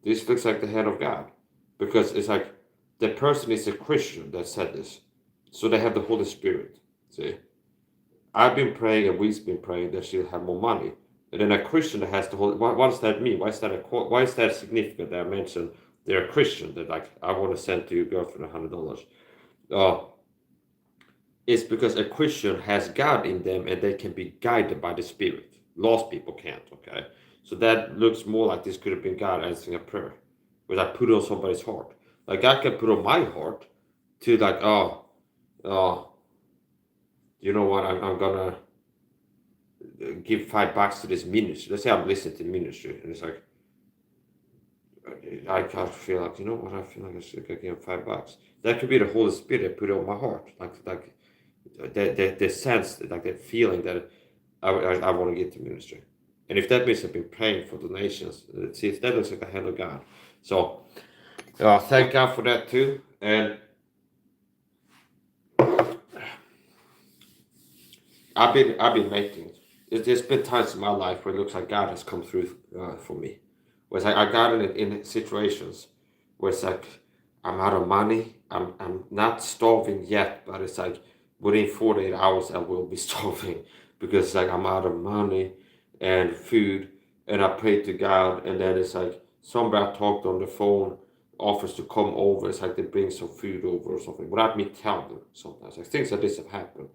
this looks like the hand of God, because it's like the person is a Christian that said this, so they have the Holy Spirit. See. I've been praying and we've been praying that she'll have more money. And then a Christian that has to hold. What does that mean? Why is that significant that I mentioned they're a Christian that like I want to send to your girlfriend $100? Uh, it's because a Christian has God in them and they can be guided by the Spirit. Lost people can't, okay? So that looks more like this could have been God answering a prayer, where I put it on somebody's heart. Like God can put on my heart to like, oh, you know what? I'm gonna give $5 to this ministry. Let's say I'm listening to the ministry, and it's like I kind of feel like, you know what? I feel like I should give him $5. That could be the Holy Spirit that put it on my heart, like the sense, like the feeling that I want to give to ministry. And if that means I've been praying for donations, see, that looks like a hand of God. So thank God for that too. And I've been making. There's been times in my life where it looks like God has come through for me. Where it's like I got in situations where it's like I'm out of money. I'm not starving yet, but it's like within 48 hours I will be starving because it's like I'm out of money and food, and I pray to God, and then it's like somebody I talked on the phone offers to come over. It's like they bring some food over or something without me telling them. Sometimes like things like this have happened.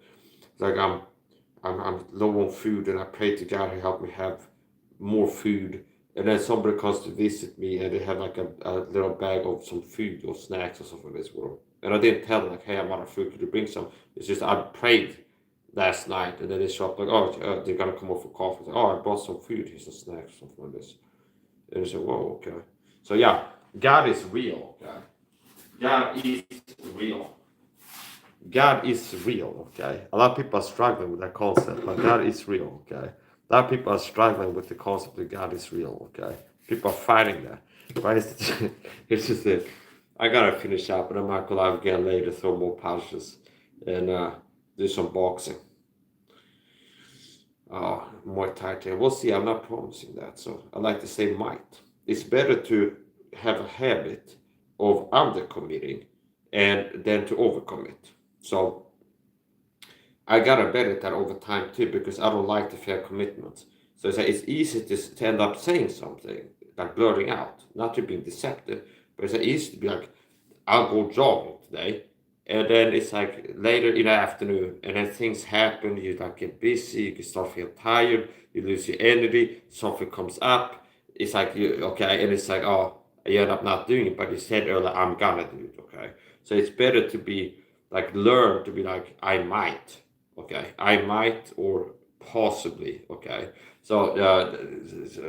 It's like I'm low on food, and I pray to God to help me have more food. And then somebody comes to visit me, and they have like a little bag of some food or snacks or something like this world. And I didn't tell them like, hey, I'm out of food. Could you bring some? It's just I prayed last night, and then they show up like, oh, they're gonna come over for coffee. Like, oh, I brought some food. Here's some snacks, something like this. And they say, whoa, okay. So yeah, God is real. Okay? God is real. God is real, okay? A lot of people are struggling with that concept, but God is real, okay? A lot of people are struggling with the concept that God is real, okay? People are fighting that. But it's just that I gotta finish up, and I might go live again later, throw more punches, and do some boxing. More tight. We'll see. I'm not promising that, so I like to say might. It's better to have a habit of undercommitting and than to overcommit. So I got better at that over time too, because I don't like to fail commitments. So it's easy to end up saying something, like blurting out, not to be deceptive, but it's easy to be like, I'll go jogging today. And then it's like later in the afternoon, and then things happen, you like get busy, you can start feel tired, you lose your energy, something comes up, it's like you okay, and it's like, oh, you end up not doing it, but you said earlier, I'm gonna do it, okay? So it's better to be like learn to be like, I might, okay, I might or possibly, okay. So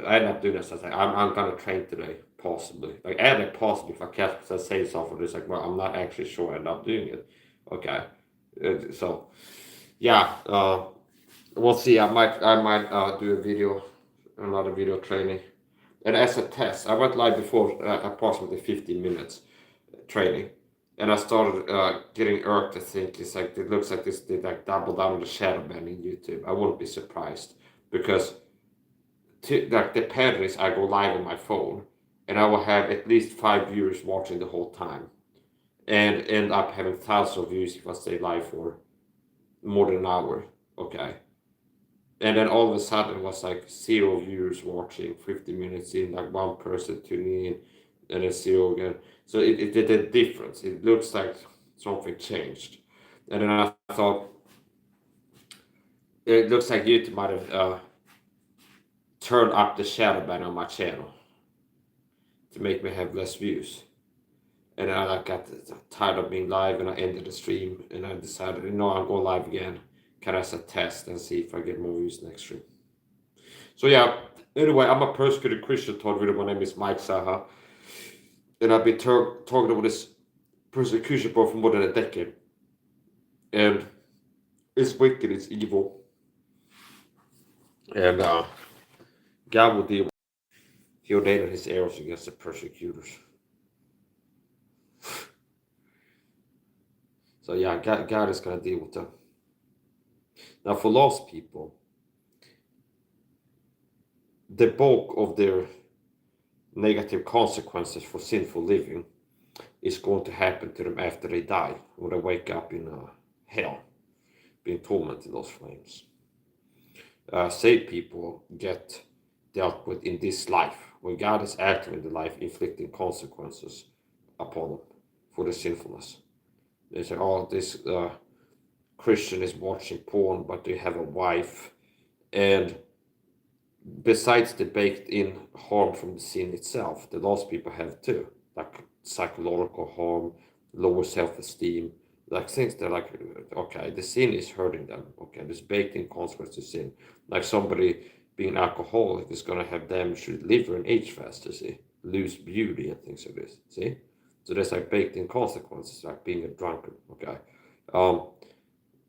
I end up doing this. I was like, I'm gonna train today, possibly. Like, I end up possibly if I catch I say something, it's like, well, I'm not actually sure I end up doing it, okay. So yeah, we'll see. I might do a video, another video training, and as a test, I went live before approximately 15 minutes training. And I started getting irked to think it's like it looks like this did like double down on the shadow ban in YouTube. I wouldn't be surprised because like the pattern is I go live on my phone and I will have at least 5 viewers watching the whole time and end up having thousands of views if I stay live for more than an hour. Okay. And then all of a sudden it was like 0 viewers watching, 50 minutes in, like one person tuning in, and then zero again. So it did a difference. It looks like something changed. And then I thought, it looks like YouTube might have turned up the shadow ban on my channel to make me have less views. And then I like got tired of being live, and I ended the stream, and I decided, no, I'm going live again. Can I a test and see if I get more views next stream? So yeah, anyway, I'm a persecuted Christian taught video. My name is Mike Saha, and I've been talking about this persecution for more than a decade. And it's wicked, it's evil. And God will deal with it. He ordained his arrows against the persecutors. So yeah, God is going to deal with them. Now for lost people, the bulk of their negative consequences for sinful living is going to happen to them after they die, when they wake up in hell, being tormented in those flames. Saved people get dealt with in this life, when God is active in the life, inflicting consequences upon them for their sinfulness. They say, oh, this Christian is watching porn, but they have a wife, and besides the baked-in harm from the sin itself, the lost people have too, like psychological harm, lower self-esteem, like things that like, okay, the sin is hurting them. Okay, there's baked-in consequence to sin. Like somebody being alcoholic is gonna have damage to the liver and age faster. See, lose beauty and things like this. See, so there's like baked-in consequences, like being a drunkard. Okay, um,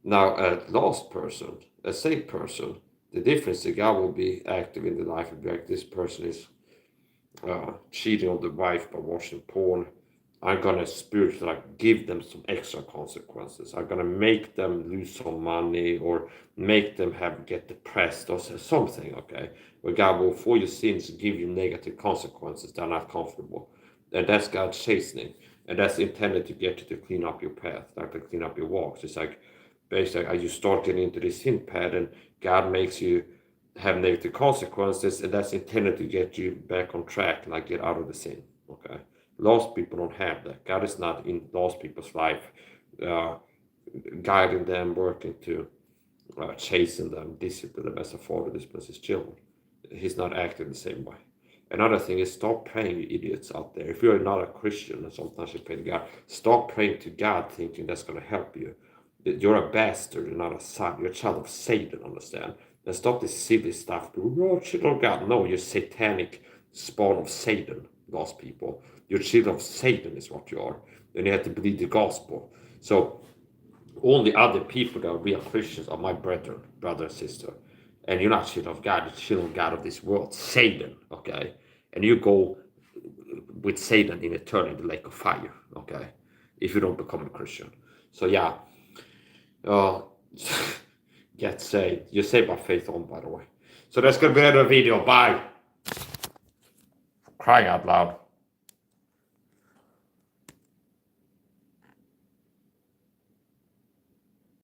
now a lost person, a saved person, the difference is God will be active in the life and be like, this person is cheating on the wife by watching porn. I'm gonna spiritually like give them some extra consequences. I'm gonna make them lose some money or make them get depressed or something. Okay, where God will for your sins give you negative consequences that are not comfortable, and that's God's chastening, and that's intended to get you to clean up your path, like to clean up your walks. It's like basically you start getting into this sin pattern. God makes you have negative consequences, and that's intended to get you back on track, like get out of the sin. Okay, lost people don't have that. God is not in lost people's life, uh, guiding them, working to chasing them, discipline them as a father disciplines his children. He's not acting the same way. Another thing is stop praying, you idiots out there. If you're not a Christian and sometimes you pray to God, stop praying to God thinking that's going to help you. You're a bastard, you're not a son. You're a child of Satan, understand? And stop this silly stuff. Oh, children of God. No, you're satanic spawn of Satan, lost people. You're children of Satan is what you are. And you have to believe the gospel. So only other people that are real Christians are my brethren, brother and sister. And you're not children of God, you're children of God of this world, Satan, okay? And you go with Satan in eternity, the lake of fire, okay? If you don't become a Christian. So yeah, uh, get saved. You're saved by faith on, by the way. So that's gonna be another video. Bye. Crying out loud.